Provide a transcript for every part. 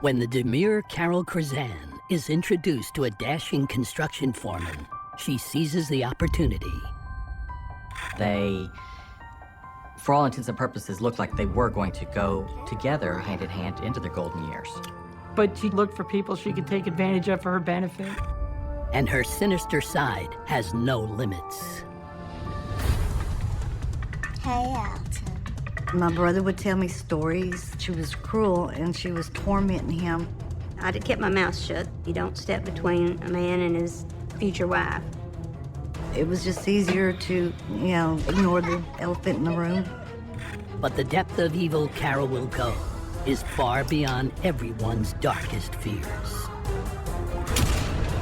When the demure Carol Krazan is introduced to a dashing construction foreman, she seizes the opportunity. They, for all intents and purposes, looked like they were going to go together hand in hand into their golden years. But she looked for people she could take advantage of for her benefit. And her sinister side has no limits. Hey, Alton. My brother would tell me stories. She was cruel and she was tormenting him. I'd have kept my mouth shut. You don't step between a man and his future wife. It was just easier to, ignore the elephant in the room. But the depth of evil Carol will go is far beyond everyone's darkest fears.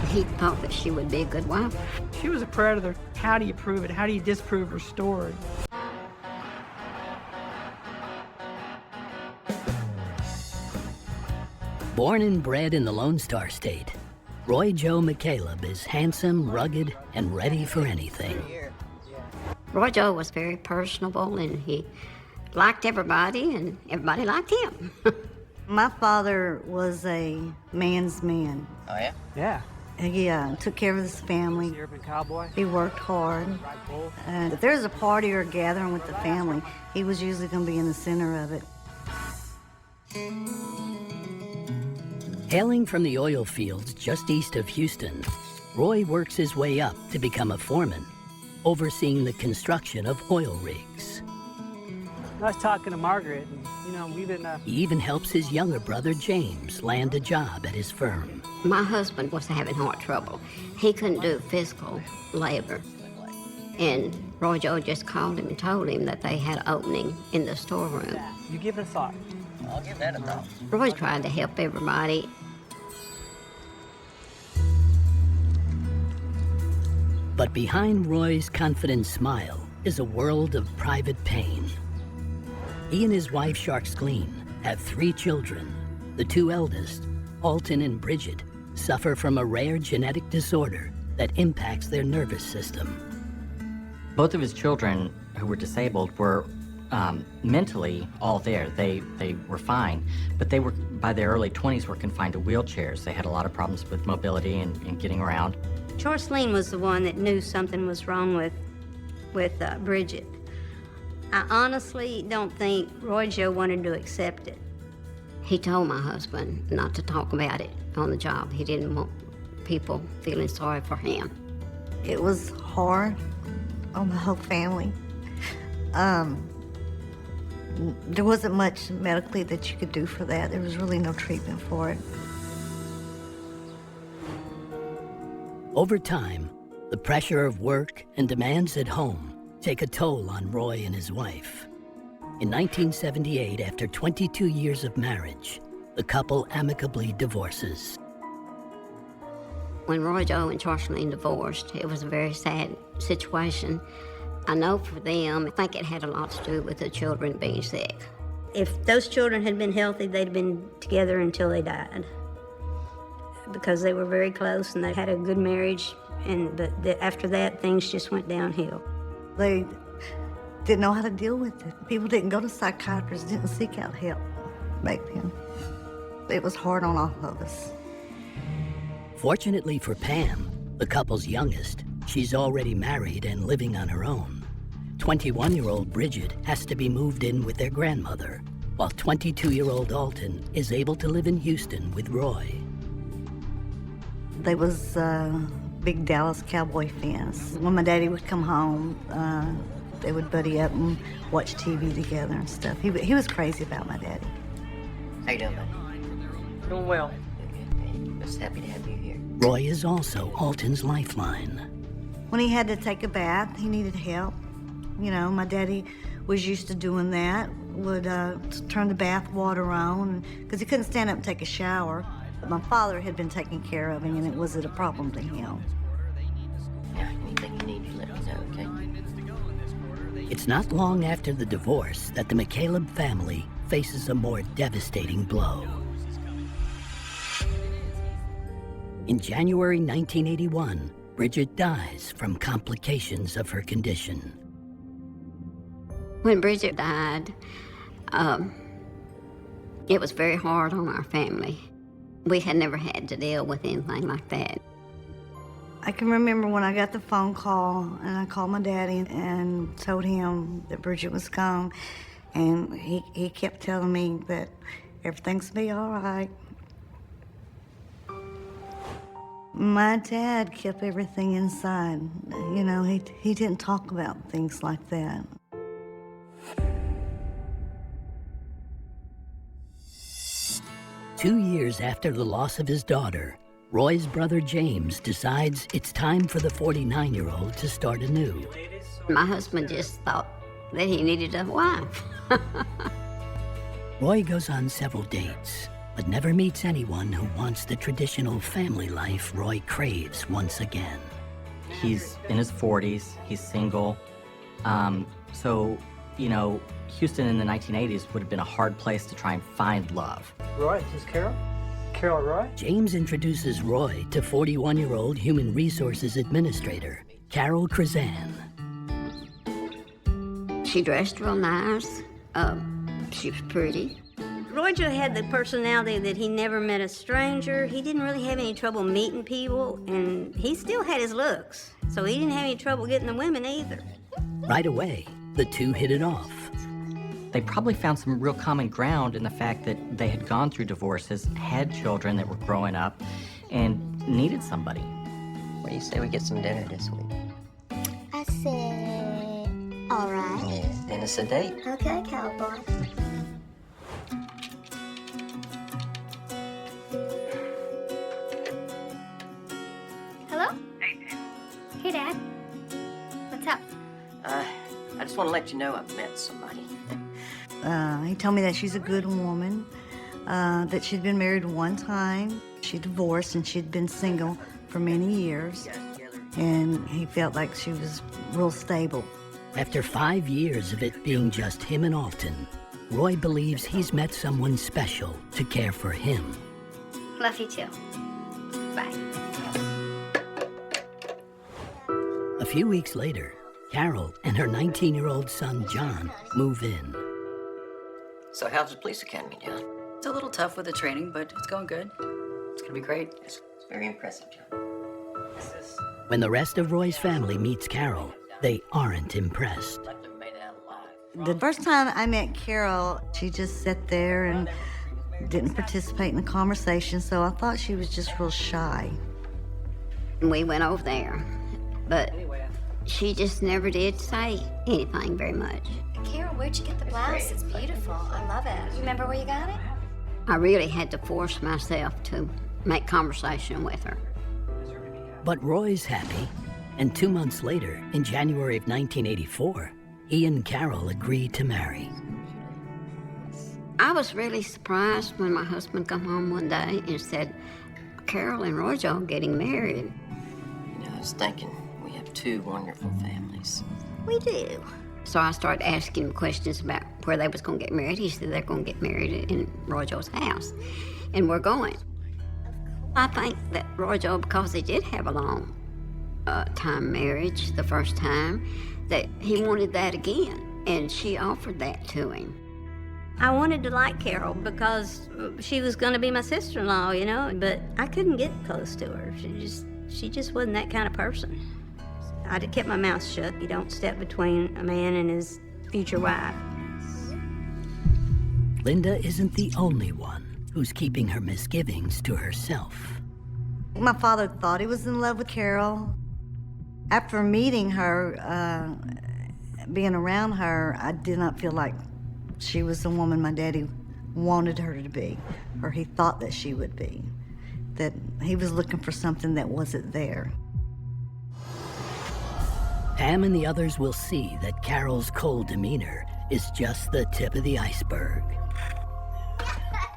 He thought that she would be a good wife. She was a predator. How do you prove it? How do you disprove her story? Born and bred in the Lone Star State, Roy Joe McCaleb is handsome, rugged, and ready for anything. Roy Joe was very personable, and he liked everybody, and everybody liked him. My father was a man's man. Oh, yeah? Yeah. He took care of his family. Urban cowboy. He worked hard. And if there's a party or a gathering with the family, he was usually going to be in the center of it. Hailing from the oil fields just east of Houston, Roy works his way up to become a foreman, overseeing the construction of oil rigs. I was talking to Margaret, and, we've been... He even helps his younger brother, James, land a job at his firm. My husband was having heart trouble. He couldn't do physical labor. And Roy Joe just called him and told him that they had an opening in the storeroom. You give it a thought. I'll give that a thought. Roy tried to help everybody. But behind Roy's confident smile is a world of private pain. He and his wife, Sharks Glean, have 3 children. The 2 eldest, Alton and Bridget, suffer from a rare genetic disorder that impacts their nervous system. Both of his children who were disabled were mentally all there. They were fine, but they were, by their early 20s, were confined to wheelchairs. They had a lot of problems with mobility and getting around. Charlene was the one that knew something was wrong with Bridget. I honestly don't think Roy Joe wanted to accept it. He told my husband not to talk about it on the job. He didn't want people feeling sorry for him. It was hard on the whole family. There wasn't much medically that you could do for that. There was really no treatment for it. Over time, the pressure of work and demands at home take a toll on Roy and his wife. In 1978, after 22 years of marriage, the couple amicably divorces. When Roy Joe and Charlene divorced, it was a very sad situation. I know for them, I think it had a lot to do with the children being sick. If those children had been healthy, they'd have been together until they died. Because they were very close and they had a good marriage, but after that, things just went downhill. They didn't know how to deal with it. People didn't go to psychiatrists, didn't seek out help back then. It was hard on all of us. Fortunately for Pam, the couple's youngest, she's already married and living on her own. 21-year-old Bridget has to be moved in with their grandmother, while 22-year-old Alton is able to live in Houston with Roy. They was big Dallas Cowboy fans. When my daddy would come home, they would buddy up and watch TV together and stuff. He was crazy about my daddy. How you doing, buddy? Doing well. Just happy to have you here. Roy is also Alton's lifeline. When he had to take a bath, he needed help. My daddy was used to doing that, would turn the bath water on, because he couldn't stand up and take a shower. But my father had been taking care of him, and it wasn't a problem to him. Yeah, anything you need, you let me know, okay? It's not long after the divorce that the McCaleb family faces a more devastating blow. In January 1981, Bridget dies from complications of her condition. When Bridget died, it was very hard on our family. We had never had to deal with anything like that. I can remember when I got the phone call, and I called my daddy and told him that Bridget was gone, and he kept telling me that everything's gonna be all right. My dad kept everything inside. You know, he didn't talk about things like that. Two years after the loss of his daughter, Roy's brother James decides it's time for the 49-year-old to start anew. My husband just thought that he needed a wife. Roy goes on several dates, but never meets anyone who wants the traditional family life Roy craves once again. He's in his 40s, he's single. So, you know, Houston in the 1980s would have been a hard place to try and find love. Roy, is this Carol? Carol Roy? James introduces Roy to 41-year-old Human Resources Administrator, Carol Krazan. She dressed real nice. She was pretty. Roger had the personality that he never met a stranger. He didn't really have any trouble meeting people, and he still had his looks. So he didn't have any trouble getting the women either. Right away, the two hit it off. They probably found some real common ground in the fact that they had gone through divorces, had children that were growing up, and needed somebody. What do you say we get some dinner this week? I said, all right. Yeah, then it's a date. Okay, cowboy. Hello? Hey, Dad. What's up? I just want to let you know I've met somebody. He told me that she's a good woman, that she'd been married one time. She divorced and she'd been single for many years. And he felt like she was real stable. After 5 years of it being just him and Alton, Roy believes he's met someone special to care for him. Love you too. Bye. A few weeks later, Carol and her 19-year-old son, John, move in. So how's the police academy doing? It's a little tough with the training, but it's going good. It's gonna be great. It's very impressive, John. When the rest of Roy's family meets Carol, they aren't impressed. The first time I met Carol, she just sat there and didn't participate in the conversation, so I thought she was just real shy. We went over there, but she just never did say anything very much. Carol, where'd you get the blouse? It's beautiful. I love it. Remember where you got it? I really had to force myself to make conversation with her. But Roy's happy, and 2 months later, in January of 1984, he and Carol agreed to marry. I was really surprised when my husband come home one day and said, Carol and Roger are getting married. You know, I was thinking we have two wonderful families. We do. So I started asking him questions about where they was going to get married. He said they're going to get married in Roger's house, and we're going. I think that Roger, because they did have a long time marriage the first time, that he wanted that again, and she offered that to him. I wanted to like Carol because she was going to be my sister-in-law, you know, but I couldn't get close to her. She just wasn't that kind of person. I kept my mouth shut. You don't step between a man and his future wife. Linda isn't the only one who's keeping her misgivings to herself. My father thought he was in love with Carol. After meeting her, being around her, I did not feel like she was the woman my daddy wanted her to be, or he thought that she would be, that he was looking for something that wasn't there. Pam and the others will see that Carol's cold demeanor is just the tip of the iceberg.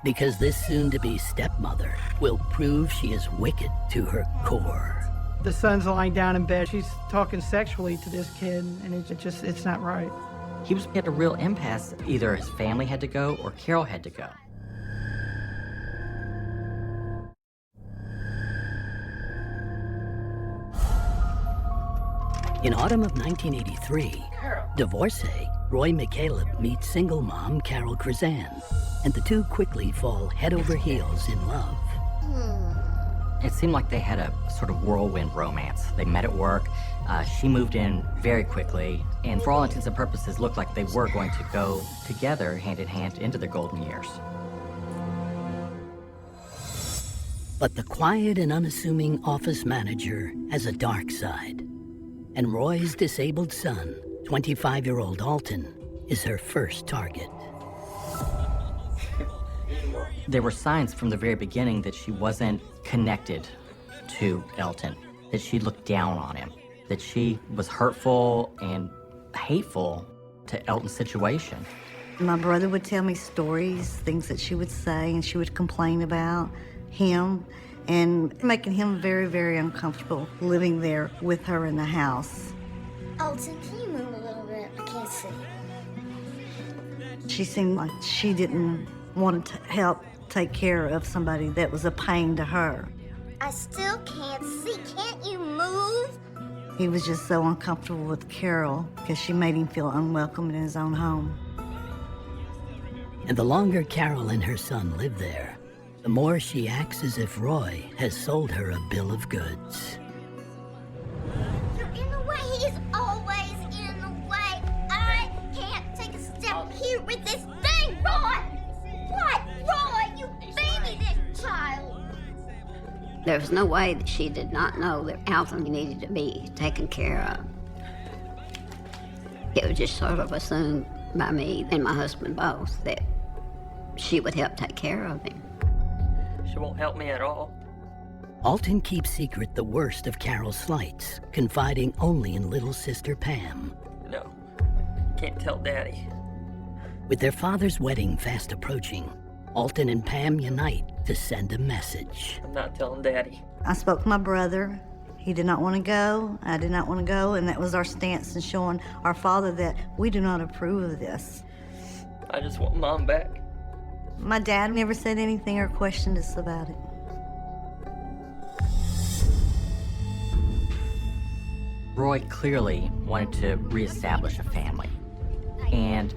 Because this soon-to-be stepmother will prove she is wicked to her core. The son's lying down in bed. She's talking sexually to this kid, and it's not right. He was at a real impasse. Either his family had to go or Carol had to go. In autumn of 1983, divorcee Roy McCaleb meets single mom Carol Krazan, and the two quickly fall head over heels in love. It seemed like they had a sort of whirlwind romance. They met at work. She moved in very quickly, and for all intents and purposes, looked like they were going to go together, hand in hand, into their golden years. But the quiet and unassuming office manager has a dark side. And Roy's disabled son, 25-year-old Alton, is her first target. There were signs from the very beginning that she wasn't connected to Elton, that she looked down on him, that she was hurtful and hateful to Elton's situation. My brother would tell me stories, things that she would say, and she would complain about him, and making him very, very uncomfortable living there with her in the house. Alton, can you move a little bit? I can't see. She seemed like she didn't want to help take care of somebody that was a pain to her. I still can't see. Can't you move? He was just so uncomfortable with Carol because she made him feel unwelcome in his own home. And the longer Carol and her son live there, the more she acts as if Roy has sold her a bill of goods. You're in the way. He is always in the way. I can't take a step here with this thing, Roy! What? Roy, you baby this child! There was no way that she did not know that Alton needed to be taken care of. It was just sort of assumed by me and my husband both that she would help take care of him. She won't help me at all. Alton keeps secret the worst of Carol's slights, confiding only in little sister Pam. No, can't tell Daddy. With their father's wedding fast approaching, Alton and Pam unite to send a message. I'm not telling Daddy. I spoke to my brother. He did not want to go. I did not want to go, and that was our stance in showing our father that we do not approve of this. I just want Mom back. My dad never said anything or questioned us about it. Roy clearly wanted to reestablish a family, and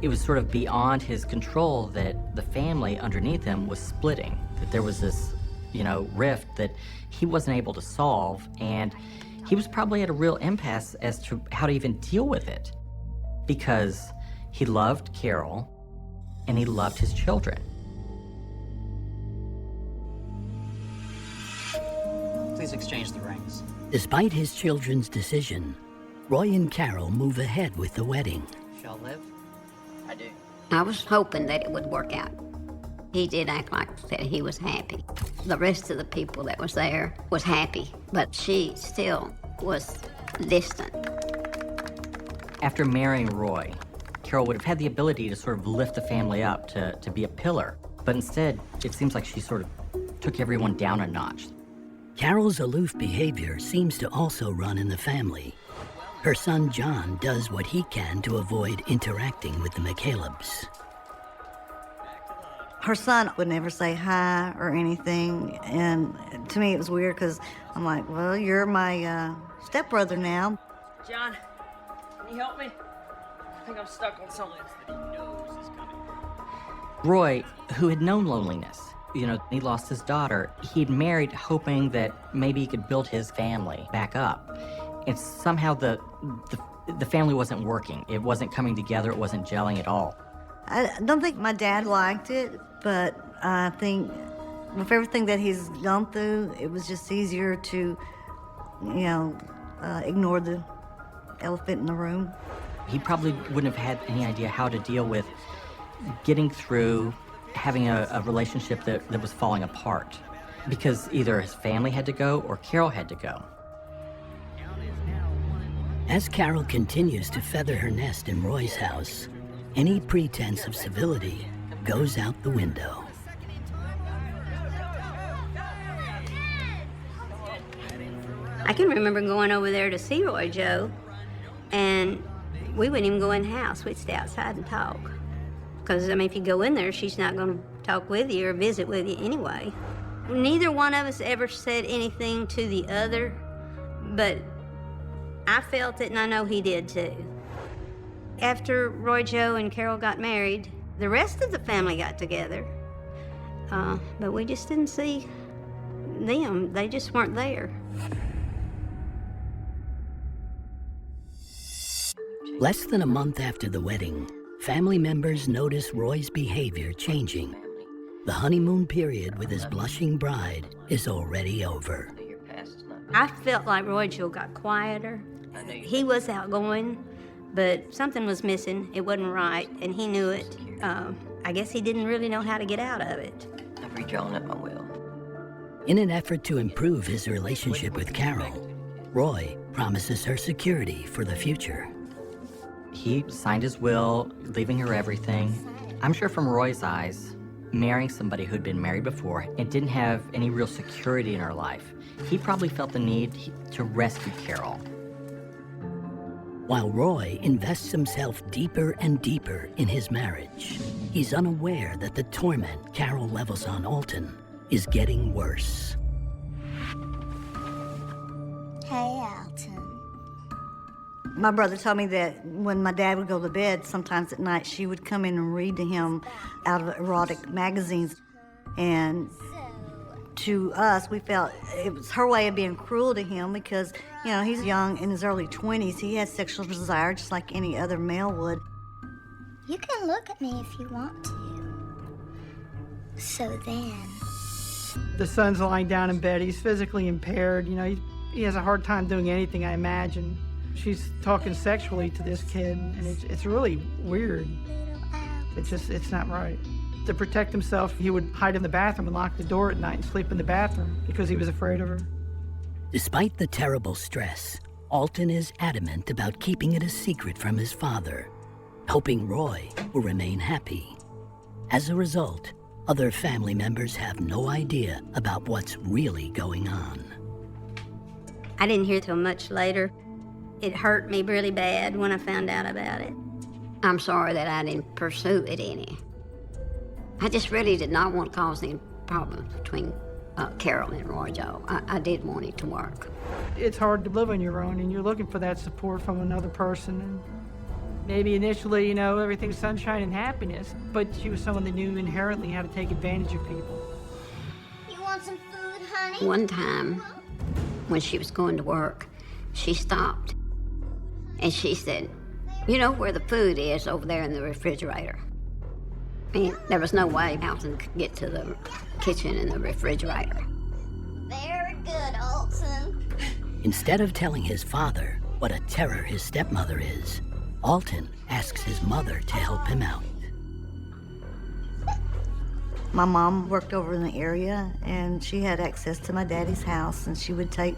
it was sort of beyond his control that the family underneath him was splitting, that there was this, rift that he wasn't able to solve, and he was probably at a real impasse as to how to even deal with it, because he loved Carol and he loved his children. Please exchange the rings. Despite his children's decision, Roy and Carol move ahead with the wedding. Shall live? I do. I was hoping that it would work out. He did act like that he was happy. The rest of the people that was there was happy, but she still was distant. After marrying Roy, Carol would have had the ability to sort of lift the family up, to be a pillar. But instead, it seems like she sort of took everyone down a notch. Carol's aloof behavior seems to also run in the family. Her son John does what he can to avoid interacting with the McCalebs. Her son would never say hi or anything, and to me it was weird because I'm like, well, you're my stepbrother now. John, can you help me? I think I'm stuck on something. Roy, who had known loneliness, he lost his daughter. He'd married hoping that maybe he could build his family back up. And somehow the family wasn't working. It wasn't coming together. It wasn't gelling at all. I don't think my dad liked it, but I think with everything that he's gone through, it was just easier to, ignore the elephant in the room. He probably wouldn't have had any idea how to deal with getting through having a relationship that was falling apart, because either his family had to go or Carol had to go. As Carol continues to feather her nest in Roy's house, any pretense of civility goes out the window. I can remember going over there to see Roy Joe, and we wouldn't even go in the house. We'd stay outside and talk. Because, if you go in there, she's not going to talk with you or visit with you anyway. Neither one of us ever said anything to the other, but I felt it, and I know he did too. After Roy Joe and Carol got married, the rest of the family got together. but we just didn't see them. They just weren't there. Less than a month after the wedding, family members notice Roy's behavior changing. The honeymoon period with his blushing bride is already over. I felt like Roy Joe got quieter. He was outgoing, but something was missing. It wasn't right, and he knew it. I guess he didn't really know how to get out of it. I've redrawn up my will. In an effort to improve his relationship with Carol, Roy promises her security for the future. He signed his will, leaving her everything. I'm sure from Roy's eyes, marrying somebody who'd been married before and didn't have any real security in her life, he probably felt the need to rescue Carol. While Roy invests himself deeper and deeper in his marriage, he's unaware that the torment Carol levels on Alton is getting worse. Hey, Alton. My brother told me that when my dad would go to bed, sometimes at night, she would come in and read to him out of erotic magazines. And to us, we felt it was her way of being cruel to him because, you know, he's young, in his early 20s. He has sexual desire just like any other male would. You can look at me if you want to. So then... The son's lying down in bed. He's physically impaired. You know, he has a hard time doing anything, I imagine. She's talking sexually to this kid, and it's really weird. It's not right. To protect himself, he would hide in the bathroom and lock the door at night and sleep in the bathroom because he was afraid of her. Despite the terrible stress, Alton is adamant about keeping it a secret from his father, hoping Roy will remain happy. As a result, other family members have no idea about what's really going on. I didn't hear till much later. It hurt me really bad when I found out about it. I'm sorry that I didn't pursue it any. I just really did not want to cause any problems between Carol and Roy Joe. I did want it to work. It's hard to live on your own, and you're looking for that support from another person. And maybe initially, you know, everything's sunshine and happiness, but she was someone that knew inherently how to take advantage of people. You want some food, honey? One time, when she was going to work, she stopped. And she said, you know where the food is over there in the refrigerator? And there was no way Alton could get to the kitchen and the refrigerator. Very good, Alton. Instead of telling his father what a terror his stepmother is, Alton asks his mother to help him out. My mom worked over in the area, and she had access to my daddy's house, and she would take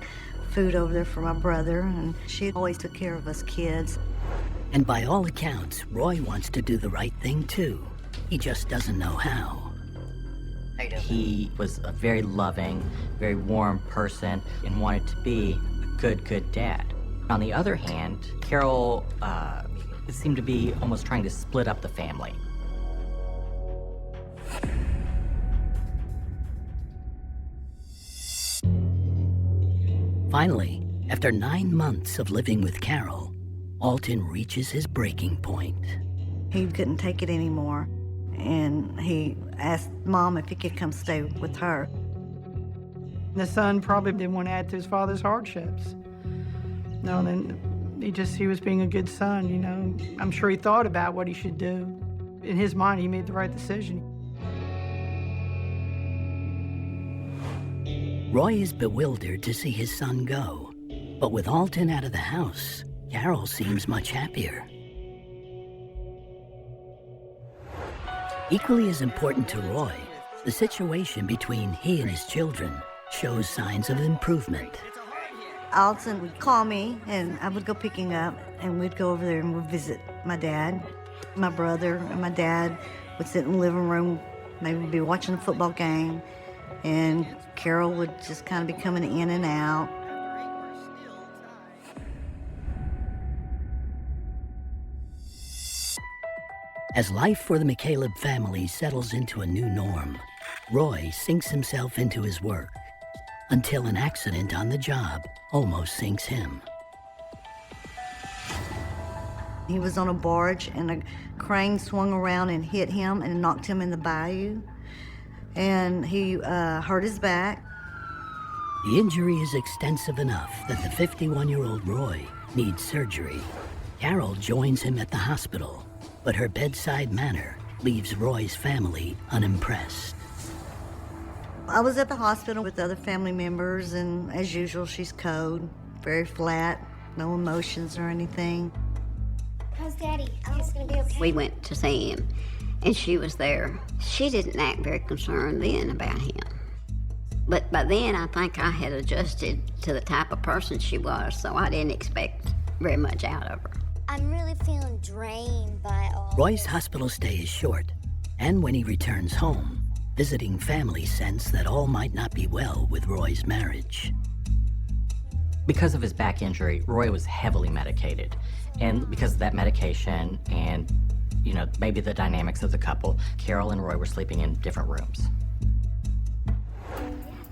food over there for my brother, and she always took care of us kids. And by all accounts, Roy wants to do the right thing too. He just doesn't know how. He was a very loving, very warm person and wanted to be a good dad. On the other hand, Carol seemed to be almost trying to split up the family. Finally, after 9 months of living with Carol, Alton reaches his breaking point. He couldn't take it anymore, and he asked Mom if he could come stay with her. The son probably didn't want to add to his father's hardships. No, then he was being a good son, you know. I'm sure he thought about what he should do. In his mind, he made the right decision. Roy is bewildered to see his son go, but with Alton out of the house, Carol seems much happier. Equally as important to Roy, the situation between he and his children shows signs of improvement. Alton would call me, and I would go pick him up, and we'd go over there and we'd visit my dad. My brother and my dad would sit in the living room, maybe we'd be watching a football game, and Carol would just kind of be coming in and out. As life for the McCaleb family settles into a new norm, Roy sinks himself into his work until an accident on the job almost sinks him. He was on a barge, and a crane swung around and hit him and knocked him in the bayou. and he hurt his back. The injury is extensive enough that the 51-year-old Roy needs surgery. Carol joins him at the hospital, but her bedside manner leaves Roy's family unimpressed. I was at the hospital with other family members, and as usual, she's cold, very flat, no emotions or anything. How's Daddy? He's gonna be okay? We went to see him, and she was there. She didn't act very concerned then about him. But by then, I think I had adjusted to the type of person she was, so I didn't expect very much out of her. I'm really feeling drained by all Roy's hospital stay is short, and when he returns home, visiting family sense that all might not be well with Roy's marriage. Because of his back injury, Roy was heavily medicated. And because of that medication and, maybe the dynamics of the couple, Carol and Roy were sleeping in different rooms.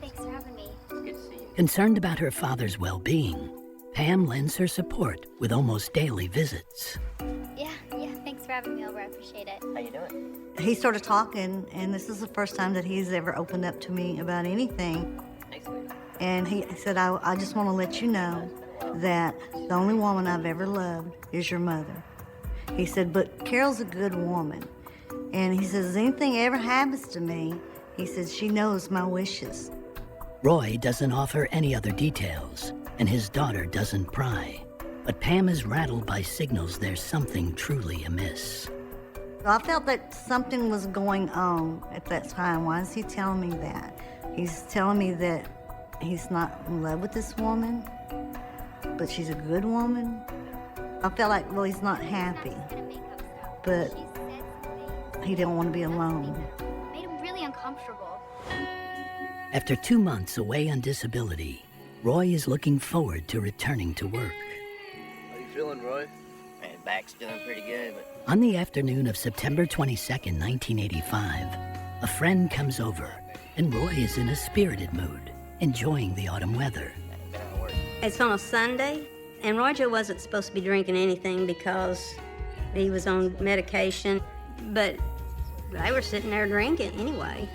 Thanks for having me. Concerned about her father's well-being, Pam lends her support with almost daily visits. Yeah, thanks for having me over. I appreciate it. How you doing? He started talking, and this is the first time that he's ever opened up to me about anything. And he said, I just want to let you know that the only woman I've ever loved is your mother. He said, but Carol's a good woman. And he says, if anything ever happens to me, he says, she knows my wishes. Roy doesn't offer any other details, and his daughter doesn't pry. But Pam is rattled by signals there's something truly amiss. I felt that something was going on at that time. Why is he telling me that? He's telling me that he's not in love with this woman, but she's a good woman. I felt like, well, he's not happy, but he didn't want to be alone. Made him really uncomfortable. After 2 months away on disability, Roy is looking forward to returning to work. How you feeling, Roy? Man, back's doing pretty good, but... On the afternoon of September 22nd, 1985, a friend comes over, and Roy is in a spirited mood, enjoying the autumn weather. It's on a Sunday, and Roger wasn't supposed to be drinking anything because he was on medication, but they were sitting there drinking anyway.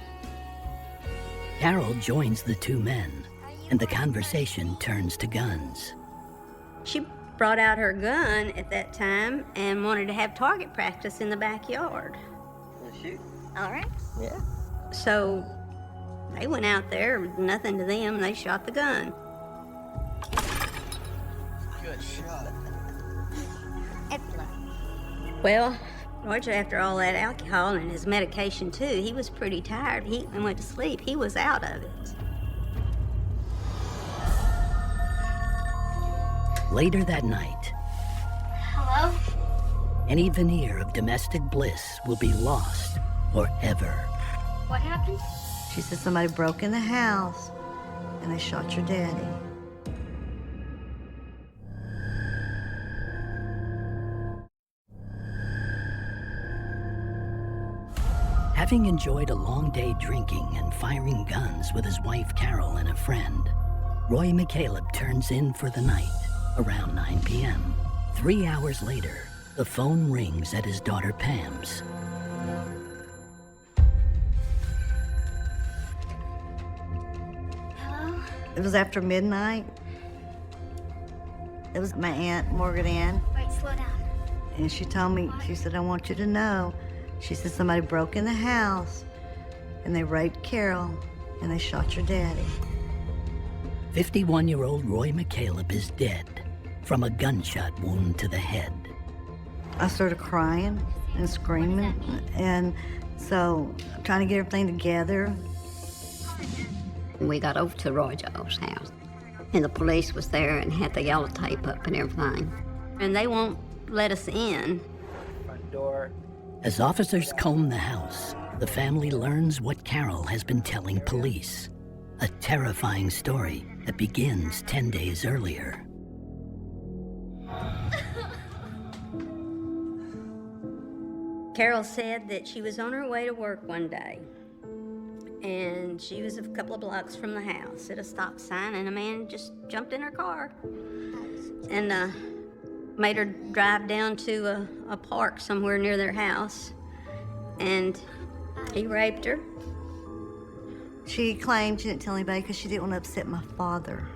Carol joins the two men, and the conversation turns to guns. She brought out her gun at that time and wanted to have target practice in the backyard. Wanna shoot? All right. Yeah. So they went out there, nothing to them, and they shot the gun. Good shot. Excellent. Well, Roger, after all that alcohol and his medication too, he was pretty tired. He went to sleep. He was out of it. Later that night, Hello? any veneer of domestic bliss will be lost forever. What happened? She said somebody broke in the house, and they shot your daddy. Having enjoyed a long day drinking and firing guns with his wife Carol and a friend, Roy McCaleb turns in for the night around 9 p.m. 3 hours later, the phone rings at his daughter Pam's. Hello? It was after midnight. It was my aunt, Morgan Ann, Wait, slow down. and she told me, she said, I want you to know. She said somebody broke in the house, and they raped Carol, and they shot your daddy. 51-year-old Roy McCaleb is dead from a gunshot wound to the head. I started crying and screaming, and so trying to get everything together. We got over to Roy Joe's house, and the police was there and had the yellow tape up and everything. And they won't let us in. Front door. As officers comb the house, the family learns what Carol has been telling police. A terrifying story that begins 10 days earlier. Carol said that she was on her way to work one day, and she was a couple of blocks from the house at a stop sign, and a man just jumped in her car and made her drive down to a park somewhere near their house, and he raped her She claimed she didn't tell anybody because she didn't want to upset my father.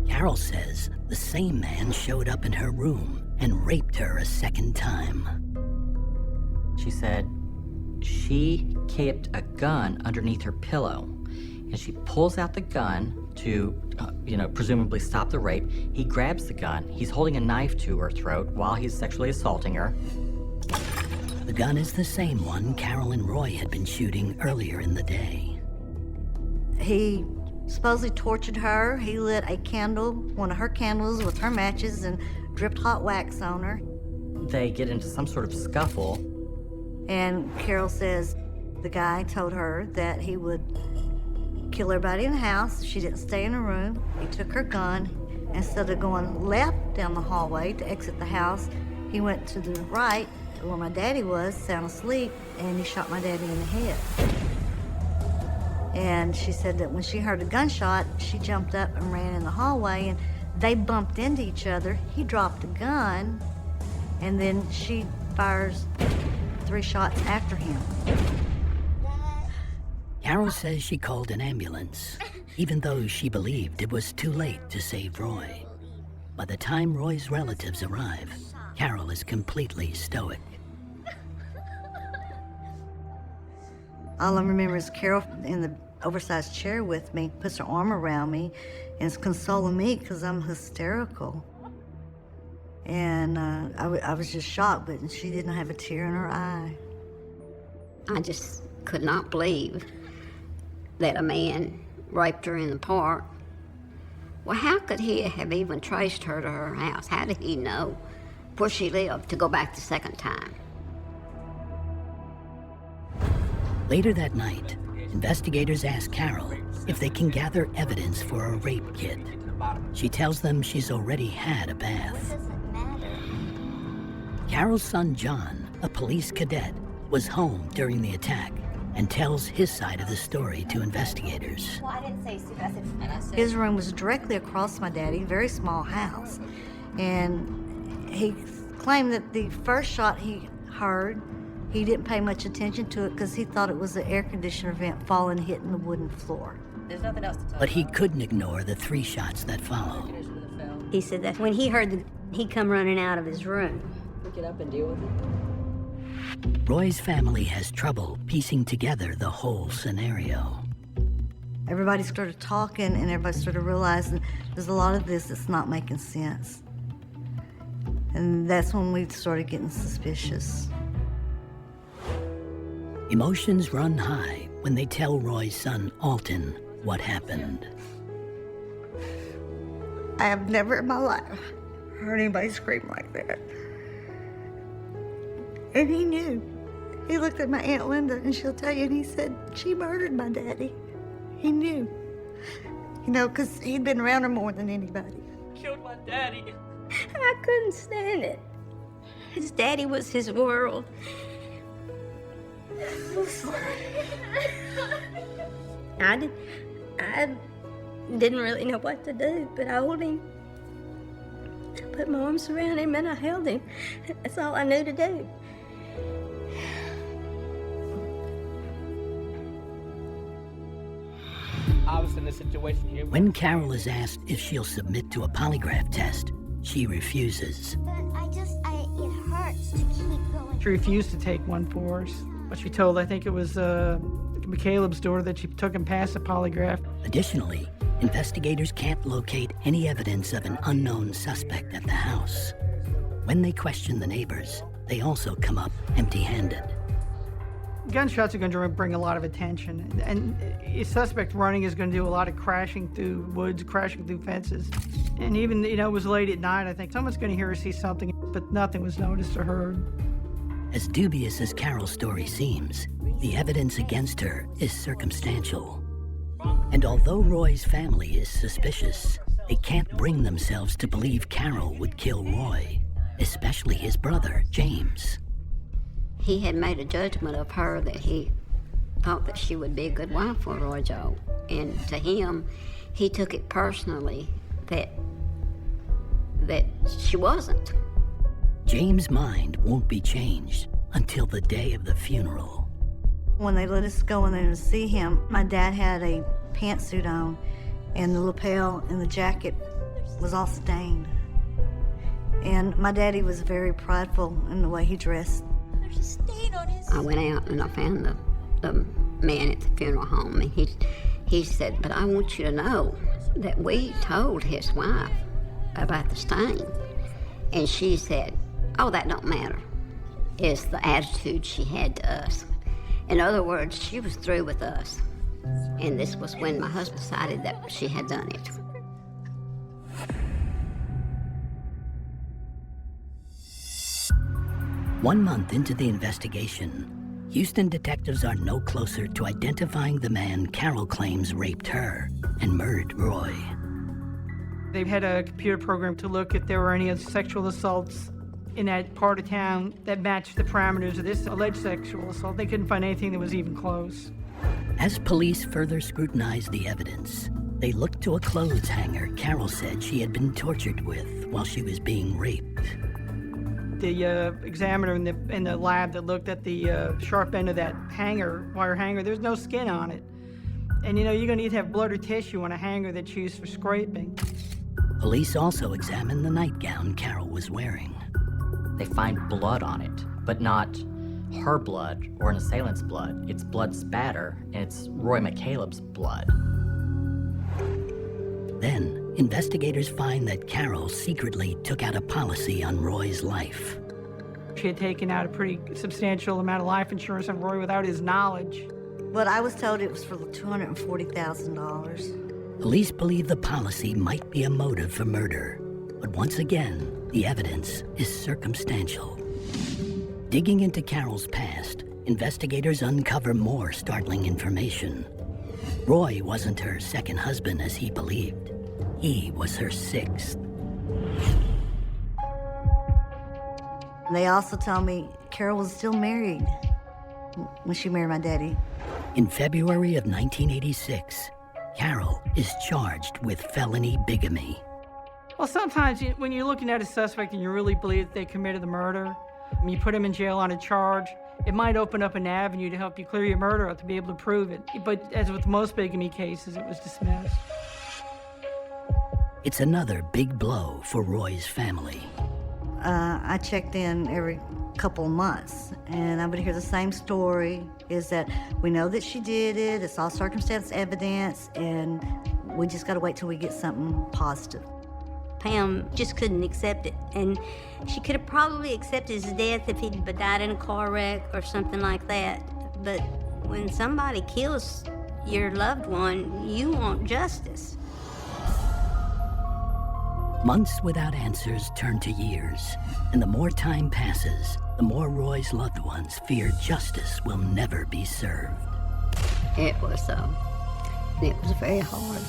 Carol says the same man showed up in her room and raped her a second time. She said she kept a gun underneath her pillow, and she pulls out the gun to, presumably stop the rape. He grabs the gun. He's holding a knife to her throat while he's sexually assaulting her. The gun is the same one Carol and Roy had been shooting earlier in the day. He supposedly tortured her. He lit a candle, one of her candles with her matches, and dripped hot wax on her. They get into some sort of scuffle. And Carol says the guy told her that he would kill everybody in the house if she didn't stay in her room. He took her gun. Instead of going left down the hallway to exit the house, he went to the right where my daddy was, sound asleep, and he shot my daddy in the head. And she said that when she heard a gunshot, she jumped up and ran in the hallway, and they bumped into each other. He dropped the gun, and then she fires 3 shots after him. Carol says she called an ambulance, even though she believed it was too late to save Roy. By the time Roy's relatives arrive, Carol is completely stoic. All I remember is Carol in the oversized chair with me, puts her arm around me, and is consoling me because I'm hysterical. And I was just shocked, but she didn't have a tear in her eye. I just could not believe that a man raped her in the park. Well, how could he have even traced her to her house? How did he know where she lived to go back the second time? Later that night, investigators ask Carol if they can gather evidence for a rape kit. She tells them she's already had a bath. Carol's son John, a police cadet, was home during the attack and tells his side of the story to investigators. Well, I didn't say stupid. His room was directly across my daddy, very small house. And he claimed that the first shot he heard, he didn't pay much attention to it because he thought it was an air conditioner vent falling and hitting the wooden floor. There's nothing else to tell But he couldn't ignore the 3 shots that followed. He said that when he heard he come running out of his room. Pick it up and deal with it. Roy's family has trouble piecing together the whole scenario. Everybody started talking and everybody started realizing there's a lot of this that's not making sense. And that's when we started getting suspicious. Emotions run high when they tell Roy's son, Alton, what happened. I have never in my life heard anybody scream like that. And he knew. He looked at my Aunt Linda, and she'll tell you, and he said, she murdered my daddy. He knew. You know, because he'd been around her more than anybody. Killed my daddy. I couldn't stand it. His daddy was his world. I didn't really know what to do, but I held him. I put my arms around him and I held him. That's all I knew to do. I was in a situation here. When Carol is asked if she'll submit to a polygraph test, she refuses. But it hurts to keep going. She refused to take one for us. But she told, I think it was McCaleb's daughter, that she took him past the polygraph. Additionally, investigators can't locate any evidence of an unknown suspect at the house. When they question the neighbors, they also come up empty-handed. Gunshots are going to bring a lot of attention, and a suspect running is going to do a lot of crashing through woods, crashing through fences. And even, it was late at night, I think someone's going to hear or see something, but nothing was noticed or heard. As dubious as Carol's story seems, the evidence against her is circumstantial. And although Roy's family is suspicious, they can't bring themselves to believe Carol would kill Roy, especially his brother, James. He had made a judgment of her that he thought that she would be a good wife for Roy Joe. And to him, he took it personally that she wasn't. James' mind won't be changed until the day of the funeral. When they let us go in there to see him, my dad had a pantsuit on, and the lapel and the jacket was all stained. And my daddy was very prideful in the way he dressed. There's a stain on his... I went out and I found the man at the funeral home, and he said, but I want you to know that we told his wife about the stain. And she said, oh, that don't matter. It's the attitude she had to us. In other words, she was through with us. And this was when my husband decided that she had done it. One month into the investigation, Houston detectives are no closer to identifying the man Carol claims raped her and murdered Roy. They had a computer program to look if there were any sexual assaults in that part of town that matched the parameters of this alleged sexual assault. They couldn't find anything that was even close. As police further scrutinized the evidence, they looked to a clothes hanger Carol said she had been tortured with while she was being raped. The examiner in the lab that looked at the sharp end of that hanger, wire hanger, there's no skin on it. And you know, you're gonna need to have blood or tissue on a hanger that's used for scraping. Police also examined the nightgown Carol was wearing. They find blood on it, but not her blood or an assailant's blood. It's blood spatter, and it's Roy McCaleb's blood. Then, investigators find that Carol secretly took out a policy on Roy's life. She had taken out a pretty substantial amount of life insurance on Roy without his knowledge. But I was told it was for $240,000. Police believe the policy might be a motive for murder, but once again, the evidence is circumstantial. Digging into Carol's past, investigators uncover more startling information. Roy wasn't her second husband as he believed. He was her sixth. They also tell me Carol was still married when she married my daddy. In February of 1986, Carol is charged with felony bigamy. Well, sometimes when you're looking at a suspect and you really believe that they committed the murder, and you put them in jail on a charge, it might open up an avenue to help you clear your murder up to be able to prove it. But as with most bigamy cases, it was dismissed. It's another big blow for Roy's family. I checked in every couple of months, and I would hear the same story, is that we know that she did it, it's all circumstance evidence, and we just gotta wait till we get something positive. Pam just couldn't accept it, and she could have probably accepted his death if he'd died in a car wreck or something like that. But when somebody kills your loved one, you want justice. Months without answers turn to years, and the more time passes, the more Roy's loved ones fear justice will never be served. It was very hard.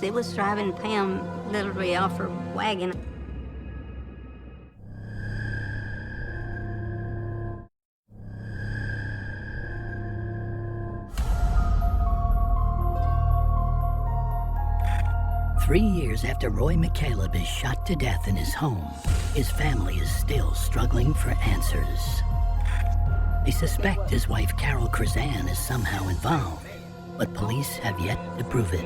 It was driving Pam literally off her wagon. Three years after Roy McCaleb is shot to death in his home, his family is still struggling for answers. They suspect his wife Carol Krzan is somehow involved, but police have yet to prove it.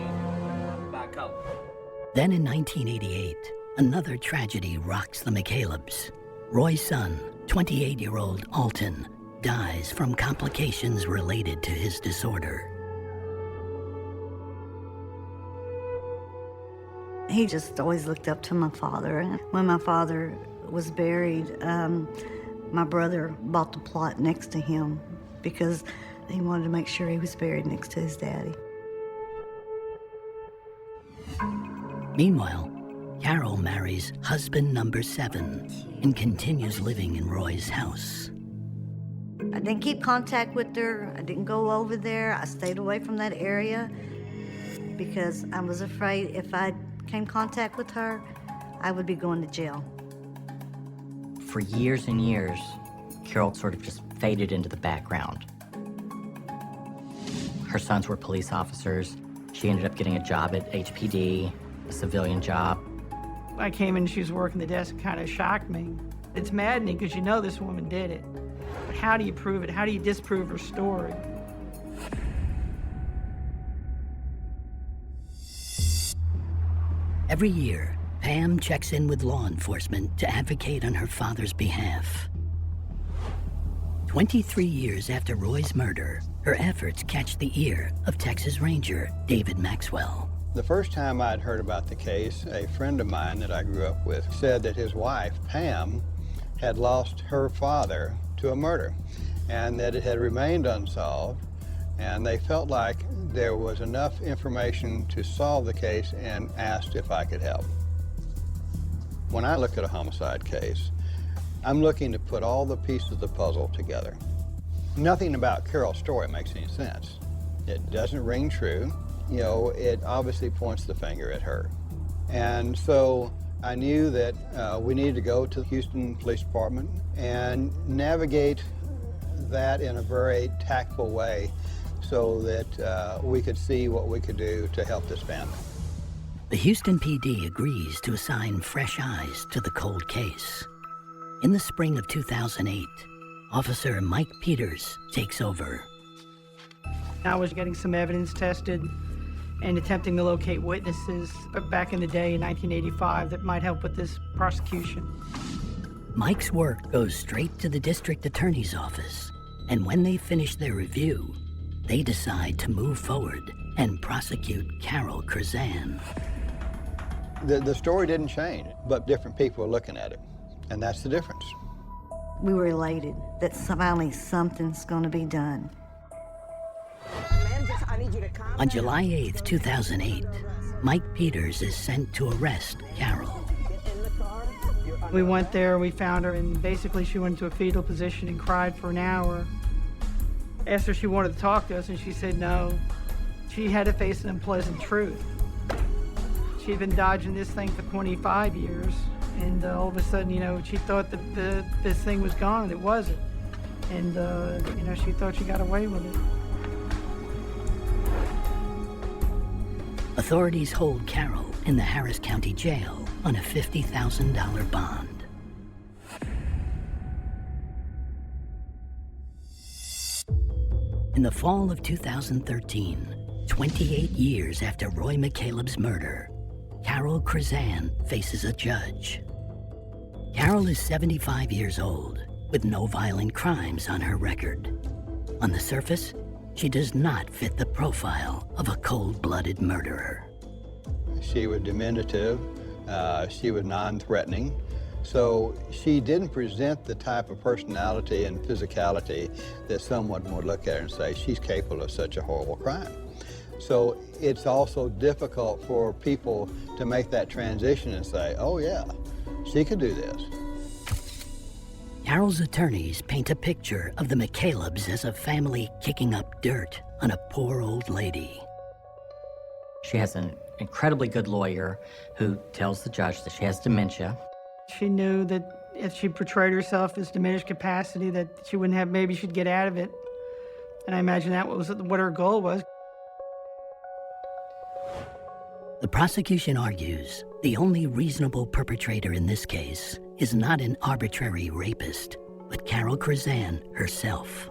Then in 1988, another tragedy rocks the McCalebs. Roy's son, 28-year-old Alton, dies from complications related to his disorder. He just always looked up to my father. When my father was buried, my brother bought the plot next to him because he wanted to make sure he was buried next to his daddy. Meanwhile, Carol marries husband number 7 and continues living in Roy's house. I didn't keep contact with her. I didn't go over there. I stayed away from that area because I was afraid if I came in contact with her, I would be going to jail. For years and years, Carol sort of just faded into the background. Her sons were police officers. She ended up getting a job at HPD, a civilian job. I came in and she was working the desk, it kind of shocked me. It's maddening because you know this woman did it. But how do you prove it? How do you disprove her story? Every year, Pam checks in with law enforcement to advocate on her father's behalf. 23 years after Roy's murder, her efforts catch the ear of Texas Ranger David Maxwell. The first time I'd heard about the case, a friend of mine that I grew up with said that his wife, Pam, had lost her father to a murder and that it had remained unsolved, and they felt like there was enough information to solve the case and asked if I could help. When I look at a homicide case, I'm looking to put all the pieces of the puzzle together. Nothing about Carol's story makes any sense. It doesn't ring true. You know, it obviously points the finger at her. And so I knew that we needed to go to the Houston Police Department and navigate that in a very tactful way so that we could see what we could do to help this family. The Houston PD agrees to assign fresh eyes to the cold case. In the spring of 2008, Officer Mike Peters takes over. I was getting some evidence tested and attempting to locate witnesses back in the day in 1985 that might help with this prosecution. Mike's work goes straight to the district attorney's office, and when they finish their review, they decide to move forward and prosecute Carol Curzan. The story didn't change, but different people are looking at it, and that's the difference. We were elated that finally something's going to be done. On July 8th, 2008, Mike Peters is sent to arrest Carol. We went there, we found her, and basically she went into a fetal position and cried for an hour. Asked her if she wanted to talk to us, and she said no. She had to face an unpleasant truth. She'd been dodging this thing for 25 years, and all of a sudden, you know, she thought that this thing was gone, and it wasn't. And, you know, she thought she got away with it. Authorities hold Carol in the Harris County Jail on a $50,000 bond. In the fall of 2013, 28 years after Roy McCaleb's murder, Carol Curzan faces a judge. Carol is 75 years old, with no violent crimes on her record. On the surface, she does not fit the profile of a cold-blooded murderer. She was diminutive, she was non-threatening, so she didn't present the type of personality and physicality that someone would look at her and say, she's capable of such a horrible crime. So it's also difficult for people to make that transition and say, oh yeah, she could do this. Carol's attorneys paint a picture of the McCalebs as a family kicking up dirt on a poor old lady. She has an incredibly good lawyer who tells the judge that she has dementia. She knew that if she portrayed herself as diminished capacity, that she wouldn't have, maybe she'd get out of it. And I imagine that was what her goal was. The prosecution argues the only reasonable perpetrator in this case is not an arbitrary rapist, but Carol Curzan herself.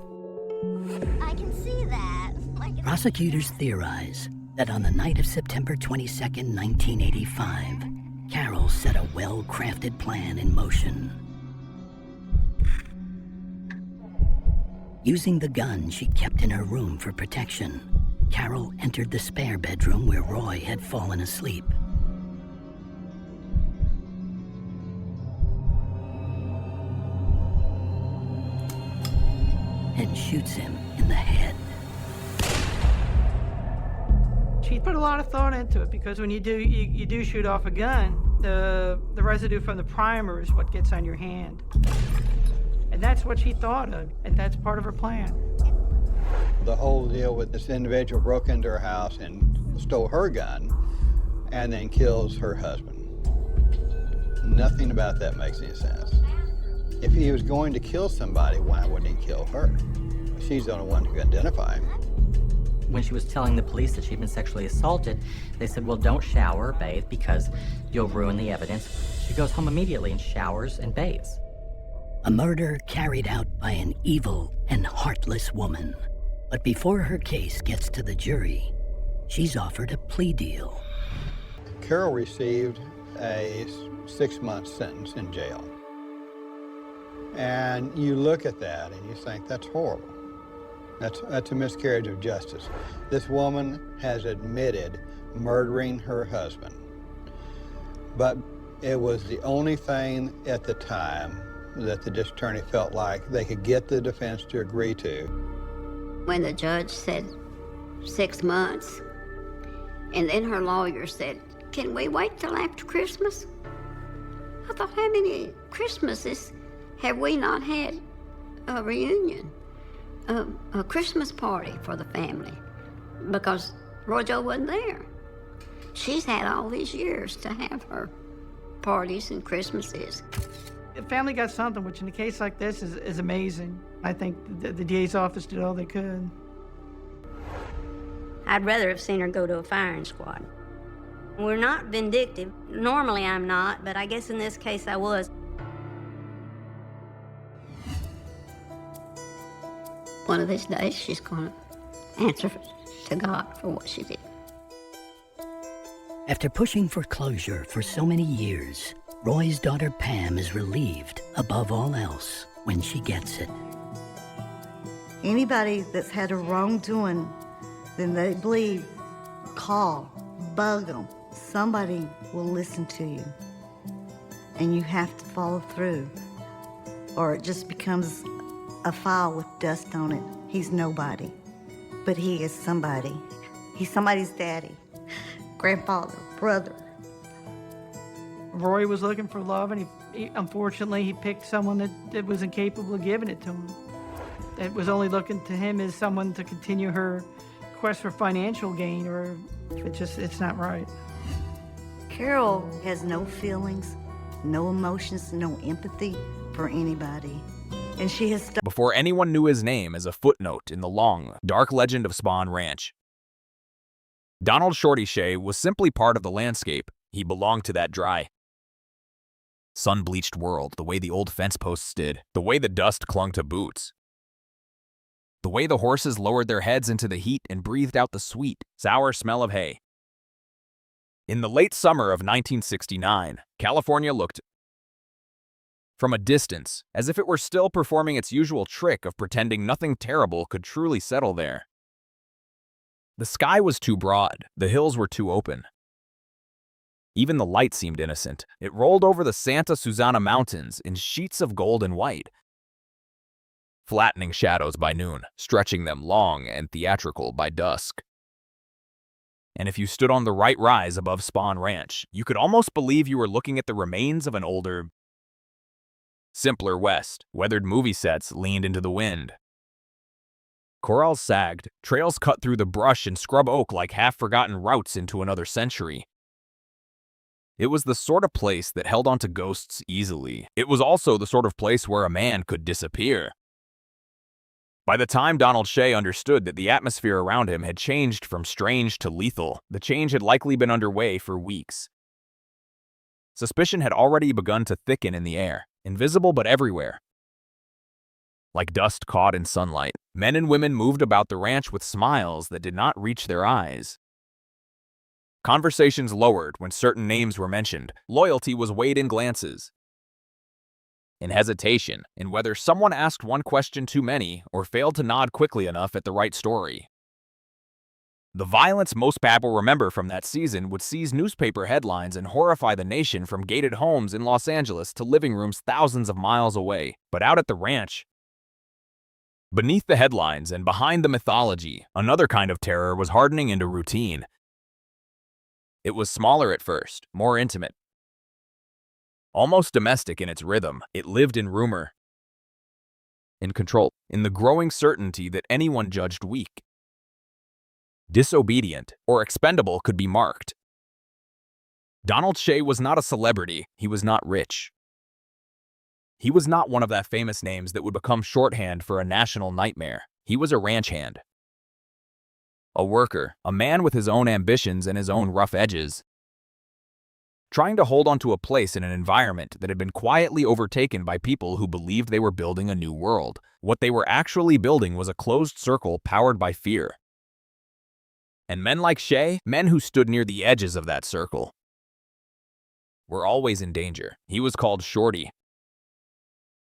I can see that. Prosecutors theorize that on the night of September 22nd, 1985, Carol set a well-crafted plan in motion. Using the gun she kept in her room for protection, Carol entered the spare bedroom where Roy had fallen asleep. And shoots him in the head. She put a lot of thought into it because when you do shoot off a gun, the residue from the primer is what gets on your hand. And that's what she thought of, and that's part of her plan. The whole deal with this individual broke into her house and stole her gun and then kills her husband. Nothing about that makes any sense. If he was going to kill somebody, why wouldn't he kill her? She's the only one who can identify him. When she was telling the police that she'd been sexually assaulted, they said, well, don't shower or bathe because you'll ruin the evidence. She goes home immediately and showers and bathes. A murder carried out by an evil and heartless woman. But before her case gets to the jury, she's offered a plea deal. Carol received a 6-month sentence in jail. And you look at that and you think, that's horrible. That's a miscarriage of justice. This woman has admitted murdering her husband. But it was the only thing at the time that the district attorney felt like they could get the defense to agree to. When the judge said 6 months, and then her lawyer said, can we wait till after Christmas? I thought, how many Christmases have we not had a reunion, a Christmas party for the family? Because Roy Joe wasn't there. She's had all these years to have her parties and Christmases. The family got something, which in a case like this is amazing. I think the DA's office did all they could. I'd rather have seen her go to a firing squad. We're not vindictive. Normally I'm not, but I guess in this case I was. One of these days she's going to answer to God for what she did. After pushing for closure for so many years, Roy's daughter Pam is relieved above all else when she gets it. Anybody that's had a wrongdoing, then they believe, call, bug them. Somebody will listen to you. And you have to follow through, or it just becomes a file with dust on it. He's nobody, but he is somebody. He's somebody's daddy, grandfather, brother. Roy was looking for love, and unfortunately he picked someone that was incapable of giving it to him. It was only looking to him as someone to continue her quest for financial gain, or it's not right. Carol has no feelings, no emotions, no empathy for anybody. And she has before anyone knew his name as a footnote in the long, dark legend of Spahn Ranch. Donald Shorty Shea was simply part of the landscape. He belonged to that dry, sun-bleached world, the way the old fence posts did, the way the dust clung to boots, the way the horses lowered their heads into the heat and breathed out the sweet, sour smell of hay. In the late summer of 1969, California looked from a distance as if it were still performing its usual trick of pretending nothing terrible could truly settle there. The sky was too broad, the hills were too open. Even the light seemed innocent. It rolled over the Santa Susana Mountains in sheets of gold and white, flattening shadows by noon, stretching them long and theatrical by dusk. And if you stood on the right rise above Spahn Ranch, you could almost believe you were looking at the remains of an older, simpler West. Weathered movie sets leaned into the wind. Corrals sagged, trails cut through the brush and scrub oak like half-forgotten routes into another century. It was the sort of place that held onto ghosts easily. It was also the sort of place where a man could disappear. By the time Donald Shea understood that the atmosphere around him had changed from strange to lethal, the change had likely been underway for weeks. Suspicion had already begun to thicken in the air, invisible but everywhere. Like dust caught in sunlight, men and women moved about the ranch with smiles that did not reach their eyes. Conversations lowered when certain names were mentioned. Loyalty was weighed in glances, in hesitation, in whether someone asked one question too many or failed to nod quickly enough at the right story. The violence most people remember from that season would seize newspaper headlines and horrify the nation, from gated homes in Los Angeles to living rooms thousands of miles away. But out at the ranch, beneath the headlines and behind the mythology, another kind of terror was hardening into routine. It was smaller at first, more intimate, almost domestic in its rhythm. It lived in rumor, in control, in the growing certainty that anyone judged weak, disobedient, or expendable could be marked. Donald Shea was not a celebrity. He was not rich. He was not one of that famous names that would become shorthand for a national nightmare. He was a ranch hand, a worker, a man with his own ambitions and his own rough edges, trying to hold onto a place in an environment that had been quietly overtaken by people who believed they were building a new world. What they were actually building was a closed circle powered by fear. And men like Shea, men who stood near the edges of that circle, were always in danger. He was called Shorty.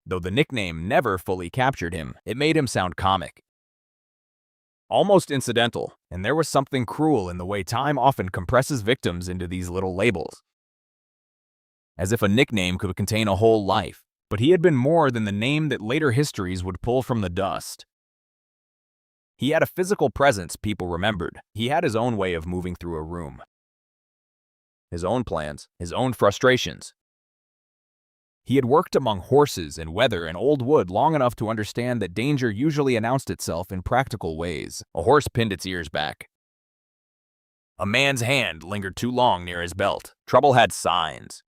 Though the nickname never fully captured him, it made him sound comic. Almost incidental, and there was something cruel in the way time often compresses victims into these little labels. As if a nickname could contain a whole life, but he had been more than the name that later histories would pull from the dust. He had a physical presence people remembered. He had his own way of moving through a room. His own plans, his own frustrations. He had worked among horses and weather and old wood long enough to understand that danger usually announced itself in practical ways. A horse pinned its ears back. A man's hand lingered too long near his belt. Trouble had signs.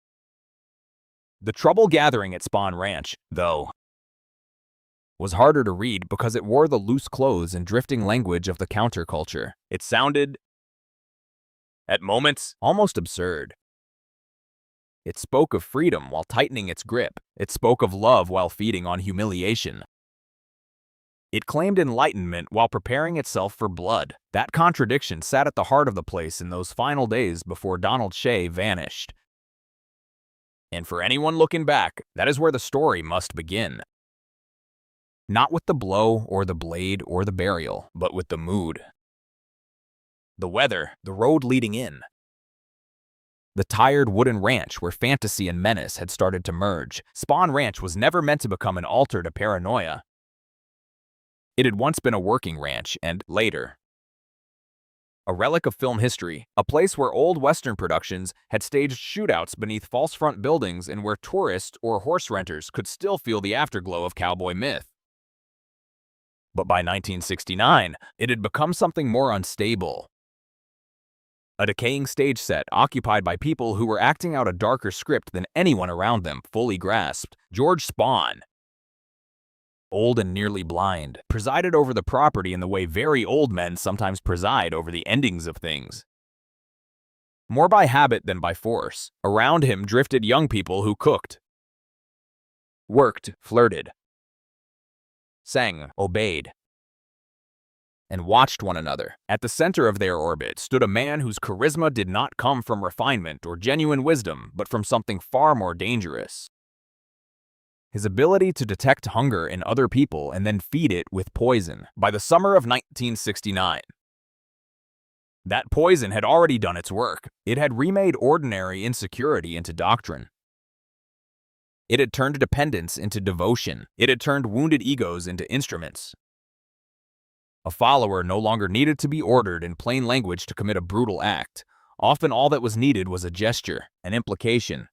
The trouble gathering at Spawn Ranch, though, was harder to read because it wore the loose clothes and drifting language of the counterculture. It sounded, at moments, almost absurd. It spoke of freedom while tightening its grip. It spoke of love while feeding on humiliation. It claimed enlightenment while preparing itself for blood. That contradiction sat at the heart of the place in those final days before Donald Shea vanished. And for anyone looking back, that is where the story must begin. Not with the blow or the blade or the burial, but with the mood. The weather, the road leading in. The tired wooden ranch where fantasy and menace had started to merge. Spawn Ranch was never meant to become an altar to paranoia. It had once been a working ranch and, later, a relic of film history, a place where old Western productions had staged shootouts beneath false front buildings and where tourists or horse renters could still feel the afterglow of cowboy myth. But by 1969, it had become something more unstable. A decaying stage set occupied by people who were acting out a darker script than anyone around them fully grasped. George Spawn, old and nearly blind, presided over the property in the way very old men sometimes preside over the endings of things. More by habit than by force, around him drifted young people who cooked, worked, flirted, sang, obeyed, and watched one another. At the center of their orbit stood a man whose charisma did not come from refinement or genuine wisdom, but from something far more dangerous. His ability to detect hunger in other people and then feed it with poison. By the summer of 1969, that poison had already done its work. It had remade ordinary insecurity into doctrine. It had turned dependence into devotion. It had turned wounded egos into instruments. A follower no longer needed to be ordered in plain language to commit a brutal act. Often all that was needed was a gesture, an implication,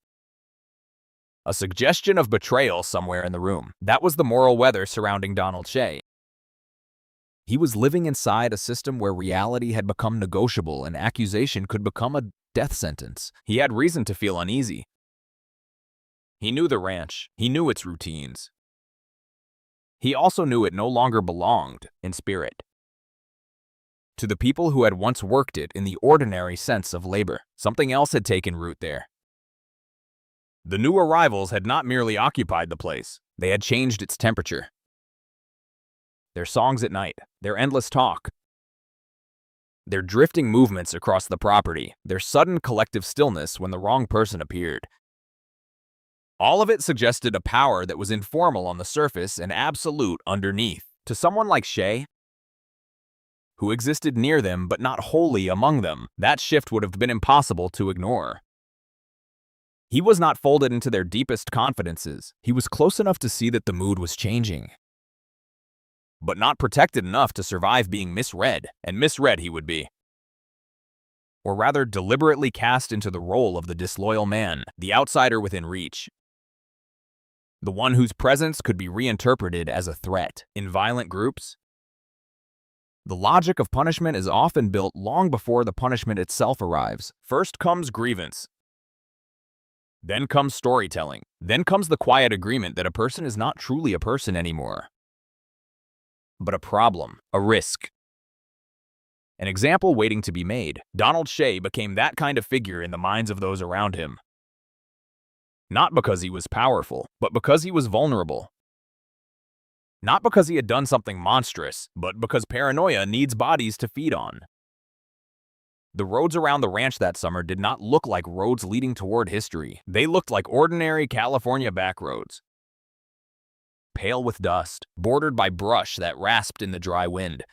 a suggestion of betrayal somewhere in the room. That was the moral weather surrounding Donald Shea. He was living inside a system where reality had become negotiable and accusation could become a death sentence. He had reason to feel uneasy. He knew the ranch. He knew its routines. He also knew it no longer belonged, in spirit, to the people who had once worked it in the ordinary sense of labor. Something else had taken root there. The new arrivals had not merely occupied the place, they had changed its temperature. Their songs at night, their endless talk, their drifting movements across the property, their sudden collective stillness when the wrong person appeared. All of it suggested a power that was informal on the surface and absolute underneath. To someone like Shea, who existed near them but not wholly among them, that shift would have been impossible to ignore. He was not folded into their deepest confidences. He was close enough to see that the mood was changing, but not protected enough to survive being misread, and misread he would be. Or rather, deliberately cast into the role of the disloyal man, the outsider within reach. The one whose presence could be reinterpreted as a threat. In violent groups, the logic of punishment is often built long before the punishment itself arrives. First comes grievance. Then comes storytelling. Then comes the quiet agreement that a person is not truly a person anymore, but a problem, a risk, an example waiting to be made. Donald Shea became that kind of figure in the minds of those around him. Not because he was powerful, but because he was vulnerable. Not because he had done something monstrous, but because paranoia needs bodies to feed on. The roads around the ranch that summer did not look like roads leading toward history. They looked like ordinary California back roads. Pale with dust, bordered by brush that rasped in the dry wind.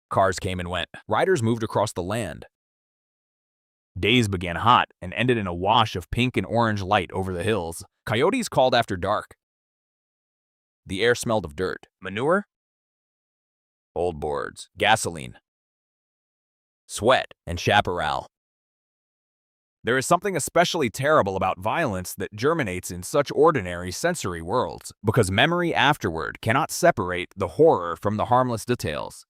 Cars came and went. Riders moved across the land. Days began hot and ended in a wash of pink and orange light over the hills. Coyotes called after dark. The air smelled of dirt, manure, old boards, gasoline, sweat, and chaparral. There is something especially terrible about violence that germinates in such ordinary sensory worlds, because memory afterward cannot separate the horror from the harmless details.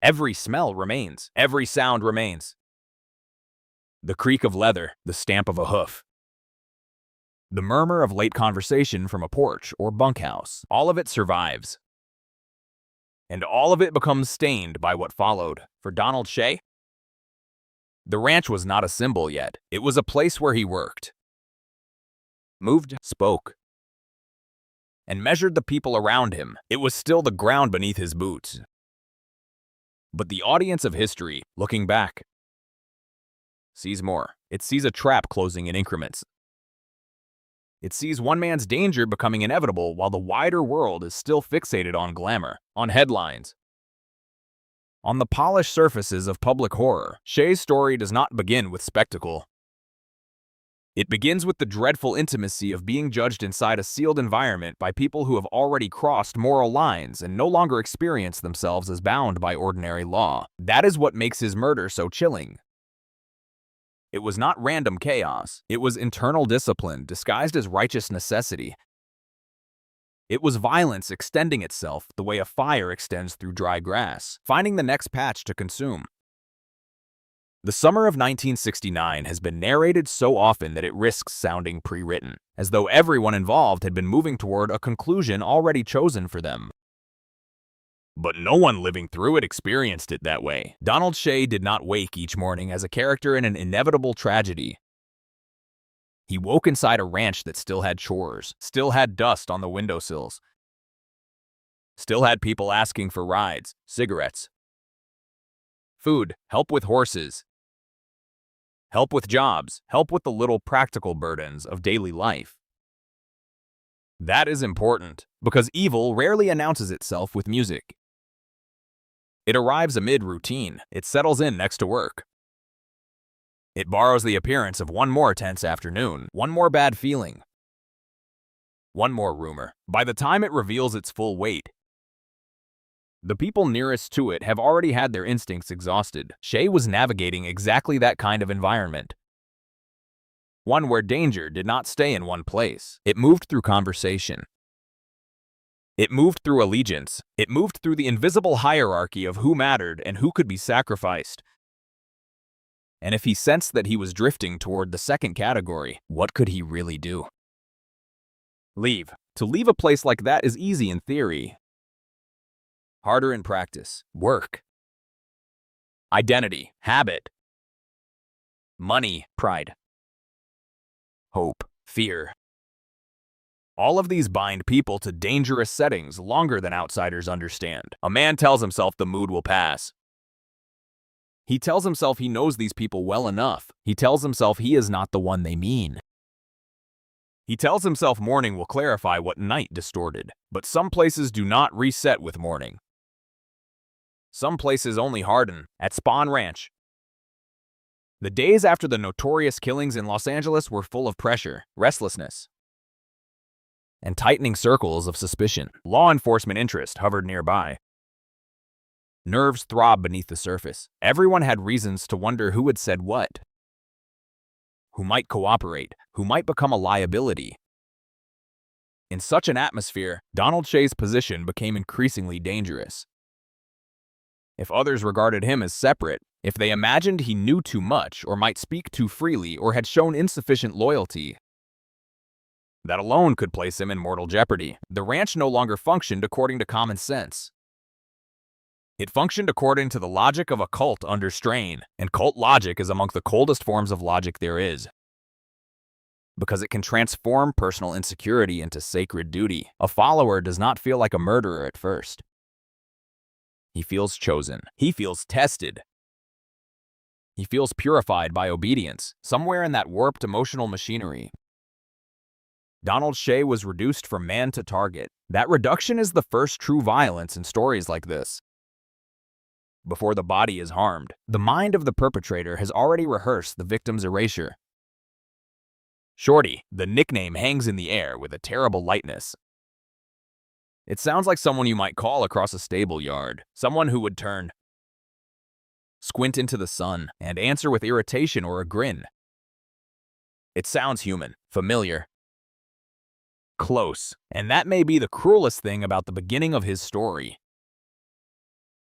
Every smell remains. Every sound remains. The creak of leather, the stamp of a hoof, the murmur of late conversation from a porch or bunkhouse, all of it survives. And all of it becomes stained by what followed. For Donald Shea, the ranch was not a symbol yet. It was a place where he worked, moved, spoke, and measured the people around him. It was still the ground beneath his boots. But the audience of history, looking back, sees more. It sees a trap closing in increments. It sees one man's danger becoming inevitable while the wider world is still fixated on glamour, on headlines, on the polished surfaces of public horror. Shea's story does not begin with spectacle. It begins with the dreadful intimacy of being judged inside a sealed environment by people who have already crossed moral lines and no longer experience themselves as bound by ordinary law. That is what makes his murder so chilling. It was not random chaos. It was internal discipline disguised as righteous necessity. It was violence extending itself the way a fire extends through dry grass, finding the next patch to consume. The summer of 1969 has been narrated so often that it risks sounding pre-written, as though everyone involved had been moving toward a conclusion already chosen for them. But no one living through it experienced it that way. Donald Shea did not wake each morning as a character in an inevitable tragedy. He woke inside a ranch that still had chores, still had dust on the windowsills, still had people asking for rides, cigarettes, food, help with horses, help with jobs, help with the little practical burdens of daily life. That is important, because evil rarely announces itself with music. It arrives amid routine. It settles in next to work. It borrows the appearance of one more tense afternoon, one more bad feeling, one more rumor. By the time it reveals its full weight, the people nearest to it have already had their instincts exhausted. Shea was navigating exactly that kind of environment. One where danger did not stay in one place. It moved through conversation. It moved through allegiance. It moved through the invisible hierarchy of who mattered and who could be sacrificed. And if he sensed that he was drifting toward the second category, what could he really do? Leave. To leave a place like that is easy in theory. Harder in practice. Work. Identity. Habit. Money. Pride. Hope. Fear. All of these bind people to dangerous settings longer than outsiders understand. A man tells himself the mood will pass. He tells himself he knows these people well enough. He tells himself he is not the one they mean. He tells himself morning will clarify what night distorted. But some places do not reset with morning. Some places only harden. At Spawn Ranch, the days after the notorious killings in Los Angeles were full of pressure, restlessness, and tightening circles of suspicion. Law enforcement interest hovered nearby. Nerves throbbed beneath the surface. Everyone had reasons to wonder who had said what, who might cooperate, who might become a liability. In such an atmosphere, Donald Shea's position became increasingly dangerous. If others regarded him as separate, if they imagined he knew too much or might speak too freely or had shown insufficient loyalty, that alone could place him in mortal jeopardy. The ranch no longer functioned according to common sense. It functioned according to the logic of a cult under strain, and cult logic is among the coldest forms of logic there is, because it can transform personal insecurity into sacred duty. A follower does not feel like a murderer at first. He feels chosen. He feels tested. He feels purified by obedience, somewhere in that warped emotional machinery. Donald Shea was reduced from man to target. That reduction is the first true violence in stories like this. Before the body is harmed, the mind of the perpetrator has already rehearsed the victim's erasure. Shorty, the nickname, hangs in the air with a terrible lightness. It sounds like someone you might call across a stable yard, someone who would turn, squint into the sun, and answer with irritation or a grin. It sounds human, familiar, close, and that may be the cruelest thing about the beginning of his story.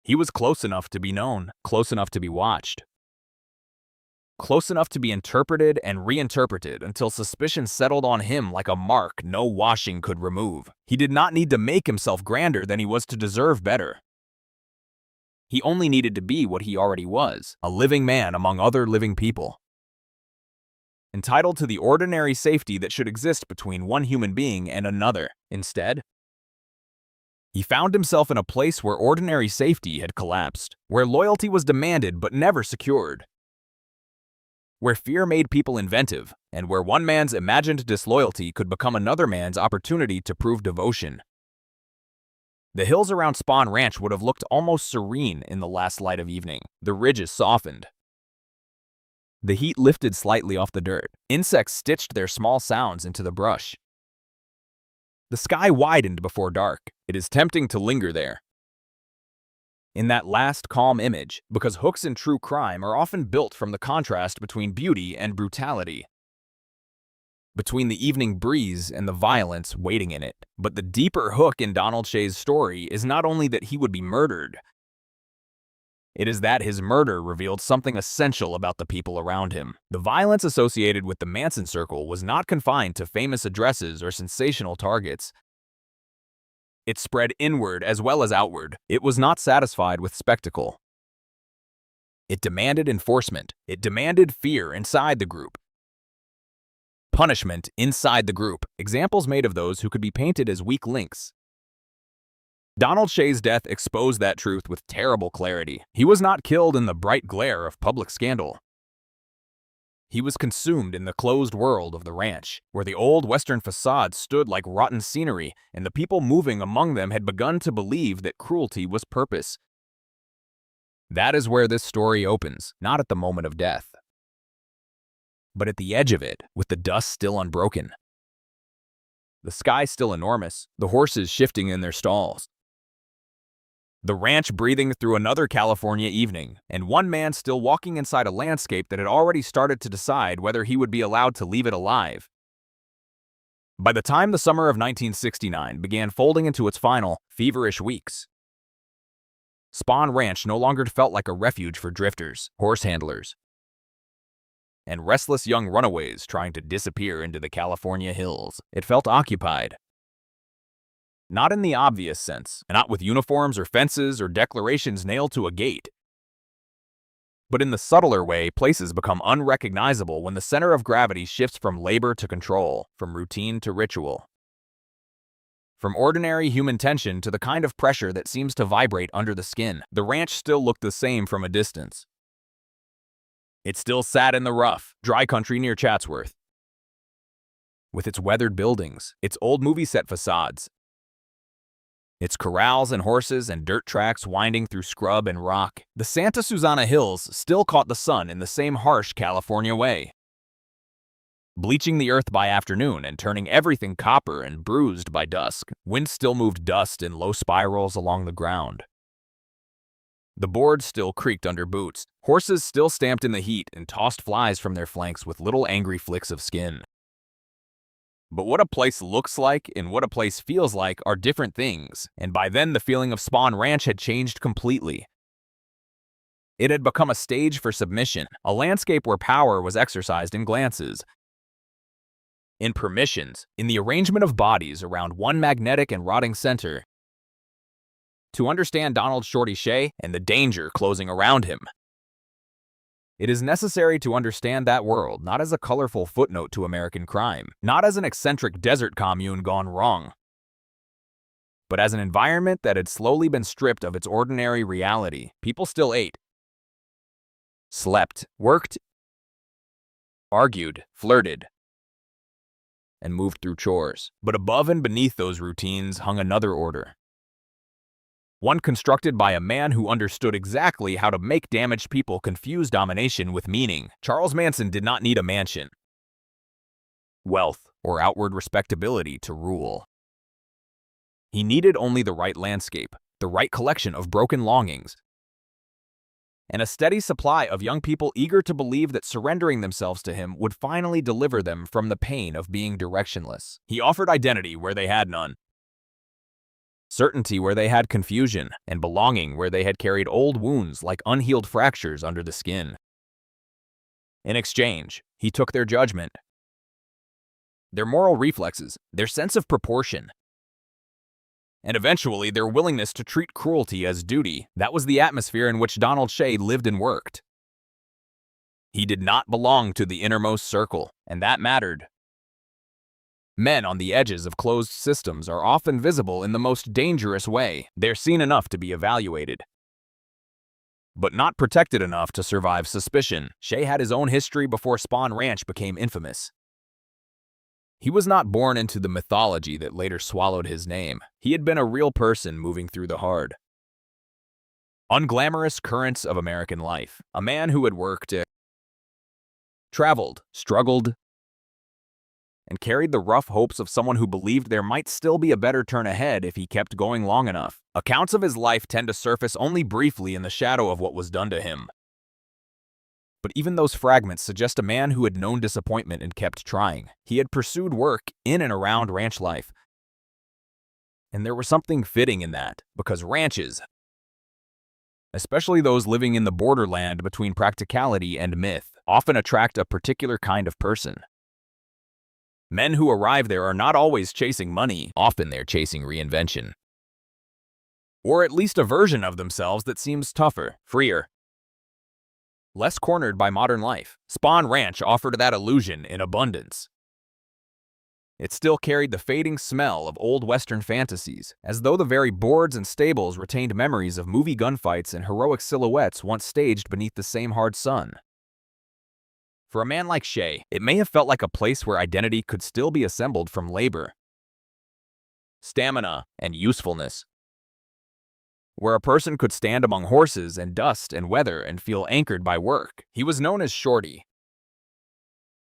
He was close enough to be known, close enough to be watched, close enough to be interpreted and reinterpreted until suspicion settled on him like a mark no washing could remove. He did not need to make himself grander than he was to deserve better. He only needed to be what he already was, a living man among other living people, entitled to the ordinary safety that should exist between one human being and another. Instead, he found himself in a place where ordinary safety had collapsed, where loyalty was demanded but never secured, where fear made people inventive, and where one man's imagined disloyalty could become another man's opportunity to prove devotion. The hills around Spawn Ranch would have looked almost serene in the last light of evening. The ridges softened. The heat lifted slightly off the dirt. Insects stitched their small sounds into the brush. The sky widened before dark. It is tempting to linger there, in that last calm image, because hooks in true crime are often built from the contrast between beauty and brutality, between the evening breeze and the violence waiting in it. But the deeper hook in Donald Shea's story is not only that he would be murdered, it is that his murder revealed something essential about the people around him. The violence associated with the Manson circle was not confined to famous addresses or sensational targets. It spread inward as well as outward. It was not satisfied with spectacle. It demanded enforcement. It demanded fear inside the group, punishment inside the group, examples made of those who could be painted as weak links. Donald Shea's death exposed that truth with terrible clarity. He was not killed in the bright glare of public scandal. He was consumed in the closed world of the ranch, where the old Western facades stood like rotten scenery, and the people moving among them had begun to believe that cruelty was purpose. That is where this story opens, not at the moment of death, but at the edge of it, with the dust still unbroken, the sky still enormous, the horses shifting in their stalls, the ranch breathing through another California evening, and one man still walking inside a landscape that had already started to decide whether he would be allowed to leave it alive. By the time the summer of 1969 began folding into its final, feverish weeks, Spawn Ranch no longer felt like a refuge for drifters, horse handlers, and restless young runaways trying to disappear into the California hills. It felt occupied. Not in the obvious sense, not with uniforms or fences or declarations nailed to a gate, but in the subtler way places become unrecognizable when the center of gravity shifts from labor to control, from routine to ritual, from ordinary human tension to the kind of pressure that seems to vibrate under the skin. The ranch still looked the same from a distance. It still sat in the rough, dry country near Chatsworth, with its weathered buildings, its old movie set facades, its corrals and horses and dirt tracks winding through scrub and rock. The Santa Susana Hills still caught the sun in the same harsh California way, bleaching the earth by afternoon and turning everything copper and bruised by dusk. Wind still moved dust in low spirals along the ground. The boards still creaked under boots. Horses still stamped in the heat and tossed flies from their flanks with little angry flicks of skin. But what a place looks like and what a place feels like are different things, and by then the feeling of Spawn Ranch had changed completely. It had become a stage for submission, a landscape where power was exercised in glances, in permissions, in the arrangement of bodies around one magnetic and rotting center. To understand Donald Shorty Shea and the danger closing around him, it is necessary to understand that world not as a colorful footnote to American crime, not as an eccentric desert commune gone wrong, but as an environment that had slowly been stripped of its ordinary reality. People still ate. slept, worked, argued, flirted, and moved through chores. But above and beneath those routines hung another order. One constructed by a man who understood exactly how to make damaged people confuse domination with meaning. Charles Manson did not need a mansion, wealth, or outward respectability to rule. He needed only the right landscape, the right collection of broken longings, and a steady supply of young people eager to believe that surrendering themselves to him would finally deliver them from the pain of being directionless. He offered identity where they had none, certainty where they had confusion, and belonging where they had carried old wounds like unhealed fractures under the skin. In exchange, he took their judgment, their moral reflexes, their sense of proportion, and eventually their willingness to treat cruelty as duty. That was the atmosphere in which Donald Shea lived and worked. He did not belong to the innermost circle, and that mattered. Men on the edges of closed systems are often visible in the most dangerous way. They're seen enough to be evaluated, but not protected enough to survive suspicion. Shea had his own history before Spawn Ranch became infamous. He was not born into the mythology that later swallowed his name. He had been a real person moving through the hard, unglamorous currents of American life. A man who had worked, traveled, struggled, and carried the rough hopes of someone who believed there might still be a better turn ahead if he kept going long enough. Accounts of his life tend to surface only briefly in the shadow of what was done to him. But even those fragments suggest a man who had known disappointment and kept trying. He had pursued work in and around ranch life. And there was something fitting in that, because ranches, especially those living in the borderland between practicality and myth, often attract a particular kind of person. Men who arrive there are not always chasing money. Often they're chasing reinvention, or at least a version of themselves that seems tougher, freer, less cornered by modern life. Spawn Ranch offered that illusion in abundance. It still carried the fading smell of old Western fantasies, as though the very boards and stables retained memories of movie gunfights and heroic silhouettes once staged beneath the same hard sun. For a man like Shea, it may have felt like a place where identity could still be assembled from labor, stamina, and usefulness, where a person could stand among horses and dust and weather and feel anchored by work. He was known as Shorty,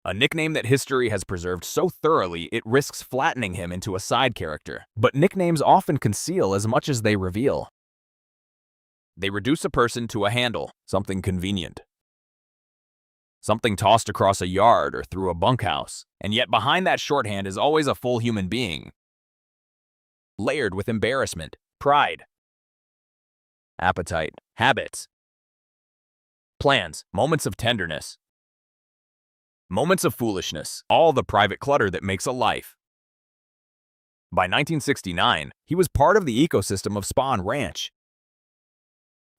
a nickname that history has preserved so thoroughly it risks flattening him into a side character. But nicknames often conceal as much as they reveal. They reduce a person to a handle, something convenient, something tossed across a yard or through a bunkhouse. And yet behind that shorthand is always a full human being, layered with embarrassment, pride, appetite, habits, plans, moments of tenderness, moments of foolishness, all the private clutter that makes a life. By 1969, he was part of the ecosystem of Spawn Ranch.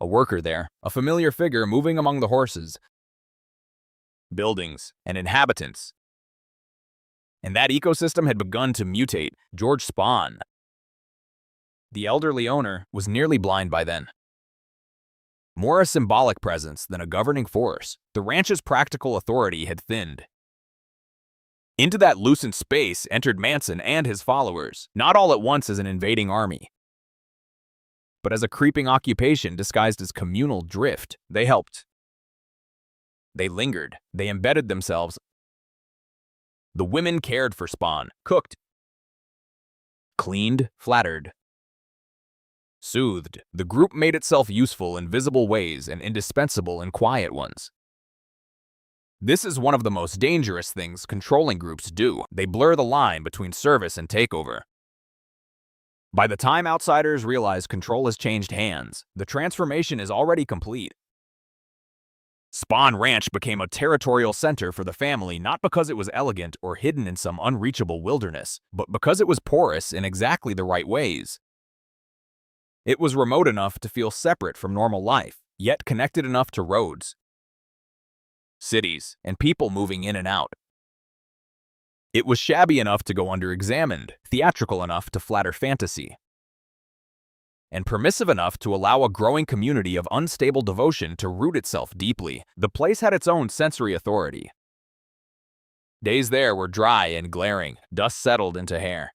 A worker there, a familiar figure moving among the horses, buildings, and inhabitants. And that ecosystem had begun to mutate. George Spawn, the elderly owner, was nearly blind by then. More a symbolic presence than a governing force, the ranch's practical authority had thinned. Into that lucent space entered Manson and his followers, not all at once as an invading army, but as a creeping occupation disguised as communal drift. They helped. They lingered. They embedded themselves. The women cared for Spawn, cooked, cleaned, flattered, soothed. The group made itself useful in visible ways and indispensable in quiet ones. This is one of the most dangerous things controlling groups do. They blur the line between service and takeover. By the time outsiders realize control has changed hands, the transformation is already complete. Spawn Ranch became a territorial center for the family not because it was elegant or hidden in some unreachable wilderness, but because it was porous in exactly the right ways. It was remote enough to feel separate from normal life, yet connected enough to roads, cities, and people moving in and out. It was shabby enough to go under-examined, theatrical enough to flatter fantasy. and permissive enough to allow a growing community of unstable devotion to root itself deeply. The place had its own sensory authority. Days there were dry and glaring, dust settled into hair,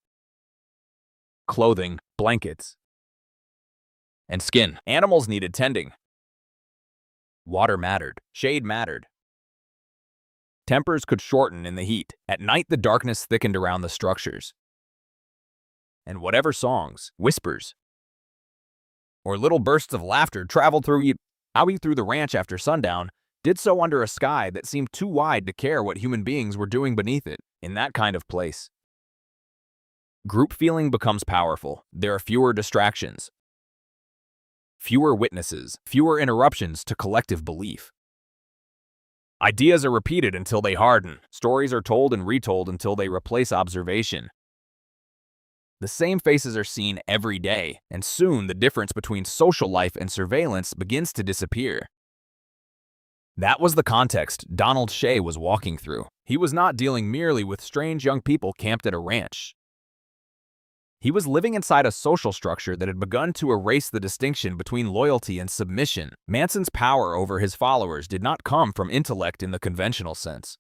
clothing, blankets, and skin. Animals needed tending. Water mattered. Shade mattered. Tempers could shorten in the heat. At night, the darkness thickened around the structures. And whatever songs, whispers, or little bursts of laughter traveled through the ranch after sundown did so under a sky that seemed too wide to care what human beings were doing beneath it. In that kind of place, group feeling becomes powerful. There are fewer distractions, fewer witnesses, fewer interruptions to collective belief. Ideas are repeated until they harden. Stories are told and retold until they replace observation. The same faces are seen every day, and soon the difference between social life and surveillance begins to disappear. That was the context Donald Shea was walking through. He was not dealing merely with strange young people camped at a ranch. He was living inside a social structure that had begun to erase the distinction between loyalty and submission. Manson's power over his followers did not come from intellect in the conventional sense.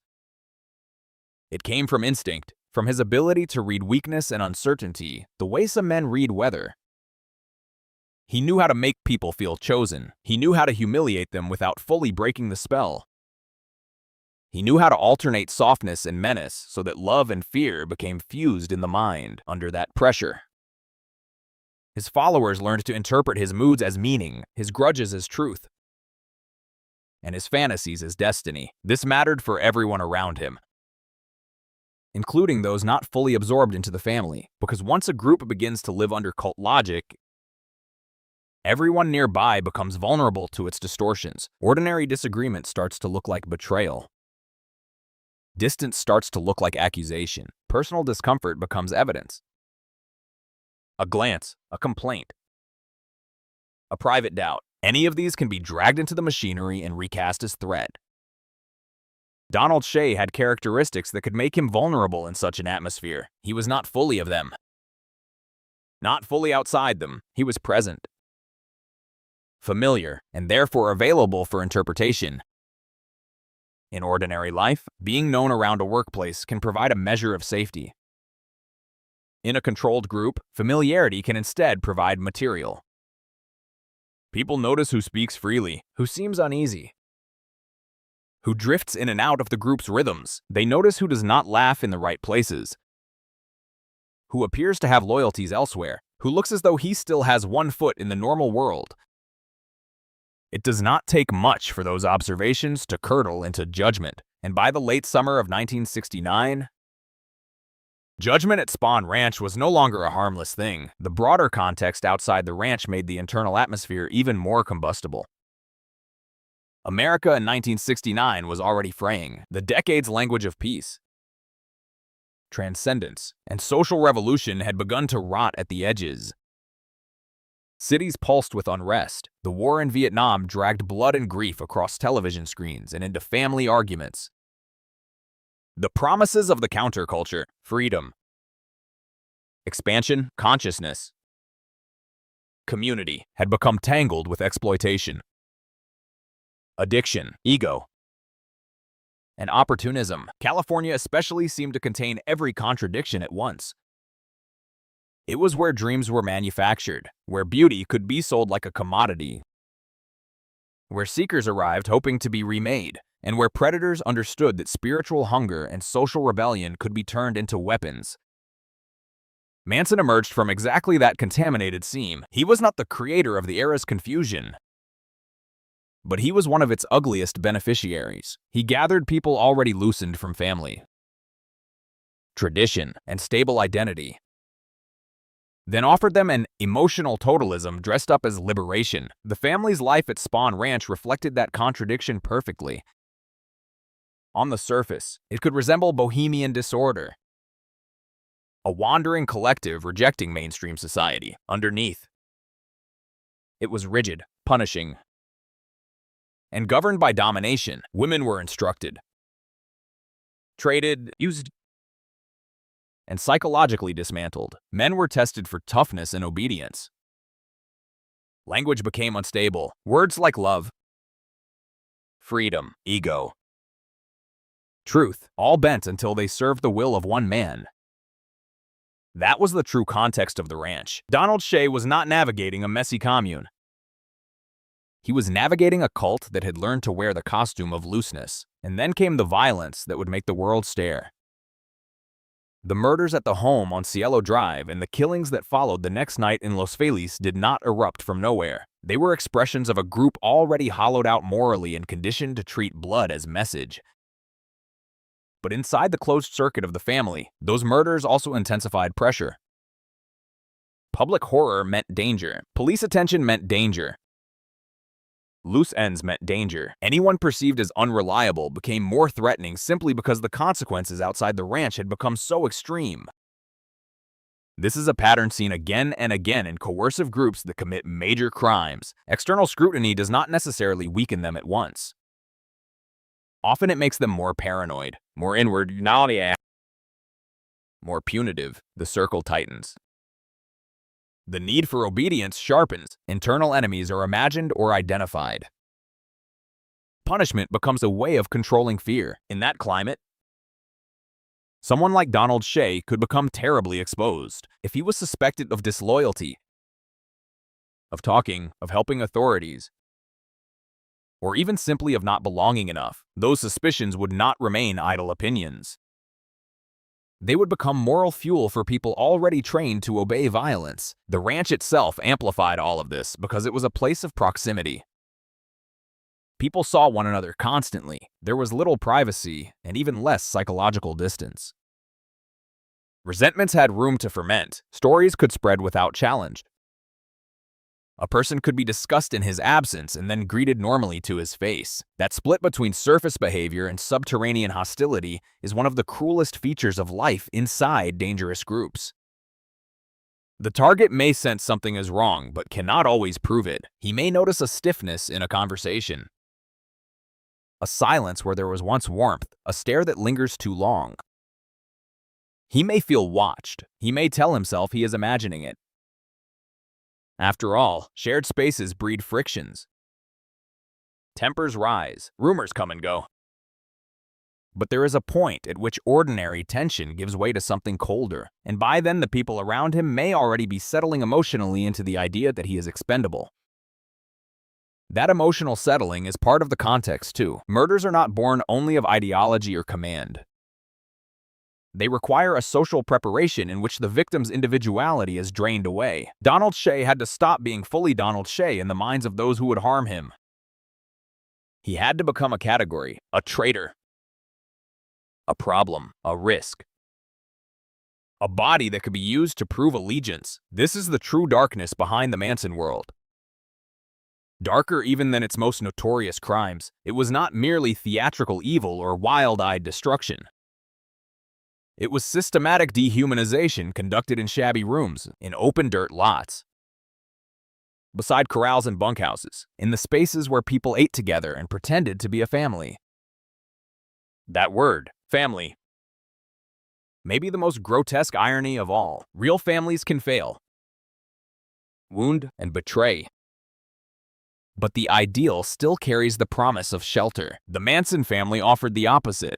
It came from instinct, from his ability to read weakness and uncertainty, the way some men read weather. He knew how to make people feel chosen. He knew how to humiliate them without fully breaking the spell. He knew how to alternate softness and menace so that love and fear became fused in the mind under that pressure. His followers learned to interpret his moods as meaning, his grudges as truth, and his fantasies as destiny. This mattered for everyone around him, including those not fully absorbed into the family, because once a group begins to live under cult logic, everyone nearby becomes vulnerable to its distortions. Ordinary disagreement starts to look like betrayal. Distance starts to look like accusation. Personal discomfort becomes evidence. A glance, a complaint, a private doubt. Any of these can be dragged into the machinery and recast as threat. Donald Shea had characteristics that could make him vulnerable in such an atmosphere. He was not fully of them. Not fully outside them. He was present, familiar, and therefore available for interpretation. In ordinary life, being known around a workplace can provide a measure of safety. In a controlled group, familiarity can instead provide material. People notice who speaks freely, who seems uneasy, who drifts in and out of the group's rhythms. They notice who does not laugh in the right places, who appears to have loyalties elsewhere, who looks as though he still has one foot in the normal world. It does not take much for those observations to curdle into judgment, and by the late summer of 1969, judgment at Spawn Ranch was no longer a harmless thing. The broader context outside the ranch made the internal atmosphere even more combustible. America in 1969 was already fraying, the decade's language of peace, transcendence, and social revolution had begun to rot at the edges. Cities pulsed with unrest. The war in Vietnam dragged blood and grief across television screens and into family arguments. The promises of the counterculture, freedom, expansion, consciousness, community, had become tangled with exploitation, addiction, ego, and opportunism. California especially seemed to contain every contradiction at once. It was where dreams were manufactured, where beauty could be sold like a commodity, where seekers arrived hoping to be remade, and where predators understood that spiritual hunger and social rebellion could be turned into weapons. Manson emerged from exactly that contaminated seam. He was not the creator of the era's confusion, but he was one of its ugliest beneficiaries. He gathered people already loosened from family, tradition, and stable identity, then offered them an emotional totalism dressed up as liberation. The family's life at Spawn Ranch reflected that contradiction perfectly. On the surface, it could resemble bohemian disorder, a wandering collective rejecting mainstream society. Underneath, it was rigid, punishing, and governed by domination. Women were instructed, traded, used, and psychologically dismantled. Men were tested for toughness and obedience. Language became unstable. Words like love, freedom, ego, truth, all bent until they served the will of one man. That was the true context of the ranch. Donald Shea was not navigating a messy commune. He was navigating a cult that had learned to wear the costume of looseness, and then came the violence that would make the world stare. The murders at the home on Cielo Drive and the killings that followed the next night in Los Feliz did not erupt from nowhere. They were expressions of a group already hollowed out morally and conditioned to treat blood as message. But inside the closed circuit of the family, those murders also intensified pressure. Public horror meant danger. Police attention meant danger. Loose ends meant danger. Anyone perceived as unreliable became more threatening simply because the consequences outside the ranch had become so extreme. This is a pattern seen again and again in coercive groups that commit major crimes. External scrutiny does not necessarily weaken them at once. Often it makes them more paranoid, more inward, more punitive. The circle tightens. The need for obedience sharpens. Internal enemies are imagined or identified. Punishment becomes a way of controlling fear. In that climate, someone like Donald Shea could become terribly exposed. If he was suspected of disloyalty, of talking, of helping authorities, or even simply of not belonging enough, those suspicions would not remain idle opinions. They would become moral fuel for people already trained to obey violence. The ranch itself amplified all of this because it was a place of proximity. People saw one another constantly. There was little privacy and even less psychological distance. Resentments had room to ferment. Stories could spread without challenge. A person could be discussed in his absence and then greeted normally to his face. That split between surface behavior and subterranean hostility is one of the cruelest features of life inside dangerous groups. The target may sense something is wrong, but cannot always prove it. He may notice a stiffness in a conversation, a silence where there was once warmth, a stare that lingers too long. He may feel watched. He may tell himself he is imagining it. After all, shared spaces breed frictions. Tempers rise, rumors come and go. But there is a point at which ordinary tension gives way to something colder, and by then the people around him may already be settling emotionally into the idea that he is expendable. That emotional settling is part of the context too. Murders are not born only of ideology or command. They require a social preparation in which the victim's individuality is drained away. Donald Shea had to stop being fully Donald Shea in the minds of those who would harm him. He had to become a category, a traitor, a problem, a risk, a body that could be used to prove allegiance. This is the true darkness behind the Manson world. Darker even than its most notorious crimes, it was not merely theatrical evil or wild-eyed destruction. It was systematic dehumanization conducted in shabby rooms, in open dirt lots, beside corrals and bunkhouses, in the spaces where people ate together and pretended to be a family. That word, family, may be the most grotesque irony of all. Real families can fail, wound, and betray. But the ideal still carries the promise of shelter. The Manson family offered the opposite.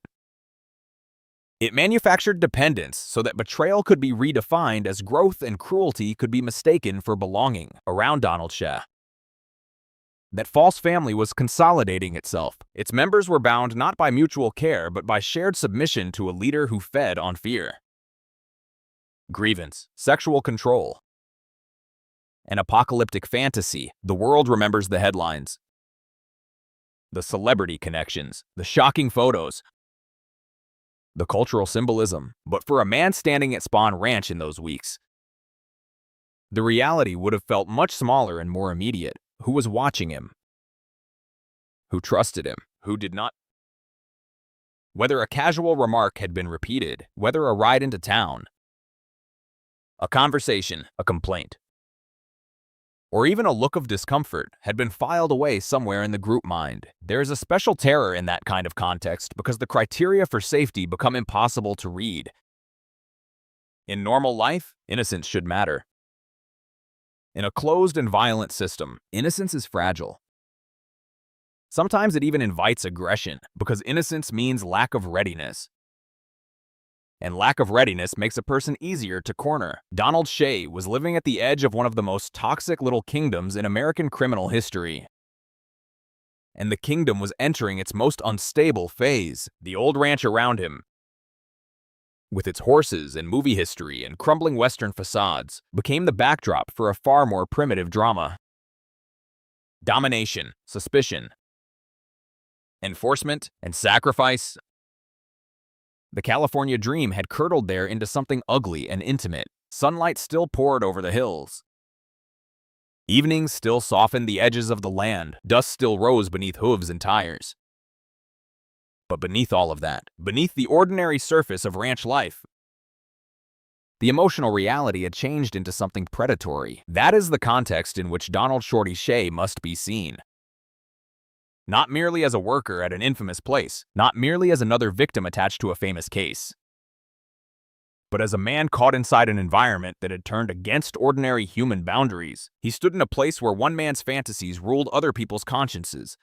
It manufactured dependence so that betrayal could be redefined as growth and cruelty could be mistaken for belonging. Around Donald Shea, that false family was consolidating itself. Its members were bound not by mutual care but by shared submission to a leader who fed on fear. Grievance, sexual control, an apocalyptic fantasy. The world remembers the headlines, the celebrity connections, the shocking photos, the cultural symbolism. But for a man standing at Spawn Ranch in those weeks, the reality would have felt much smaller and more immediate. Who was watching him? Who trusted him? Who did not? Whether a casual remark had been repeated, whether a ride into town, a conversation, a complaint, or even a look of discomfort had been filed away somewhere in the group mind. There is a special terror in that kind of context because the criteria for safety become impossible to read. In normal life, innocence should matter. In a closed and violent system, innocence is fragile. Sometimes it even invites aggression, because innocence means lack of readiness. And lack of readiness makes a person easier to corner. Donald Shea was living at the edge of one of the most toxic little kingdoms in American criminal history. And the kingdom was entering its most unstable phase. The old ranch around him, with its horses and movie history and crumbling Western facades, became the backdrop for a far more primitive drama. Domination, suspicion, enforcement, and sacrifice. The California dream had curdled there into something ugly and intimate. Sunlight still poured over the hills. Evenings still softened the edges of the land. Dust still rose beneath hooves and tires. But beneath all of that, beneath the ordinary surface of ranch life, the emotional reality had changed into something predatory. That is the context in which Donald Shorty Shea must be seen. Not merely as a worker at an infamous place, not merely as another victim attached to a famous case, but as a man caught inside an environment that had turned against ordinary human boundaries. He stood in a place where one man's fantasies ruled other people's consciences,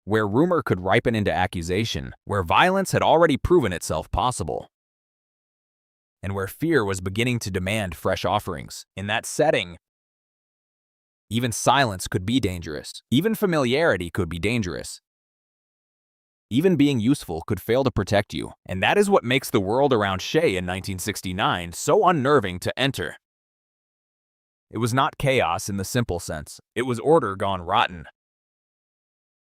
where rumor could ripen into accusation, where violence had already proven itself possible, and where fear was beginning to demand fresh offerings. In that setting, even silence could be dangerous. Even familiarity could be dangerous. Even being useful could fail to protect you. And that is what makes the world around Shea in 1969 so unnerving to enter. It was not chaos in the simple sense. It was order gone rotten.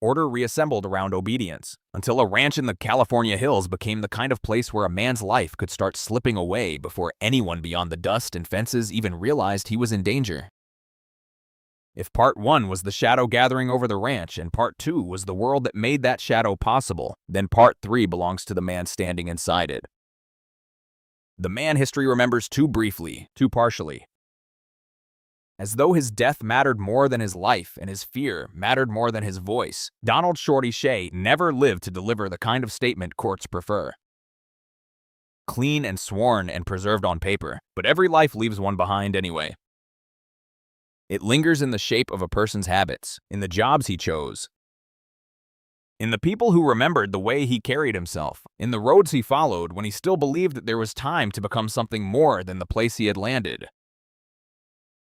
Order reassembled around obedience, until a ranch in the California hills became the kind of place where a man's life could start slipping away before anyone beyond the dust and fences even realized he was in danger. If part 1 was the shadow gathering over the ranch and part 2 was the world that made that shadow possible, then part 3 belongs to the man standing inside it. The man history remembers too briefly, too partially. As though his death mattered more than his life and his fear mattered more than his voice, Donald Shorty Shea never lived to deliver the kind of statement courts prefer. Clean and sworn and preserved on paper, but every life leaves one behind anyway. It lingers in the shape of a person's habits, in the jobs he chose, in the people who remembered the way he carried himself, in the roads he followed when he still believed that there was time to become something more than the place he had landed.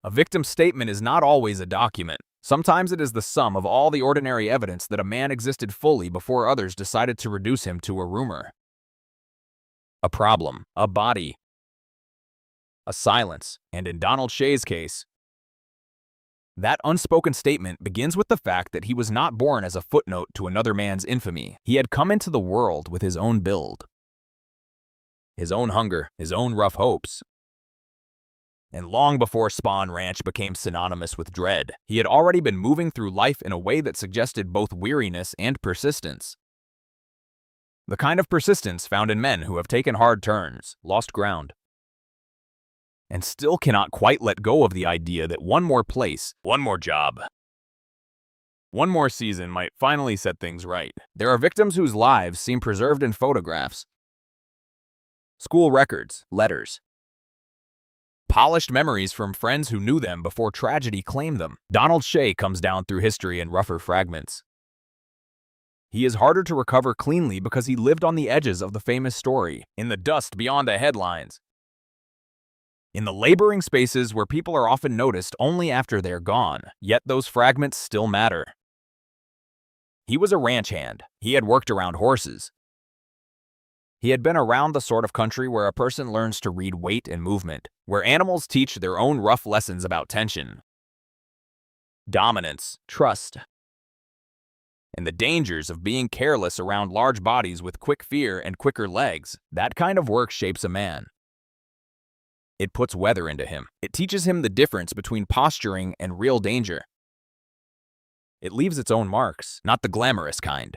A victim's statement is not always a document. Sometimes it is the sum of all the ordinary evidence that a man existed fully before others decided to reduce him to a rumor, a problem, a body, a silence, and in Donald Shea's case, that unspoken statement begins with the fact that he was not born as a footnote to another man's infamy. He had come into the world with his own build, his own hunger, his own rough hopes. And long before Spawn Ranch became synonymous with dread, he had already been moving through life in a way that suggested both weariness and persistence. The kind of persistence found in men who have taken hard turns, lost ground, and still cannot quite let go of the idea that one more place, one more job, one more season might finally set things right. There are victims whose lives seem preserved in photographs, school records, letters, polished memories from friends who knew them before tragedy claimed them. Donald Shea comes down through history in rougher fragments. He is harder to recover cleanly because he lived on the edges of the famous story, in the dust beyond the headlines, in the laboring spaces where people are often noticed only after they're gone, yet those fragments still matter. He was a ranch hand. He had worked around horses. He had been around the sort of country where a person learns to read weight and movement, where animals teach their own rough lessons about tension, dominance, trust, and the dangers of being careless around large bodies with quick fear and quicker legs. That kind of work shapes a man. It puts weather into him. It teaches him the difference between posturing and real danger. It leaves its own marks, not the glamorous kind,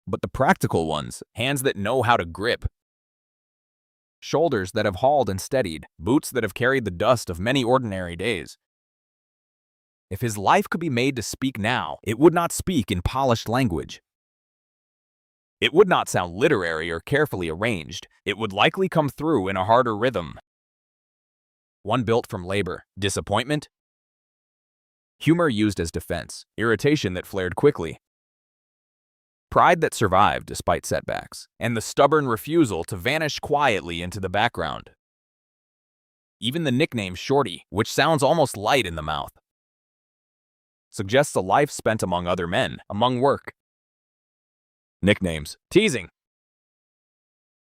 but the practical ones, hands that know how to grip, shoulders that have hauled and steadied, boots that have carried the dust of many ordinary days. If his life could be made to speak now, it would not speak in polished language. It would not sound literary or carefully arranged. It would likely come through in a harder rhythm, one built from labor, disappointment, humor used as defense, irritation that flared quickly, pride that survived despite setbacks, and the stubborn refusal to vanish quietly into the background. Even the nickname Shorty, which sounds almost light in the mouth, suggests a life spent among other men, among work. Nicknames, teasing,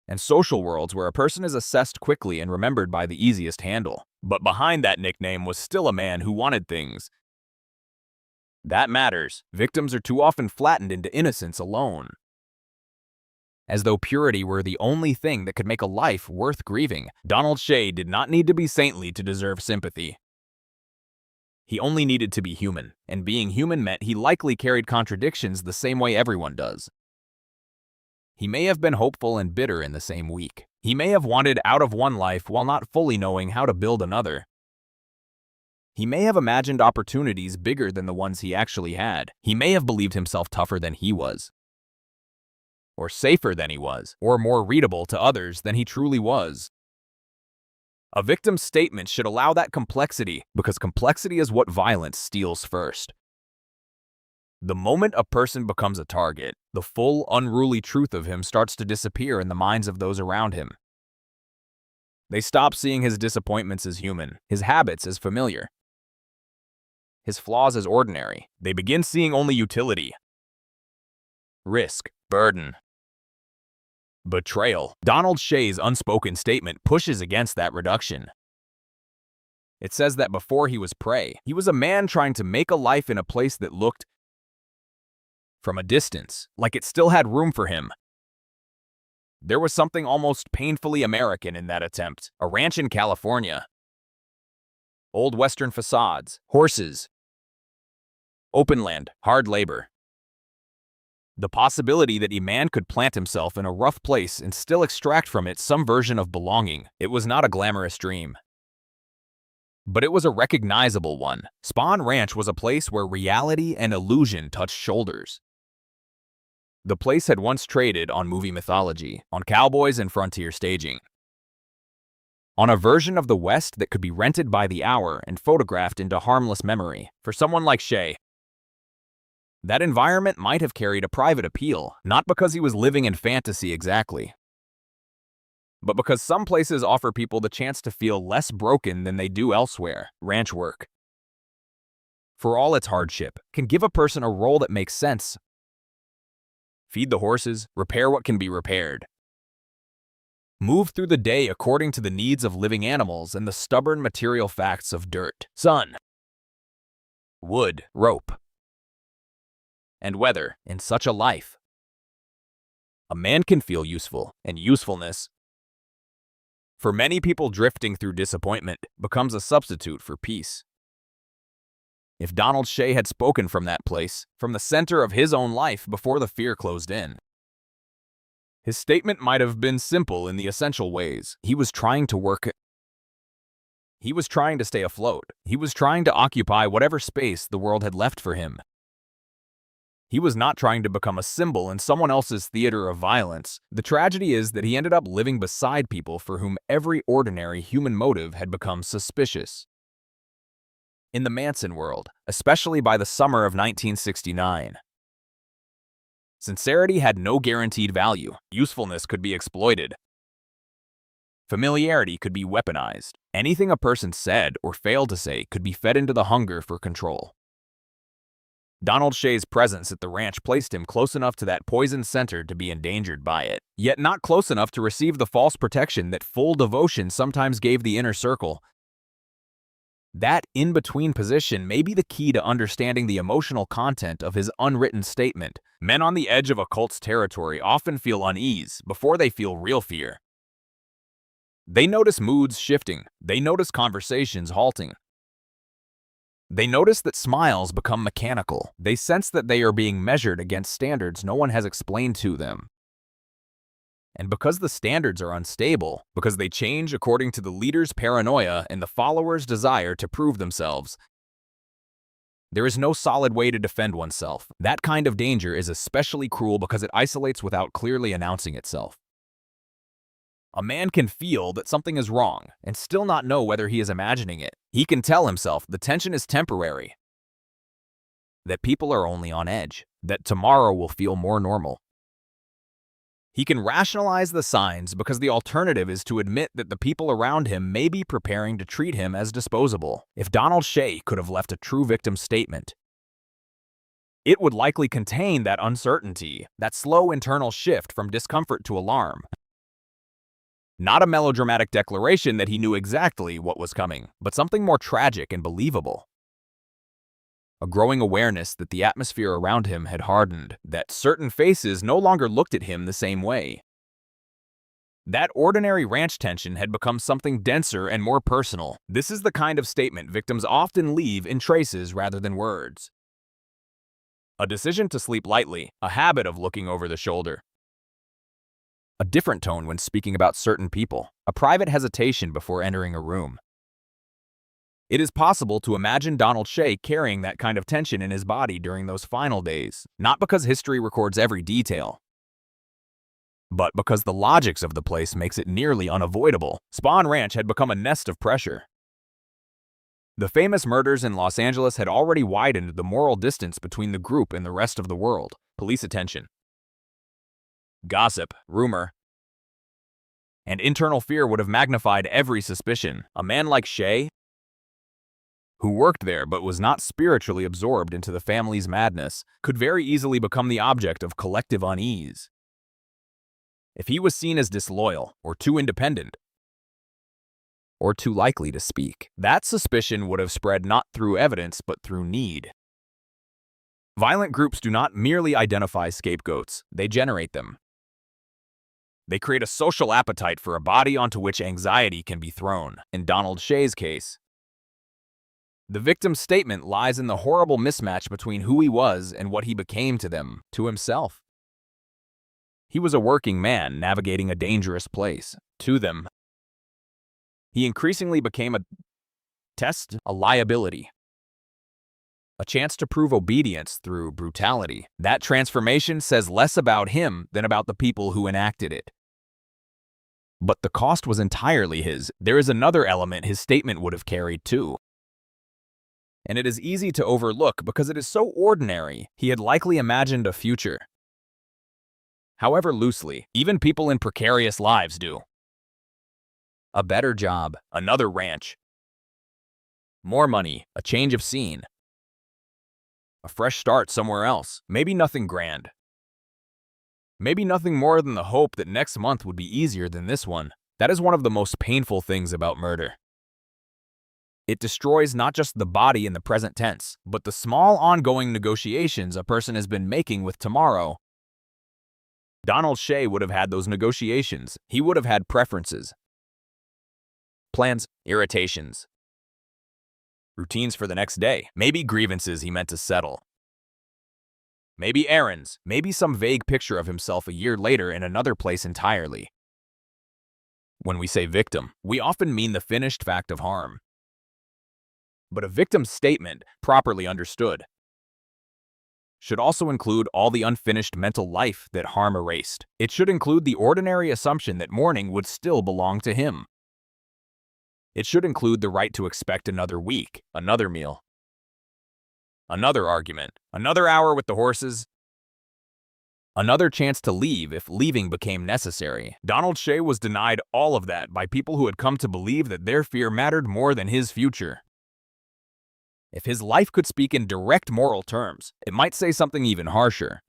and social worlds where a person is assessed quickly and remembered by the easiest handle. But behind that nickname was still a man who wanted things that matters. Victims are too often flattened into innocence alone, as though purity were the only thing that could make a life worth grieving. Donald Shea did not need to be saintly to deserve sympathy. He only needed to be human, and being human meant he likely carried contradictions the same way everyone does. He may have been hopeful and bitter in the same week. He may have wanted out of one life while not fully knowing how to build another. He may have imagined opportunities bigger than the ones he actually had. He may have believed himself tougher than he was, or safer than he was, or more readable to others than he truly was. A victim's statement should allow that complexity, because complexity is what violence steals first. The moment a person becomes a target, the full, unruly truth of him starts to disappear in the minds of those around him. They stop seeing his disappointments as human, his habits as familiar, his flaws as ordinary. They begin seeing only utility, risk, burden, betrayal. Donald Shea's unspoken statement pushes against that reduction. It says that before he was prey, he was a man trying to make a life in a place that looked, from a distance, like it still had room for him. There was something almost painfully American in that attempt. A ranch in California, old Western facades, horses, open land, hard labor. The possibility that a man could plant himself in a rough place and still extract from it some version of belonging. It was not a glamorous dream, but it was a recognizable one. Spawn Ranch was a place where reality and illusion touched shoulders. The place had once traded on movie mythology, on cowboys and frontier staging, on a version of the West that could be rented by the hour and photographed into harmless memory. For someone like Shea, that environment might have carried a private appeal, not because he was living in fantasy exactly, but because some places offer people the chance to feel less broken than they do elsewhere. Ranch work, for all its hardship, can give a person a role that makes sense. Feed the horses, repair what can be repaired, move through the day according to the needs of living animals and the stubborn material facts of dirt, sun, wood, rope, and weather. In such a life, a man can feel useful, and usefulness, for many people drifting through disappointment, becomes a substitute for peace. If Donald Shea had spoken from that place, from the center of his own life before the fear closed in, his statement might have been simple in the essential ways. He was trying to work. He was trying to stay afloat. He was trying to occupy whatever space the world had left for him. He was not trying to become a symbol in someone else's theater of violence. The tragedy is that he ended up living beside people for whom every ordinary human motive had become suspicious. In the Manson world, especially by the summer of 1969, sincerity had no guaranteed value. Usefulness could be exploited. Familiarity could be weaponized. Anything a person said or failed to say could be fed into the hunger for control. Donald Shea's presence at the ranch placed him close enough to that poison center to be endangered by it, yet not close enough to receive the false protection that full devotion sometimes gave the inner circle. That in-between position may be the key to understanding the emotional content of his unwritten statement. Men on the edge of a cult's territory often feel unease before they feel real fear. They notice moods shifting. They notice conversations halting. They notice that smiles become mechanical. They sense that they are being measured against standards no one has explained to them. And because the standards are unstable, because they change according to the leader's paranoia and the followers' desire to prove themselves, there is no solid way to defend oneself. That kind of danger is especially cruel because it isolates without clearly announcing itself. A man can feel that something is wrong and still not know whether he is imagining it. He can tell himself the tension is temporary, that people are only on edge, that tomorrow will feel more normal. He can rationalize the signs because the alternative is to admit that the people around him may be preparing to treat him as disposable. If Donald Shea could have left a true victim statement, it would likely contain that uncertainty, that slow internal shift from discomfort to alarm. Not a melodramatic declaration that he knew exactly what was coming, but something more tragic and believable. A growing awareness that the atmosphere around him had hardened, that certain faces no longer looked at him the same way. That ordinary ranch tension had become something denser and more personal. This is the kind of statement victims often leave in traces rather than words. A decision to sleep lightly, a habit of looking over the shoulder. A different tone when speaking about certain people, a private hesitation before entering a room. It is possible to imagine Donald Shea carrying that kind of tension in his body during those final days, not because history records every detail, but because the logics of the place makes it nearly unavoidable. Spahn Ranch had become a nest of pressure. The famous murders in Los Angeles had already widened the moral distance between the group and the rest of the world. Police attention, gossip, rumor, and internal fear would have magnified every suspicion. A man like Shea, who worked there but was not spiritually absorbed into the family's madness, could very easily become the object of collective unease. If he was seen as disloyal, or too independent, or too likely to speak, that suspicion would have spread not through evidence but through need. Violent groups do not merely identify scapegoats, they generate them. They create a social appetite for a body onto which anxiety can be thrown. In Donald Shea's case, the victim's statement lies in the horrible mismatch between who he was and what he became to them, to himself. He was a working man navigating a dangerous place. To them, he increasingly became a test, a liability, a chance to prove obedience through brutality. That transformation says less about him than about the people who enacted it. But the cost was entirely his. There is another element his statement would have carried too, and it is easy to overlook because it is so ordinary. He had likely imagined a future, however loosely, even people in precarious lives do. A better job, another ranch, more money, a change of scene, a fresh start somewhere else. Maybe nothing grand. Maybe nothing more than the hope that next month would be easier than this one. That is one of the most painful things about murder. It destroys not just the body in the present tense, but the small ongoing negotiations a person has been making with tomorrow. Donald Shea would have had those negotiations. He would have had preferences, plans, irritations, routines for the next day, maybe grievances he meant to settle, maybe errands, maybe some vague picture of himself a year later in another place entirely. When we say victim, we often mean the finished fact of harm. But a victim's statement, properly understood, should also include all the unfinished mental life that harm erased. It should include the ordinary assumption that mourning would still belong to him. It should include the right to expect another week, another meal, another argument, another hour with the horses, another chance to leave if leaving became necessary. Donald Shea was denied all of that by people who had come to believe that their fear mattered more than his future. If his life could speak in direct moral terms, it might say something even harsher.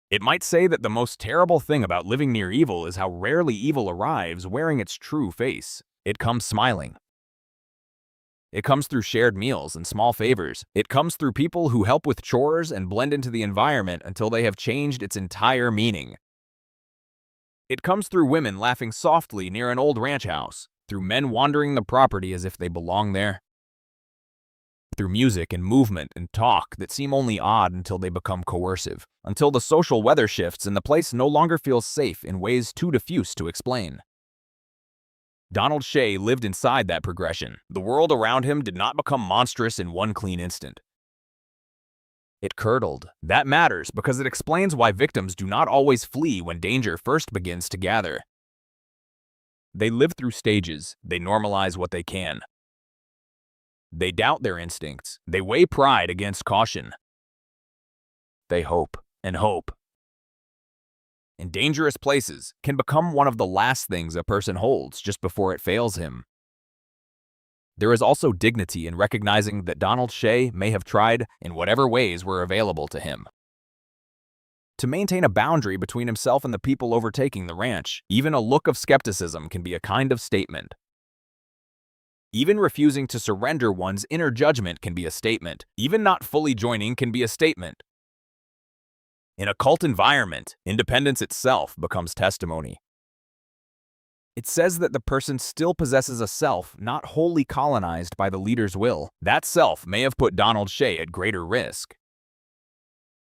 It might say that the most terrible thing about living near evil is how rarely evil arrives wearing its true face. It comes smiling. It comes through shared meals and small favors. It comes through people who help with chores and blend into the environment until they have changed its entire meaning. It comes through women laughing softly near an old ranch house, through men wandering the property as if they belong there, through music and movement and talk that seem only odd until they become coercive, until the social weather shifts and the place no longer feels safe in ways too diffuse to explain. Donald Shea lived inside that progression. The world around him did not become monstrous in one clean instant. It curdled. That matters because it explains why victims do not always flee when danger first begins to gather. They live through stages. They normalize what they can. They doubt their instincts. They weigh pride against caution. They hope and hope. In dangerous places can become one of the last things a person holds just before it fails him. There is also dignity in recognizing that Donald Shea may have tried in whatever ways were available to him to maintain a boundary between himself and the people overtaking the ranch. Even a look of skepticism can be a kind of statement. Even refusing to surrender one's inner judgment can be a statement. Even not fully joining can be a statement. In a cult environment, independence itself becomes testimony. It says that the person still possesses a self not wholly colonized by the leader's will. That self may have put Donald Shea at greater risk.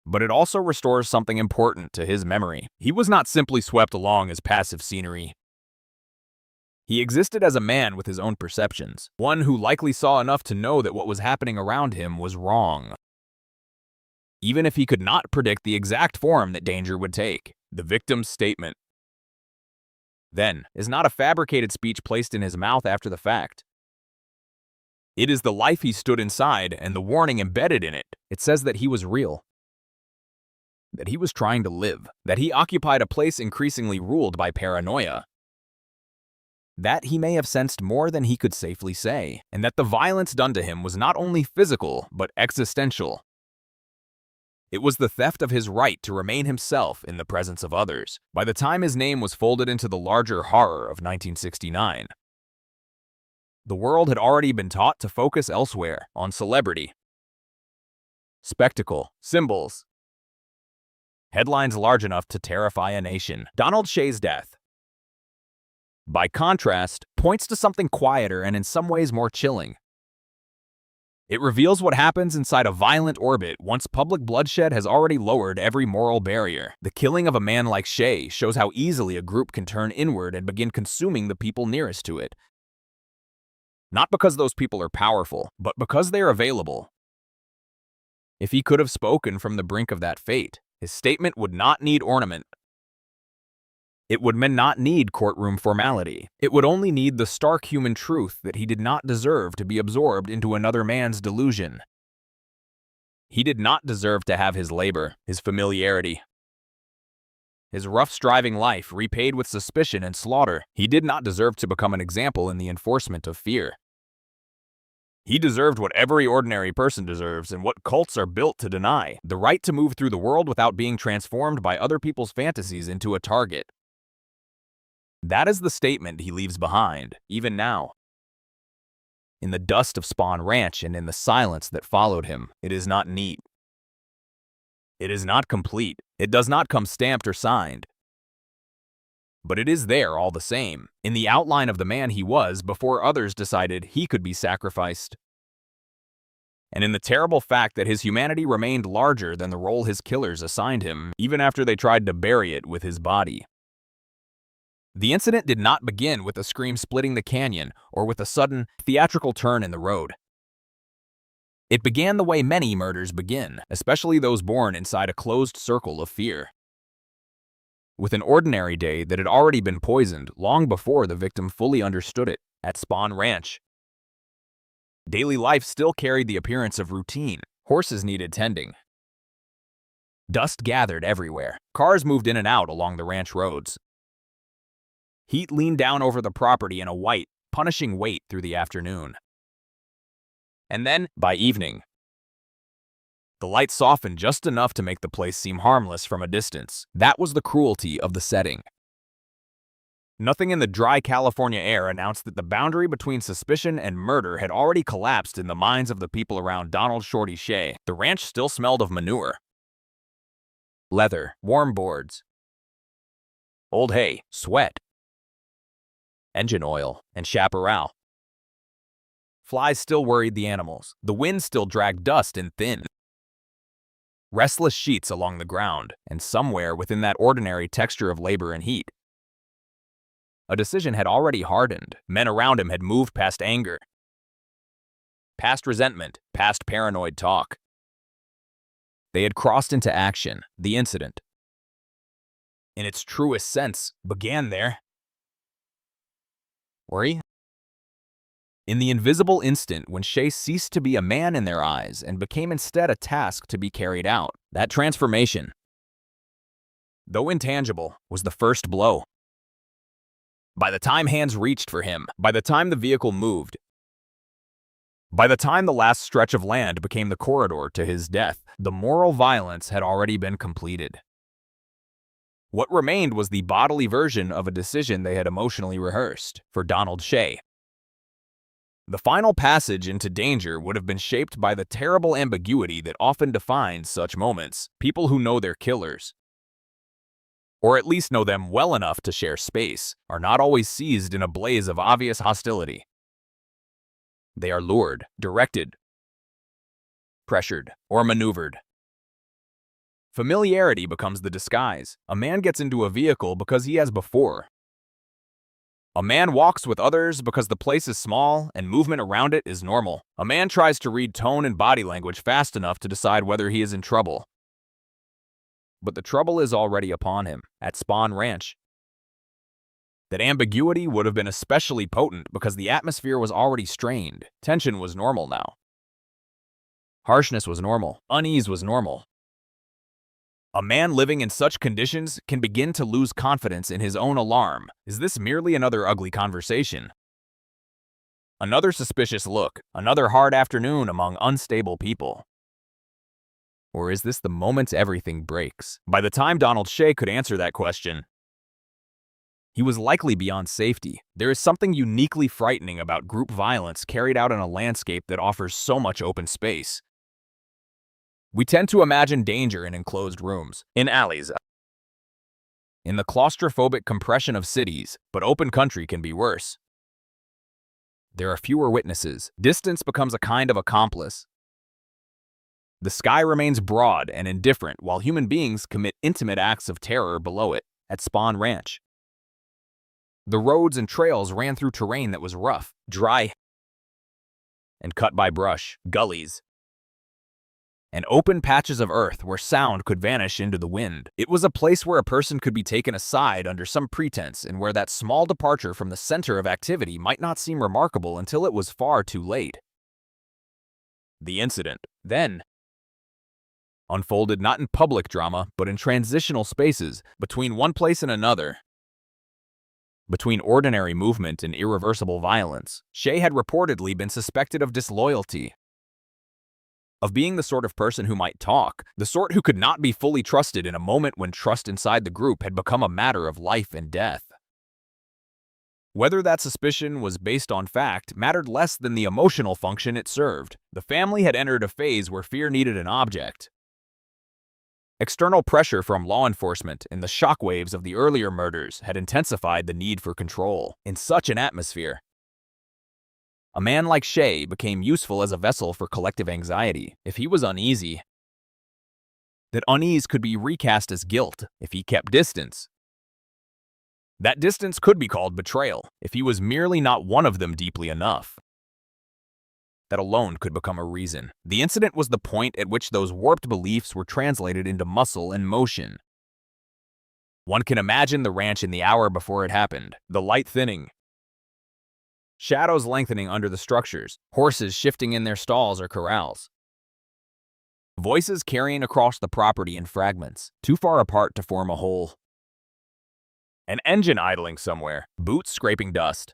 But it also restores something important to his memory. He was not simply swept along as passive scenery. He existed as a man with his own perceptions, one who likely saw enough to know that what was happening around him was wrong. Even if he could not predict the exact form that danger would take, the victim's statement then is not a fabricated speech placed in his mouth after the fact. It is the life he stood inside and the warning embedded in it. It says that he was real, that he was trying to live, that he occupied a place increasingly ruled by paranoia, that he may have sensed more than he could safely say, and that the violence done to him was not only physical, but existential. It was the theft of his right to remain himself in the presence of others. By the time his name was folded into the larger horror of 1969, the world had already been taught to focus elsewhere, on celebrity, spectacle, symbols, headlines large enough to terrify a nation. Donald Shea's death, by contrast, points to something quieter and in some ways more chilling. It reveals what happens inside a violent orbit once public bloodshed has already lowered every moral barrier. The killing of a man like Shea shows how easily a group can turn inward and begin consuming the people nearest to it. Not because those people are powerful, but because they are available. If he could have spoken from the brink of that fate, his statement would not need ornament. It would not need courtroom formality. It would only need the stark human truth that he did not deserve to be absorbed into another man's delusion. He did not deserve to have his labor, his familiarity, his rough striving life repaid with suspicion and slaughter. He did not deserve to become an example in the enforcement of fear. He deserved what every ordinary person deserves and what cults are built to deny: the right to move through the world without being transformed by other people's fantasies into a target. That is the statement he leaves behind, even now. In the dust of Spawn Ranch and in the silence that followed him, it is not neat. It is not complete. It does not come stamped or signed. But it is there all the same, in the outline of the man he was before others decided he could be sacrificed. And in the terrible fact that his humanity remained larger than the role his killers assigned him, even after they tried to bury it with his body. The incident did not begin with a scream splitting the canyon or with a sudden, theatrical turn in the road. It began the way many murders begin, especially those born inside a closed circle of fear. With an ordinary day that had already been poisoned long before the victim fully understood it, at Spawn Ranch. Daily life still carried the appearance of routine. Horses needed tending. Dust gathered everywhere. Cars moved in and out along the ranch roads. Heat leaned down over the property in a white, punishing weight through the afternoon. And then, by evening, the light softened just enough to make the place seem harmless from a distance. That was the cruelty of the setting. Nothing in the dry California air announced that the boundary between suspicion and murder had already collapsed in the minds of the people around Donald Shorty Shea. The ranch still smelled of manure, leather, warm boards, old hay, sweat, engine oil, and chaparral. Flies still worried the animals. The wind still dragged dust in thin, restless sheets along the ground, and somewhere within that ordinary texture of labor and heat, a decision had already hardened. Men around him had moved past anger, past resentment, past paranoid talk. They had crossed into action. The incident, in its truest sense, began there. Or he? In the invisible instant when Shay ceased to be a man in their eyes and became instead a task to be carried out, that transformation, though intangible, was the first blow. By the time hands reached for him, by the time the vehicle moved, by the time the last stretch of land became the corridor to his death, the moral violence had already been completed. What remained was the bodily version of a decision they had emotionally rehearsed for Donald Shay. The final passage into danger would have been shaped by the terrible ambiguity that often defines such moments. People who know their killers, or at least know them well enough to share space, are not always seized in a blaze of obvious hostility. They are lured, directed, pressured, or maneuvered. Familiarity becomes the disguise. A man gets into a vehicle because he has before. A man walks with others because the place is small and movement around it is normal. A man tries to read tone and body language fast enough to decide whether he is in trouble. But the trouble is already upon him, at Spawn Ranch. That ambiguity would have been especially potent because the atmosphere was already strained. Tension was normal now. Harshness was normal. Unease was normal. A man living in such conditions can begin to lose confidence in his own alarm. Is this merely another ugly conversation? Another suspicious look, another hard afternoon among unstable people? Or is this the moment everything breaks? By the time Donald Shay could answer that question, he was likely beyond safety. There is something uniquely frightening about group violence carried out in a landscape that offers so much open space. We tend to imagine danger in enclosed rooms, in alleys, in the claustrophobic compression of cities, but open country can be worse. There are fewer witnesses. Distance becomes a kind of accomplice. The sky remains broad and indifferent while human beings commit intimate acts of terror below it, at Spawn Ranch. The roads and trails ran through terrain that was rough, dry, and cut by brush, gullies, and open patches of earth where sound could vanish into the wind. It was a place where a person could be taken aside under some pretense and where that small departure from the center of activity might not seem remarkable until it was far too late. The incident, then, unfolded not in public drama, but in transitional spaces, between one place and another. Between ordinary movement and irreversible violence. Shay had reportedly been suspected of disloyalty, of being the sort of person who might talk, the sort who could not be fully trusted in a moment when trust inside the group had become a matter of life and death. Whether that suspicion was based on fact mattered less than the emotional function it served. The family had entered a phase where fear needed an object. External pressure from law enforcement and the shockwaves of the earlier murders had intensified the need for control. In such an atmosphere, a man like Shay became useful as a vessel for collective anxiety. If he was uneasy, that unease could be recast as guilt if he kept distance. That distance could be called betrayal if he was merely not one of them deeply enough. That alone could become a reason. The incident was the point at which those warped beliefs were translated into muscle and motion. One can imagine the ranch in the hour before it happened, the light thinning, shadows lengthening under the structures, horses shifting in their stalls or corrals, voices carrying across the property in fragments, too far apart to form a whole. An engine idling somewhere, boots scraping dust.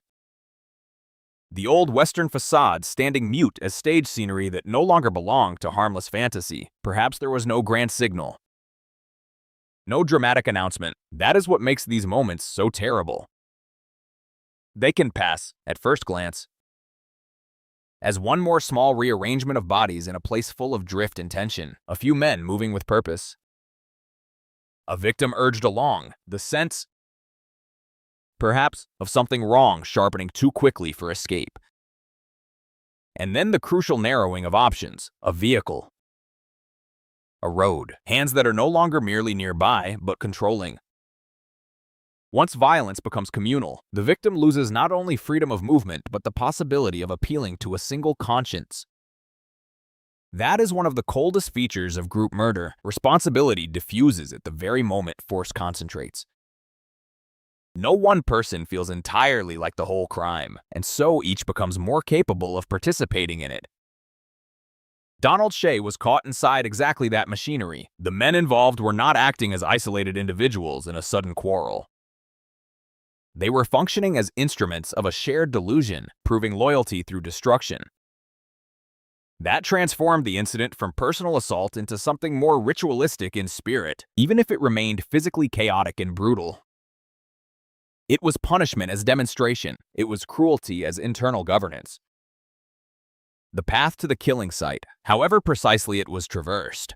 The old Western facade standing mute as stage scenery that no longer belonged to harmless fantasy. Perhaps there was no grand signal, no dramatic announcement. That is what makes these moments so terrible. They can pass, at first glance, as one more small rearrangement of bodies in a place full of drift and tension. A few men moving with purpose. A victim urged along, the sense, perhaps, of something wrong sharpening too quickly for escape. And then the crucial narrowing of options. A vehicle, a road, hands that are no longer merely nearby, but controlling. Once violence becomes communal, the victim loses not only freedom of movement, but the possibility of appealing to a single conscience. That is one of the coldest features of group murder. Responsibility diffuses at the very moment force concentrates. No one person feels entirely like the whole crime, and so each becomes more capable of participating in it. Donald Shea was caught inside exactly that machinery. The men involved were not acting as isolated individuals in a sudden quarrel. They were functioning as instruments of a shared delusion, proving loyalty through destruction. That transformed the incident from personal assault into something more ritualistic in spirit, even if it remained physically chaotic and brutal. It was punishment as demonstration. It was cruelty as internal governance. The path to the killing site, however precisely it was traversed,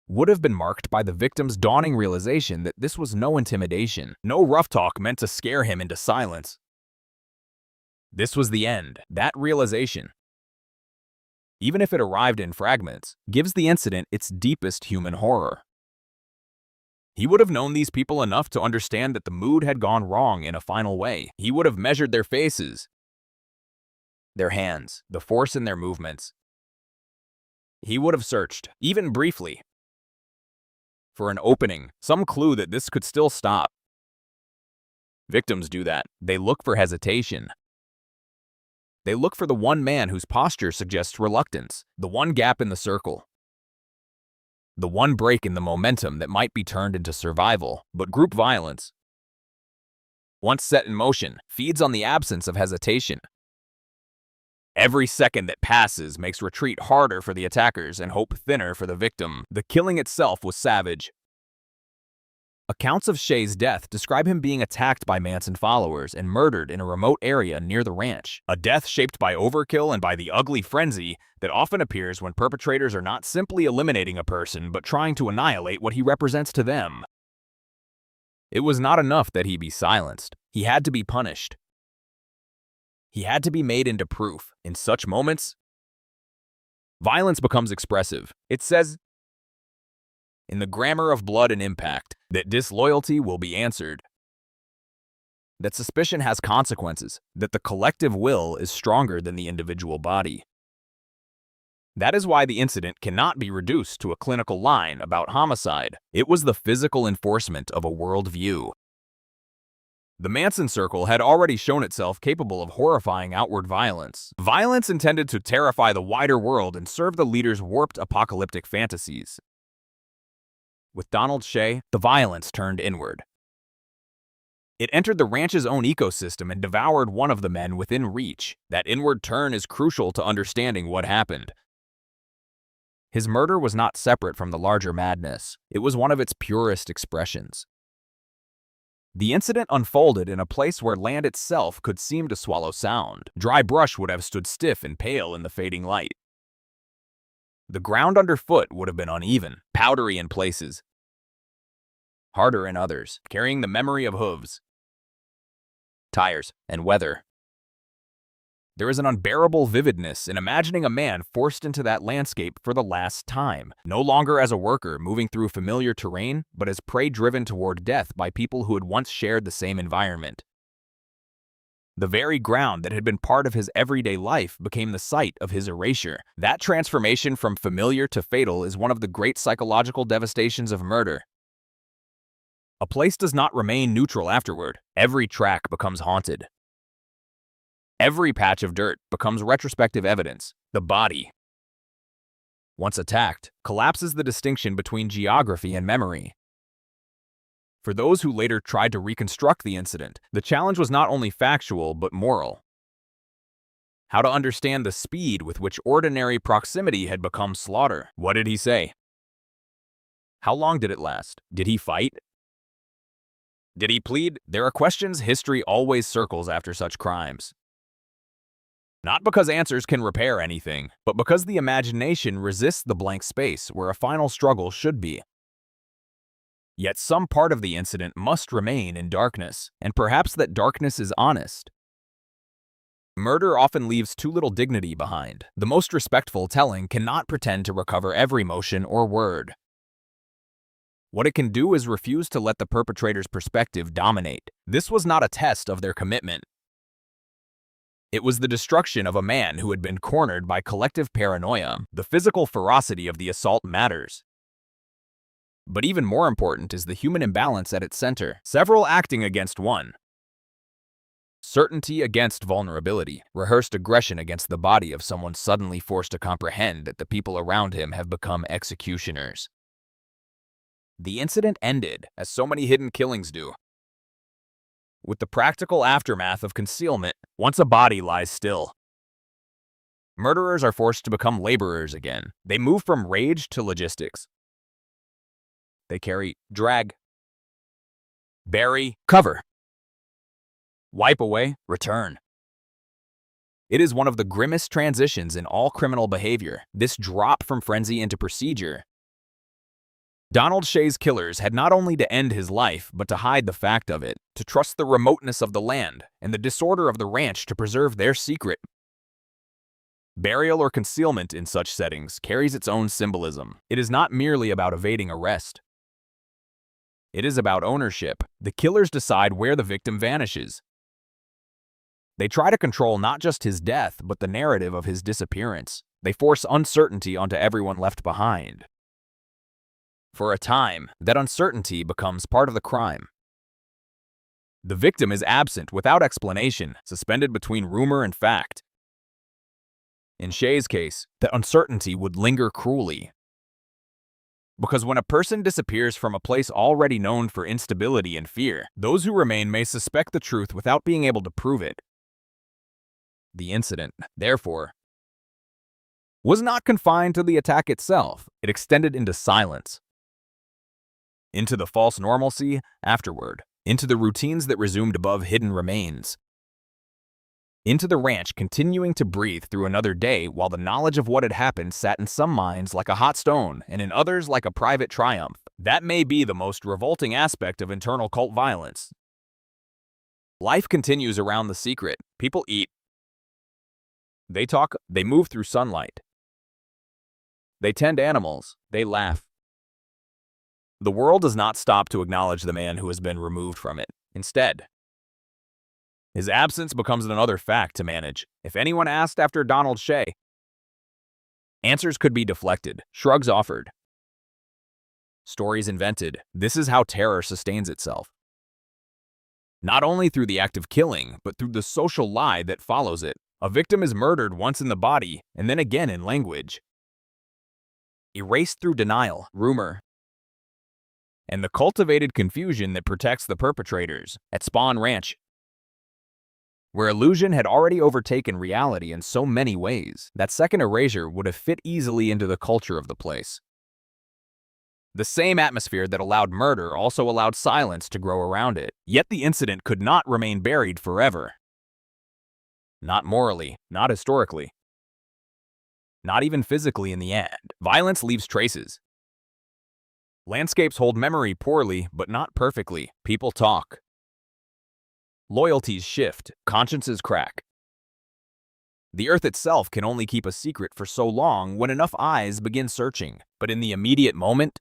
would have been marked by the victim's dawning realization that this was no intimidation, no rough talk meant to scare him into silence. This was the end. That realization, even if it arrived in fragments, gives the incident its deepest human horror. He would have known these people enough to understand that the mood had gone wrong in a final way. He would have measured their faces, their hands, the force in their movements. He would have searched, even briefly, for an opening, some clue that this could still stop. Victims do that. They look for hesitation. They look for the one man whose posture suggests reluctance, the one gap in the circle, the one break in the momentum that might be turned into survival. But group violence, once set in motion, feeds on the absence of hesitation. Every second that passes makes retreat harder for the attackers and hope thinner for the victim. The killing itself was savage. Accounts of Shea's death describe him being attacked by Manson followers and murdered in a remote area near the ranch. A death shaped by overkill and by the ugly frenzy that often appears when perpetrators are not simply eliminating a person but trying to annihilate what he represents to them. It was not enough that he be silenced. He had to be punished. He had to be made into proof. In such moments, violence becomes expressive. It says, in the grammar of blood and impact, that disloyalty will be answered, that suspicion has consequences, that the collective will is stronger than the individual body. That is why the incident cannot be reduced to a clinical line about homicide. It was the physical enforcement of a worldview. The Manson circle had already shown itself capable of horrifying outward violence. Violence intended to terrify the wider world and serve the leader's warped apocalyptic fantasies. With Donald Shea, the violence turned inward. It entered the ranch's own ecosystem and devoured one of the men within reach. That inward turn is crucial to understanding what happened. His murder was not separate from the larger madness. It was one of its purest expressions. The incident unfolded in a place where land itself could seem to swallow sound. Dry brush would have stood stiff and pale in the fading light. The ground underfoot would have been uneven, powdery in places, harder in others, carrying the memory of hooves, tires, and weather. There is an unbearable vividness in imagining a man forced into that landscape for the last time, no longer as a worker moving through familiar terrain, but as prey driven toward death by people who had once shared the same environment. The very ground that had been part of his everyday life became the site of his erasure. That transformation from familiar to fatal is one of the great psychological devastations of murder. A place does not remain neutral afterward. Every track becomes haunted. Every patch of dirt becomes retrospective evidence. The body, once attacked, collapses the distinction between geography and memory. For those who later tried to reconstruct the incident, the challenge was not only factual but moral. How to understand the speed with which ordinary proximity had become slaughter. What did he say? How long did it last? Did he fight? Did he plead? There are questions history always circles after such crimes. Not because answers can repair anything, but because the imagination resists the blank space where a final struggle should be. Yet some part of the incident must remain in darkness, and perhaps that darkness is honest. Murder often leaves too little dignity behind. The most respectful telling cannot pretend to recover every motion or word. What it can do is refuse to let the perpetrator's perspective dominate. This was not a test of their commitment. It was the destruction of a man who had been cornered by collective paranoia. The physical ferocity of the assault matters. But even more important is the human imbalance at its center, several acting against one. Certainty against vulnerability, rehearsed aggression against the body of someone suddenly forced to comprehend that the people around him have become executioners. The incident ended, as so many hidden killings do, with the practical aftermath of concealment once a body lies still. Murderers are forced to become laborers again. They move from rage to logistics. They carry, drag, bury, cover, wipe away, return. It is one of the grimmest transitions in all criminal behavior, this drop from frenzy into procedure. Donald Shea's killers had not only to end his life, but to hide the fact of it, to trust the remoteness of the land and the disorder of the ranch to preserve their secret. Burial or concealment in such settings carries its own symbolism. It is not merely about evading arrest. It is about ownership. The killers decide where the victim vanishes. They try to control not just his death, but the narrative of his disappearance. They force uncertainty onto everyone left behind. For a time, that uncertainty becomes part of the crime. The victim is absent without explanation, suspended between rumor and fact. In Shea's case, the uncertainty would linger cruelly. Because when a person disappears from a place already known for instability and fear, those who remain may suspect the truth without being able to prove it. The incident, therefore, was not confined to the attack itself. It extended into silence, into the false normalcy afterward, into the routines that resumed above hidden remains, into the ranch continuing to breathe through another day while the knowledge of what had happened sat in some minds like a hot stone and in others like a private triumph. That may be the most revolting aspect of internal cult violence. Life continues around the secret. People eat. They talk. They move through sunlight. They tend animals. They laugh. The world does not stop to acknowledge the man who has been removed from it. Instead, his absence becomes another fact to manage. If anyone asked after Donald Shea, answers could be deflected, shrugs offered, stories invented. This is how terror sustains itself. Not only through the act of killing, but through the social lie that follows it. A victim is murdered once in the body, and then again in language. Erased through denial, rumor, and the cultivated confusion that protects the perpetrators. At Spawn Ranch, where illusion had already overtaken reality in so many ways, that second erasure would have fit easily into the culture of the place. The same atmosphere that allowed murder also allowed silence to grow around it. Yet the incident could not remain buried forever. Not morally, not historically, not even physically in the end. Violence leaves traces. Landscapes hold memory poorly, but not perfectly. People talk. Loyalties shift, consciences crack. The earth itself can only keep a secret for so long when enough eyes begin searching. But in the immediate moment,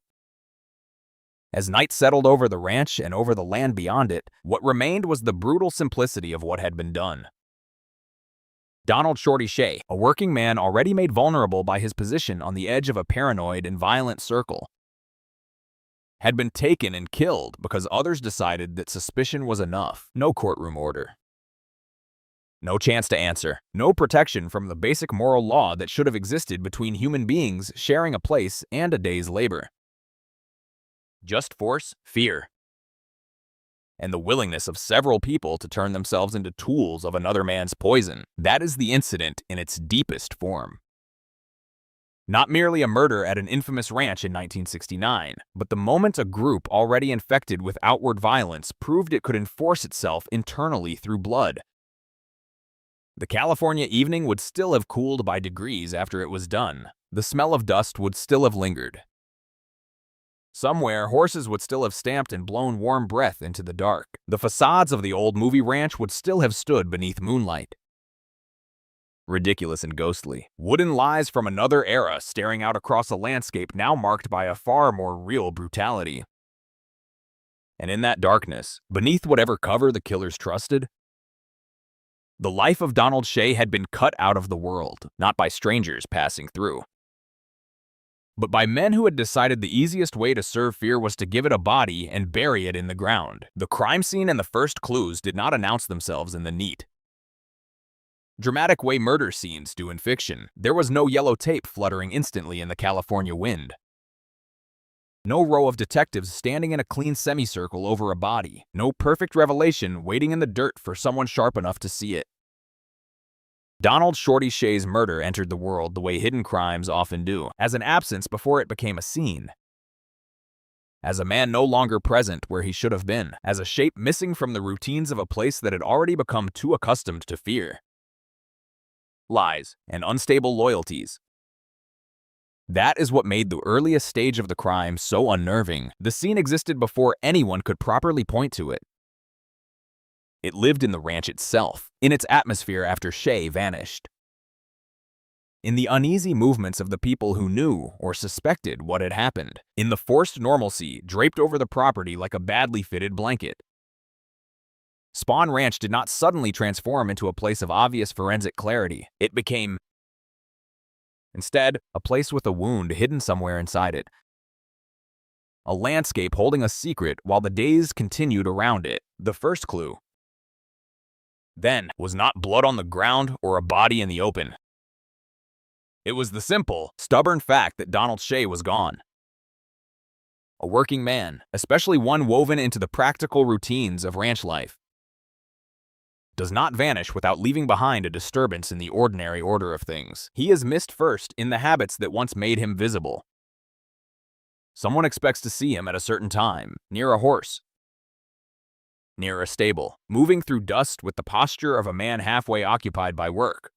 as night settled over the ranch and over the land beyond it, what remained was the brutal simplicity of what had been done. Donald Shorty Shea, a working man already made vulnerable by his position on the edge of a paranoid and violent circle, had been taken and killed because others decided that suspicion was enough. No courtroom order. No chance to answer. No protection from the basic moral law that should have existed between human beings sharing a place and a day's labor. Just force, fear, and the willingness of several people to turn themselves into tools of another man's poison. That is the incident in its deepest form. Not merely a murder at an infamous ranch in 1969, but the moment a group already infected with outward violence proved it could enforce itself internally through blood. The California evening would still have cooled by degrees after it was done. The smell of dust would still have lingered. Somewhere, horses would still have stamped and blown warm breath into the dark. The facades of the old movie ranch would still have stood beneath moonlight. Ridiculous and ghostly. Wooden lies from another era staring out across a landscape now marked by a far more real brutality. And in that darkness, beneath whatever cover the killers trusted, the life of Donald Shea had been cut out of the world, not by strangers passing through, but by men who had decided the easiest way to serve fear was to give it a body and bury it in the ground. The crime scene and the first clues did not announce themselves in the neat, dramatic way murder scenes do in fiction. There was no yellow tape fluttering instantly in the California wind. No row of detectives standing in a clean semicircle over a body. No perfect revelation waiting in the dirt for someone sharp enough to see it. Donald Shorty Shea's murder entered the world the way hidden crimes often do, as an absence before it became a scene. As a man no longer present where he should have been, as a shape missing from the routines of a place that had already become too accustomed to fear, lies, and unstable loyalties. That is what made the earliest stage of the crime so unnerving. The scene existed before anyone could properly point to it. It lived in the ranch itself, in its atmosphere after Shea vanished, in the uneasy movements of the people who knew or suspected what had happened, in the forced normalcy draped over the property like a badly fitted blanket. Spawn Ranch did not suddenly transform into a place of obvious forensic clarity. It became, instead, a place with a wound hidden somewhere inside it. A landscape holding a secret while the days continued around it. The first clue, then, was not blood on the ground or a body in the open. It was the simple, stubborn fact that Donald Shea was gone. A working man, especially one woven into the practical routines of ranch life, does not vanish without leaving behind a disturbance in the ordinary order of things. He is missed first in the habits that once made him visible. Someone expects to see him at a certain time, near a horse, near a stable, moving through dust with the posture of a man halfway occupied by work.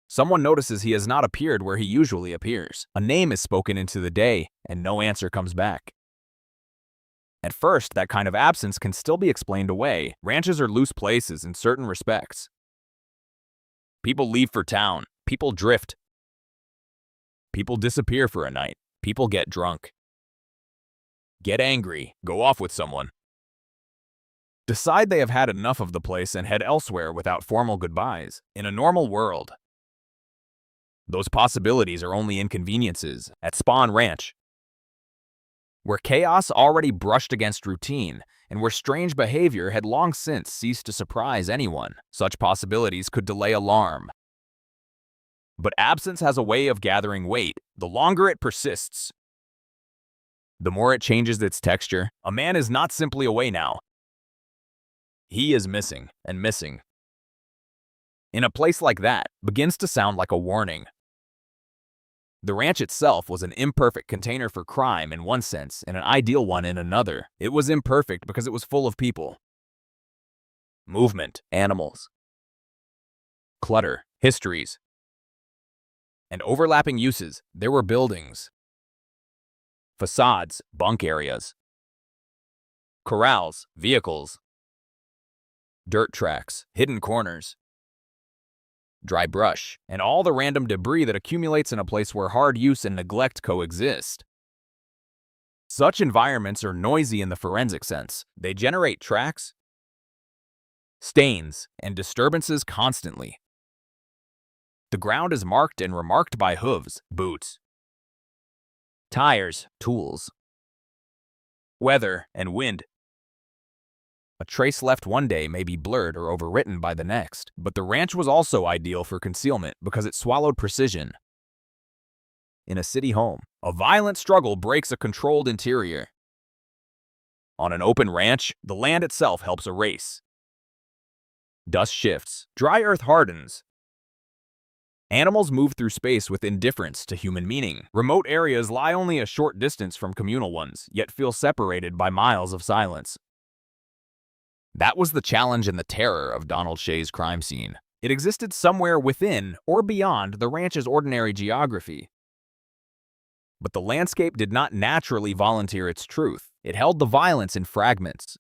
Someone notices he has not appeared where he usually appears. A name is spoken into the day, and no answer comes back. At first, that kind of absence can still be explained away. Ranches are loose places in certain respects. People leave for town. People drift. People disappear for a night. People get drunk, get angry, go off with someone, decide they have had enough of the place and head elsewhere without formal goodbyes. In a normal world, those possibilities are only inconveniences. At Spawn Ranch, where chaos already brushed against routine, and where strange behavior had long since ceased to surprise anyone, such possibilities could delay alarm. But absence has a way of gathering weight. The longer it persists, the more it changes its texture. A man is not simply away now. He is missing, and missing, in a place like that, begins to sound like a warning. The ranch itself was an imperfect container for crime in one sense and an ideal one in another. It was imperfect because it was full of people, movement, animals, clutter, histories, and overlapping uses. There were buildings, facades, bunk areas, corrals, vehicles, dirt tracks, hidden corners, dry brush, and all the random debris that accumulates in a place where hard use and neglect coexist. Such environments are noisy in the forensic sense. They generate tracks, stains, and disturbances constantly. The ground is marked and remarked by hooves, boots, tires, tools, weather, and wind. A trace left one day may be blurred or overwritten by the next, but the ranch was also ideal for concealment because it swallowed precision. In a city home, a violent struggle breaks a controlled interior. On an open ranch, the land itself helps erase. Dust shifts, dry earth hardens. Animals move through space with indifference to human meaning. Remote areas lie only a short distance from communal ones, yet feel separated by miles of silence. That was the challenge and the terror of Donald Shea's crime scene. It existed somewhere within or beyond the ranch's ordinary geography. But the landscape did not naturally volunteer its truth. It held the violence in fragments.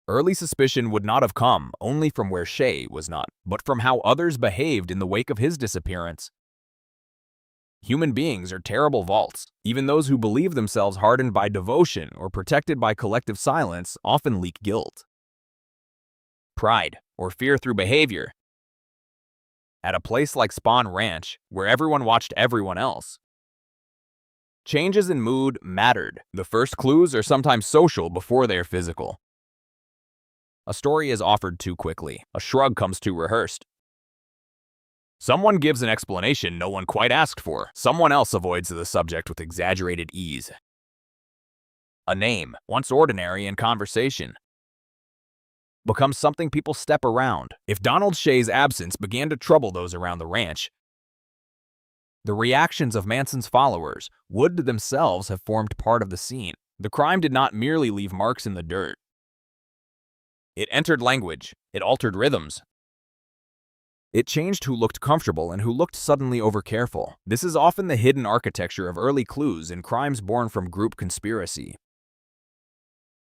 Early suspicion would not have come only from where Shea was not, but from how others behaved in the wake of his disappearance. Human beings are terrible vaults. Even those who believe themselves hardened by devotion or protected by collective silence often leak guilt, pride, or fear through behavior. At a place like Spawn Ranch, where everyone watched everyone else, Changes in mood mattered. The first clues are sometimes social before they are physical. A story is offered too quickly. A shrug comes too rehearsed. Someone gives an explanation no one quite asked for. Someone else avoids the subject with exaggerated ease. A name, once ordinary in conversation, becomes something people step around. If Donald Shay's absence began to trouble those around the ranch, the reactions of Manson's followers would themselves have formed part of the scene. The crime did not merely leave marks in the dirt. It entered language. It altered rhythms. It changed who looked comfortable and who looked suddenly overcareful. This is often the hidden architecture of early clues in crimes born from group conspiracy.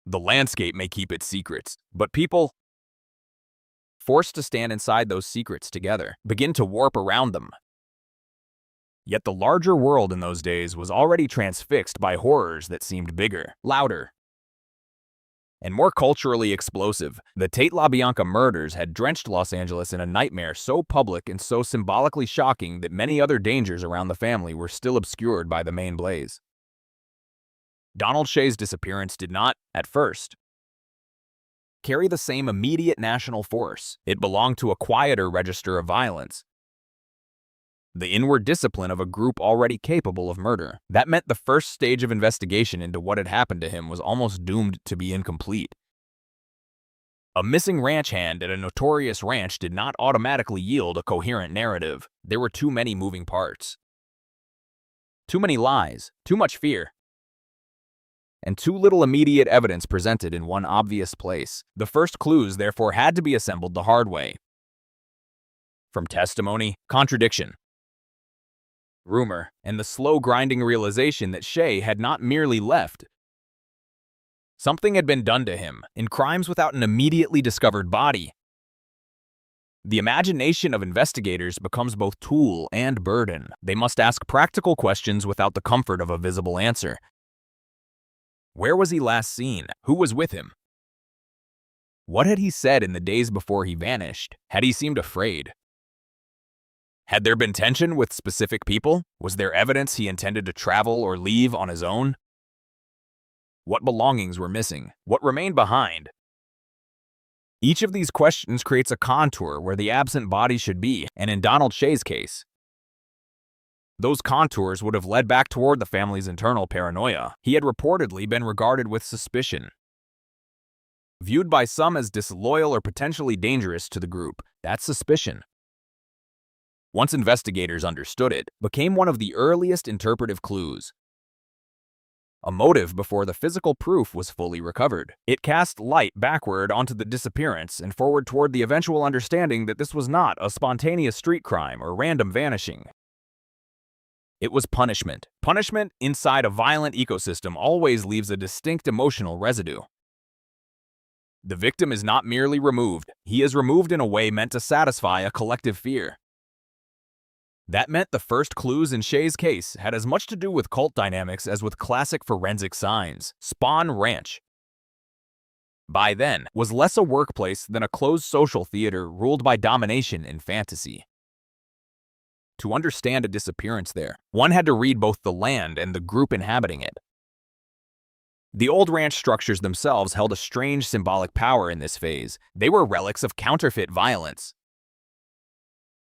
The landscape may keep its secrets, but people, forced to stand inside those secrets together, begin to warp around them. Yet the larger world in those days was already transfixed by horrors that seemed bigger, louder, and more culturally explosive. The Tate LaBianca murders had drenched Los Angeles in a nightmare so public and so symbolically shocking that many other dangers around the family were still obscured by the main blaze. Donald Shay's disappearance did not, at first, carry the same immediate national force. It belonged to a quieter register of violence, the inward discipline of a group already capable of murder. That meant the first stage of investigation into what had happened to him was almost doomed to be incomplete. A missing ranch hand at a notorious ranch did not automatically yield a coherent narrative. There were too many moving parts, too many lies, too much fear, and too little immediate evidence presented in one obvious place. The first clues, therefore, had to be assembled the hard way. From testimony, contradiction, rumor, and the slow grinding realization that Shay had not merely left. Something had been done to him, in crimes without an immediately discovered body. The imagination of investigators becomes both tool and burden. They must ask practical questions without the comfort of a visible answer. Where was he last seen? Who was with him? What had he said in the days before he vanished? Had he seemed afraid? Had there been tension with specific people? Was there evidence he intended to travel or leave on his own? What belongings were missing? What remained behind? Each of these questions creates a contour where the absent body should be, and in Donald Shay's case, those contours would have led back toward the family's internal paranoia. He had reportedly been regarded with suspicion, viewed by some as disloyal or potentially dangerous to the group. That suspicion, once investigators understood it, became one of the earliest interpretive clues. A motive before the physical proof was fully recovered. It cast light backward onto the disappearance and forward toward the eventual understanding that this was not a spontaneous street crime or random vanishing. It was punishment. Punishment inside a violent ecosystem always leaves a distinct emotional residue. The victim is not merely removed. He is removed in a way meant to satisfy a collective fear. That meant the first clues in Shay's case had as much to do with cult dynamics as with classic forensic signs. Spawn Ranch, by then, was less a workplace than a closed social theater ruled by domination and fantasy. To understand a disappearance there, one had to read both the land and the group inhabiting it. The old ranch structures themselves held a strange symbolic power in this phase. They were relics of counterfeit violence.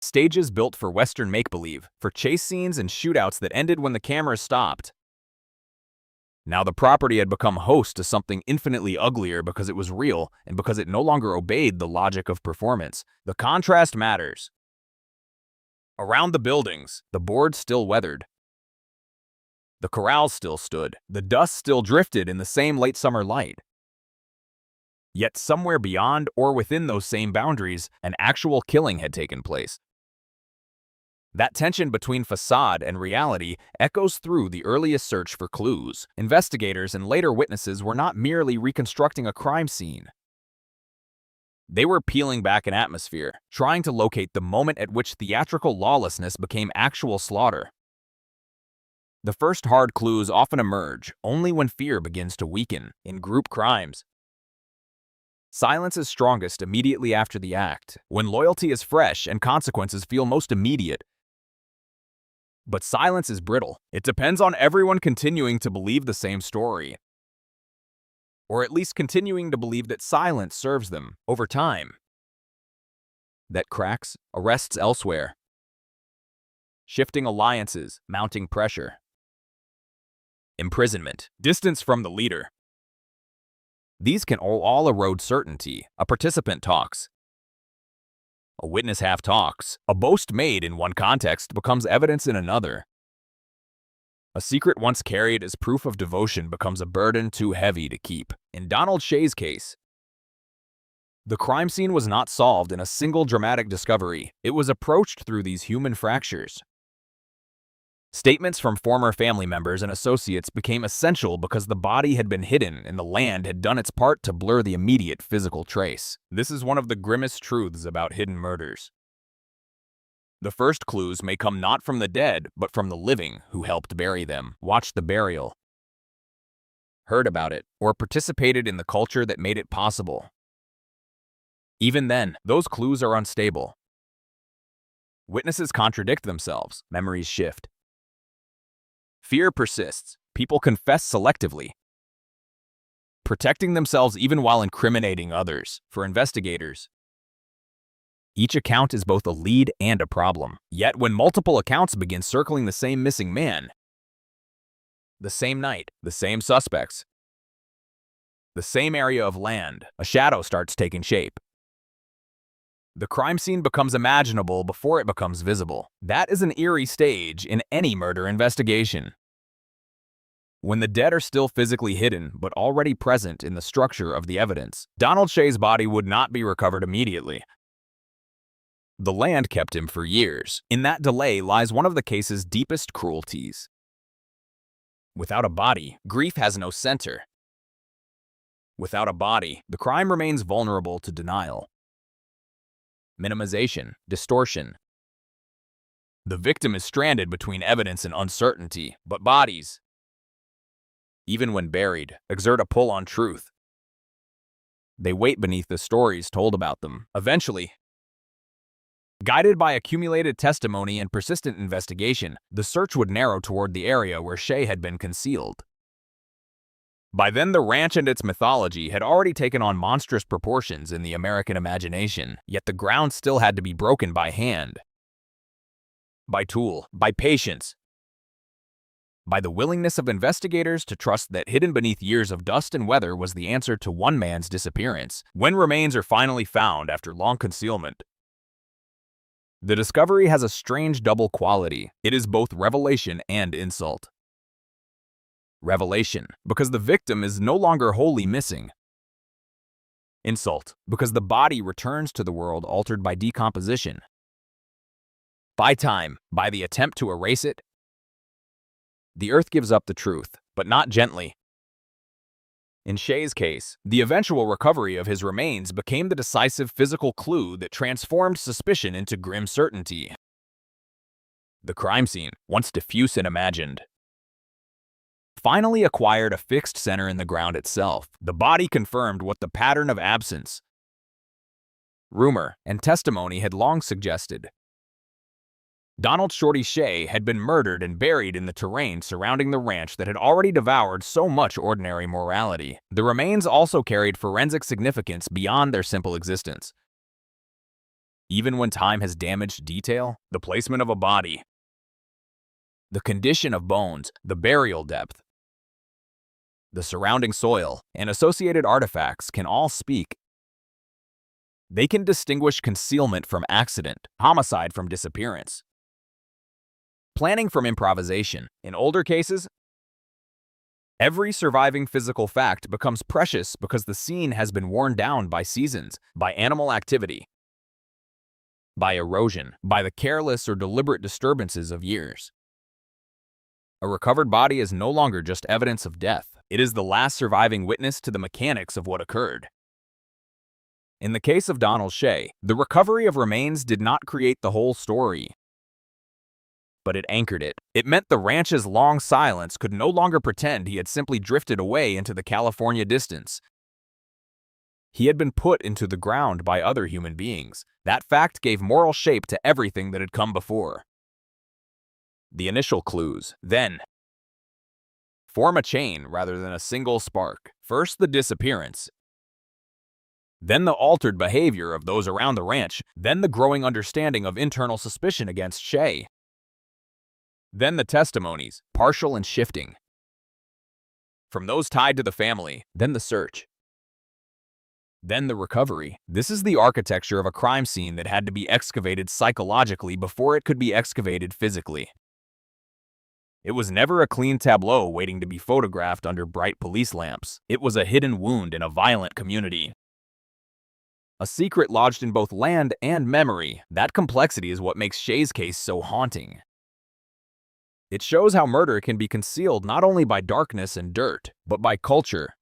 Stages built for Western make-believe, for chase scenes and shootouts that ended when the camera stopped. Now the property had become host to something infinitely uglier because it was real and because it no longer obeyed the logic of performance. The contrast matters. Around the buildings, the boards still weathered. The corrals still stood. The dust still drifted in the same late summer light. Yet somewhere beyond or within those same boundaries, an actual killing had taken place. That tension between facade and reality echoes through the earliest search for clues. Investigators and later witnesses were not merely reconstructing a crime scene. They were peeling back an atmosphere, trying to locate the moment at which theatrical lawlessness became actual slaughter. The first hard clues often emerge only when fear begins to weaken. In group crimes, silence is strongest immediately after the act. When loyalty is fresh and consequences feel most immediate, But silence is brittle. It depends on everyone continuing to believe the same story, or at least continuing to believe that silence serves them over time. That cracks, arrests elsewhere, shifting alliances, mounting pressure, imprisonment, distance from the leader. These can all erode certainty. A participant talks. A witness half talks. A boast made in one context becomes evidence in another. A secret once carried as proof of devotion becomes a burden too heavy to keep. In Donald Shay's case, the crime scene was not solved in a single dramatic discovery. It was approached through these human fractures. Statements from former family members and associates became essential because the body had been hidden and the land had done its part to blur the immediate physical trace. This is one of the grimmest truths about hidden murders. The first clues may come not from the dead, but from the living who helped bury them, watched the burial, heard about it, or participated in the culture that made it possible. Even then, those clues are unstable. Witnesses contradict themselves, memories shift. Fear persists. People confess selectively, protecting themselves even while incriminating others. For investigators, each account is both a lead and a problem. Yet when multiple accounts begin circling the same missing man, the same night, the same suspects, the same area of land, a shadow starts taking shape. The crime scene becomes imaginable before it becomes visible. That is an eerie stage in any murder investigation. When the dead are still physically hidden but already present in the structure of the evidence, Donald Shay's body would not be recovered immediately. The land kept him for years. In that delay lies one of the case's deepest cruelties. Without a body, grief has no center. Without a body, the crime remains vulnerable to denial, minimization, distortion. The victim is stranded between evidence and uncertainty, but bodies, even when buried, exert a pull on truth. They wait beneath the stories told about them. Eventually, guided by accumulated testimony and persistent investigation, the search would narrow toward the area where Shay had been concealed. By then, the ranch and its mythology had already taken on monstrous proportions in the American imagination, yet the ground still had to be broken by hand, by tool, by patience, by the willingness of investigators to trust that hidden beneath years of dust and weather was the answer to one man's disappearance. When remains are finally found after long concealment, the discovery has a strange double quality. It is both revelation and insult. Revelation, because the victim is no longer wholly missing. Insult, because the body returns to the world altered by decomposition, by time, by the attempt to erase it. The earth gives up the truth, but not gently. In Shay's case, the eventual recovery of his remains became the decisive physical clue that transformed suspicion into grim certainty. The crime scene, once diffuse and imagined, finally acquired a fixed center in the ground itself. The body confirmed what the pattern of absence, rumor, and testimony had long suggested. Donald Shorty Shay had been murdered and buried in the terrain surrounding the ranch that had already devoured so much ordinary morality. The remains also carried forensic significance beyond their simple existence. Even when time has damaged detail, the placement of a body, the condition of bones, the burial depth, the surrounding soil, and associated artifacts can all speak. They can distinguish concealment from accident, homicide from disappearance, planning from improvisation. In older cases, every surviving physical fact becomes precious because the scene has been worn down by seasons, by animal activity, by erosion, by the careless or deliberate disturbances of years. A recovered body is no longer just evidence of death. It is the last surviving witness to the mechanics of what occurred. In the case of Donald Shay, the recovery of remains did not create the whole story, but it anchored it. It meant the ranch's long silence could no longer pretend he had simply drifted away into the California distance. He had been put into the ground by other human beings. That fact gave moral shape to everything that had come before. The initial clues, then form a chain rather than a single spark. First, the disappearance, then the altered behavior of those around the ranch, then the growing understanding of internal suspicion against Shay. Then the testimonies, partial and shifting. From those tied to the family, then the search. Then the recovery. This is the architecture of a crime scene that had to be excavated psychologically before it could be excavated physically. It was never a clean tableau waiting to be photographed under bright police lamps. It was a hidden wound in a violent community. A secret lodged in both land and memory. That complexity is what makes Shay's case so haunting. It shows how murder can be concealed not only by darkness and dirt, but by culture,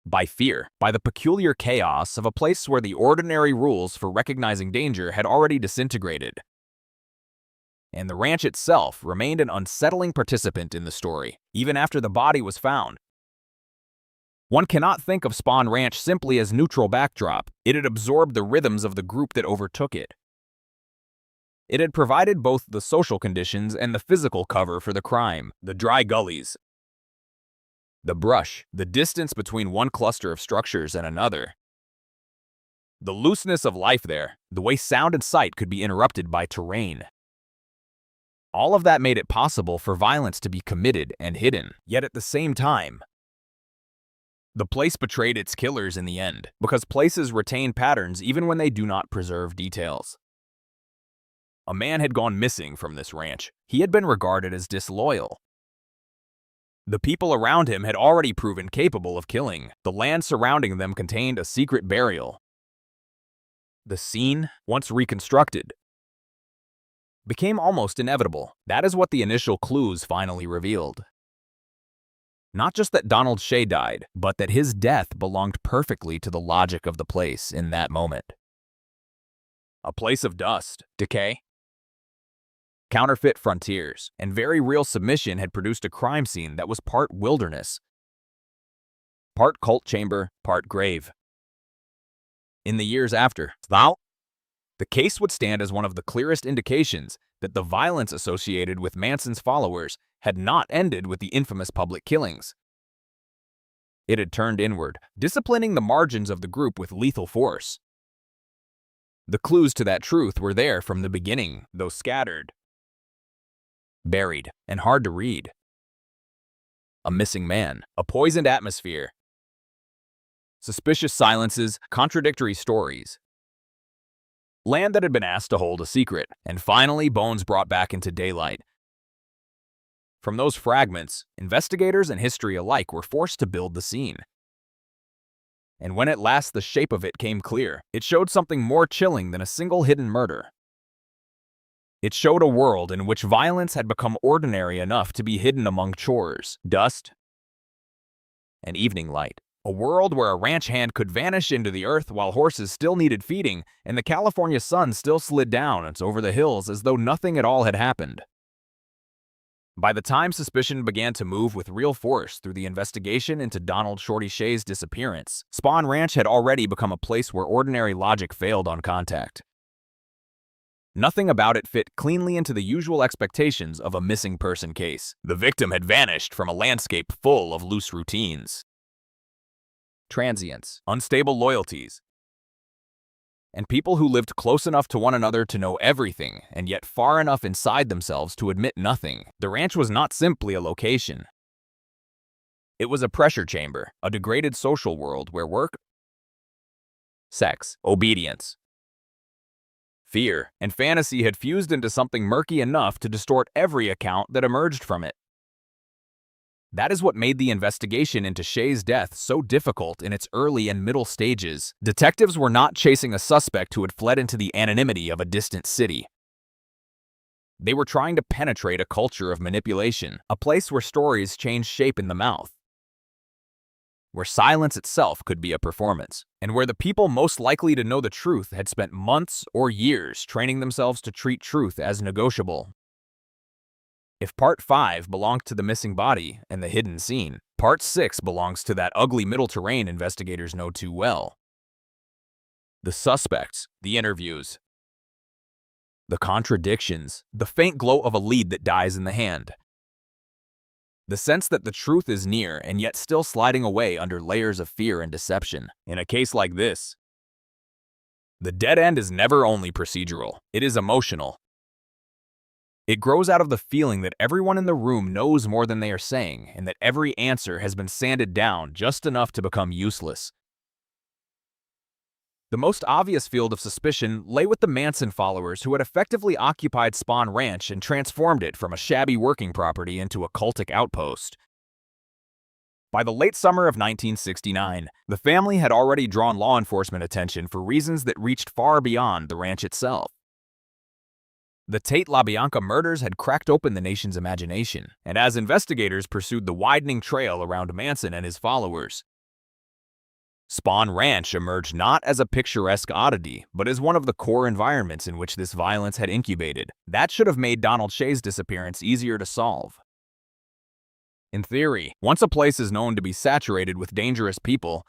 by fear, by the peculiar chaos of a place where the ordinary rules for recognizing danger had already disintegrated. And the ranch itself remained an unsettling participant in the story, even after the body was found. One cannot think of Spawn Ranch simply as neutral backdrop. It had absorbed the rhythms of the group that overtook it. It had provided both the social conditions and the physical cover for the crime. The dry gullies, the brush, the distance between one cluster of structures and another. The looseness of life there, the way sound and sight could be interrupted by terrain. All of that made it possible for violence to be committed and hidden. Yet at the same time, the place betrayed its killers in the end, because places retain patterns even when they do not preserve details. A man had gone missing from this ranch. He had been regarded as disloyal. The people around him had already proven capable of killing. The land surrounding them contained a secret burial. The scene, once reconstructed, became almost inevitable. That is what the initial clues finally revealed. Not just that Donald Shay died, but that his death belonged perfectly to the logic of the place in that moment. A place of dust, decay, counterfeit frontiers, and very real submission had produced a crime scene that was part wilderness, part cult chamber, part grave. In the years after, the case would stand as one of the clearest indications that the violence associated with Manson's followers had not ended with the infamous public killings. It had turned inward, disciplining the margins of the group with lethal force. The clues to that truth were there from the beginning, though scattered, buried, and hard to read. A missing man, a poisoned atmosphere, suspicious silences, contradictory stories, land that had been asked to hold a secret, and finally bones brought back into daylight. From those fragments, investigators and history alike were forced to build the scene. And when at last the shape of it came clear, it showed something more chilling than a single hidden murder. It showed a world in which violence had become ordinary enough to be hidden among chores, dust, and evening light. A world where a ranch hand could vanish into the earth while horses still needed feeding and the California sun still slid down over the hills as though nothing at all had happened. By the time suspicion began to move with real force through the investigation into Donald Shorty Shay's disappearance, Spawn Ranch had already become a place where ordinary logic failed on contact. Nothing about it fit cleanly into the usual expectations of a missing person case. The victim had vanished from a landscape full of loose routines, transients, unstable loyalties, and people who lived close enough to one another to know everything and yet far enough inside themselves to admit nothing. The ranch was not simply a location. It was a pressure chamber, a degraded social world where work, sex, obedience, fear, and fantasy had fused into something murky enough to distort every account that emerged from it. That is what made the investigation into Shay's death so difficult in its early and middle stages. Detectives were not chasing a suspect who had fled into the anonymity of a distant city. They were trying to penetrate a culture of manipulation, a place where stories changed shape in the mouth, where silence itself could be a performance, and where the people most likely to know the truth had spent months or years training themselves to treat truth as negotiable. If Part 5 belonged to the missing body and the hidden scene, Part 6 belongs to that ugly middle terrain investigators know too well. The suspects, the interviews, the contradictions, the faint glow of a lead that dies in the hand. The sense that the truth is near and yet still sliding away under layers of fear and deception. In a case like this, the dead end is never only procedural, it is emotional. It grows out of the feeling that everyone in the room knows more than they are saying, and that every answer has been sanded down just enough to become useless. The most obvious field of suspicion lay with the Manson followers who had effectively occupied Spahn Ranch and transformed it from a shabby working property into a cultic outpost. By the late summer of 1969, the family had already drawn law enforcement attention for reasons that reached far beyond the ranch itself. The Tate LaBianca murders had cracked open the nation's imagination, and as investigators pursued the widening trail around Manson and his followers, Spahn Ranch emerged not as a picturesque oddity, but as one of the core environments in which this violence had incubated. That should have made Donald Shea's disappearance easier to solve. In theory, once a place is known to be saturated with dangerous people,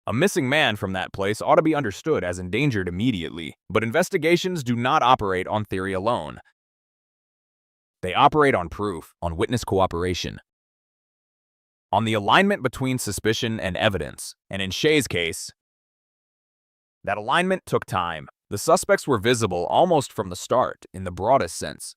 a missing man from that place ought to be understood as endangered immediately. But investigations do not operate on theory alone. They operate on proof, on witness cooperation, on the alignment between suspicion and evidence. And in Shea's case, that alignment took time. The suspects were visible almost from the start, in the broadest sense.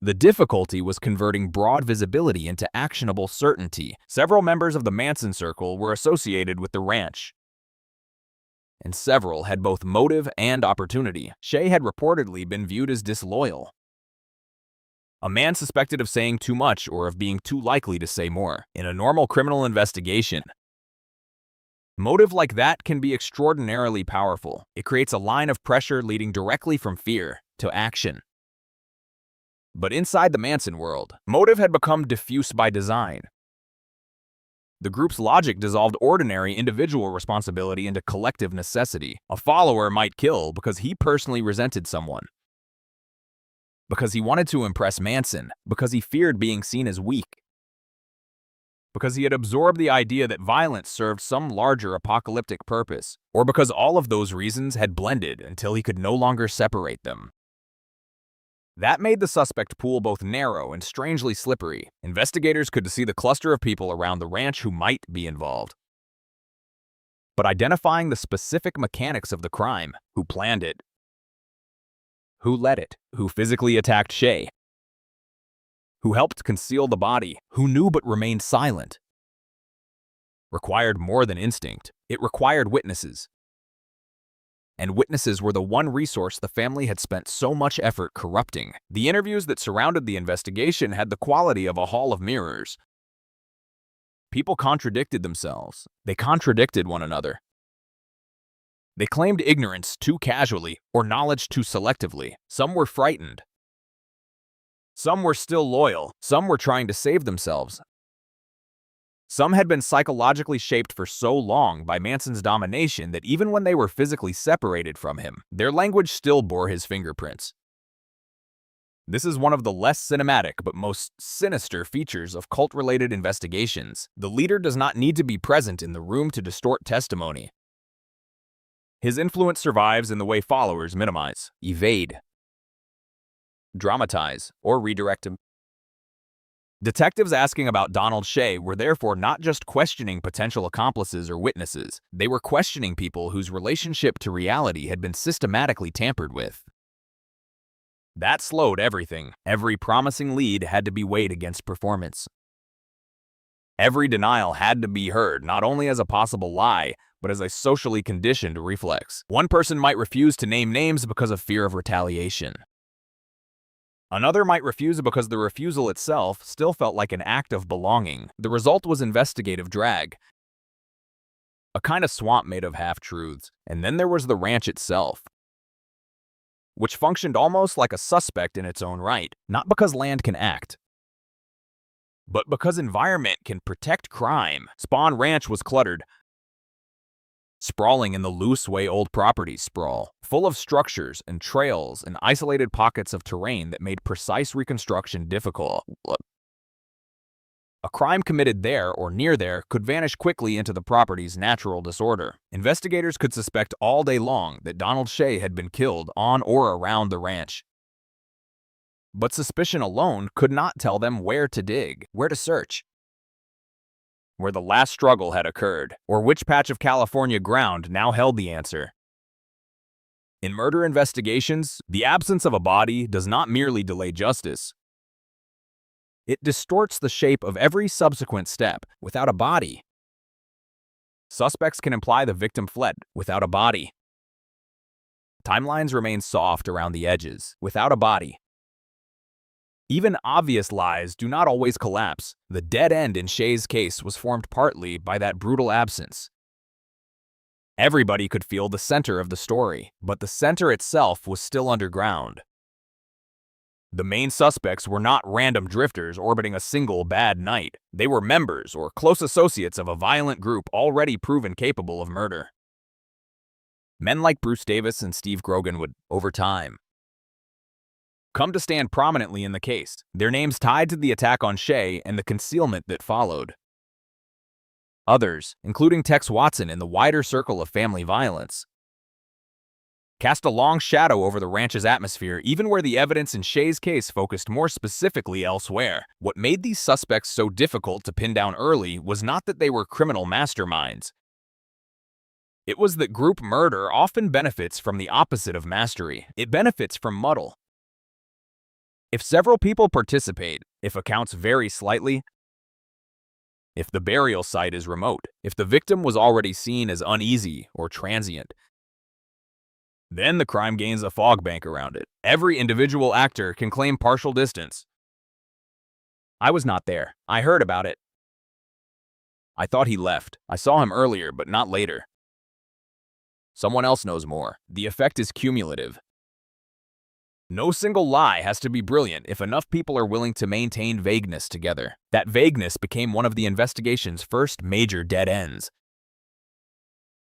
The difficulty was converting broad visibility into actionable certainty. Several members of the Manson circle were associated with the ranch, and several had both motive and opportunity. Shea had reportedly been viewed as disloyal, a man suspected of saying too much or of being too likely to say more. In a normal criminal investigation, motive like that can be extraordinarily powerful. It creates a line of pressure leading directly from fear to action. But inside the Manson world, motive had become diffuse by design. The group's logic dissolved ordinary individual responsibility into collective necessity. A follower might kill because he personally resented someone, because he wanted to impress Manson, because he feared being seen as weak, because he had absorbed the idea that violence served some larger apocalyptic purpose, or because all of those reasons had blended until he could no longer separate them. That made the suspect pool both narrow and strangely slippery. Investigators could see the cluster of people around the ranch who might be involved, but identifying the specific mechanics of the crime, who planned it, who led it, who physically attacked Shea, who helped conceal the body, who knew but remained silent, required more than instinct. It required witnesses. And witnesses were the one resource the family had spent so much effort corrupting. The interviews that surrounded the investigation had the quality of a hall of mirrors. People contradicted themselves. They contradicted one another. They claimed ignorance too casually or knowledge too selectively. Some were frightened. Some were still loyal. Some were trying to save themselves. Some had been psychologically shaped for so long by Manson's domination that even when they were physically separated from him, their language still bore his fingerprints. This is one of the less cinematic but most sinister features of cult-related investigations. The leader does not need to be present in the room to distort testimony. His influence survives in the way followers minimize, evade, dramatize, or redirect him. Detectives asking about Donald Shea were therefore not just questioning potential accomplices or witnesses. They were questioning people whose relationship to reality had been systematically tampered with. That slowed everything. Every promising lead had to be weighed against performance. Every denial had to be heard, not only as a possible lie, but as a socially conditioned reflex. One person might refuse to name names because of fear of retaliation. Another might refuse because the refusal itself still felt like an act of belonging. The result was investigative drag, a kind of swamp made of half-truths. And then there was the ranch itself, which functioned almost like a suspect in its own right, not because land can act, but because environment can protect crime. Spahn Ranch was cluttered, sprawling in the loose way old properties sprawl, full of structures and trails and isolated pockets of terrain that made precise reconstruction difficult. A crime committed there or near there could vanish quickly into the property's natural disorder. Investigators could suspect all day long that Donald Shea had been killed on or around the ranch. But suspicion alone could not tell them where to dig, where to search, where the last struggle had occurred, or which patch of California ground now held the answer. In murder investigations, the absence of a body does not merely delay justice. It distorts the shape of every subsequent step. Without a body, suspects can imply the victim fled. Without a body, timelines remain soft around the edges. Without a body, even obvious lies do not always collapse. The dead end in Shea's case was formed partly by that brutal absence. Everybody could feel the center of the story, but the center itself was still underground. The main suspects were not random drifters orbiting a single bad night. They were members or close associates of a violent group already proven capable of murder. Men like Bruce Davis and Steve Grogan would, over time, come to stand prominently in the case, their names tied to the attack on Shea and the concealment that followed. Others, including Tex Watson in the wider circle of family violence, cast a long shadow over the ranch's atmosphere, even where the evidence in Shea's case focused more specifically elsewhere. What made these suspects so difficult to pin down early was not that they were criminal masterminds. It was that group murder often benefits from the opposite of mastery. It benefits from muddle. If several people participate, if accounts vary slightly, if the burial site is remote, if the victim was already seen as uneasy or transient, then the crime gains a fog bank around it. Every individual actor can claim partial distance. I was not there. I heard about it. I thought he left. I saw him earlier, but not later. Someone else knows more. The effect is cumulative. No single lie has to be brilliant if enough people are willing to maintain vagueness together. That vagueness became one of the investigation's first major dead ends.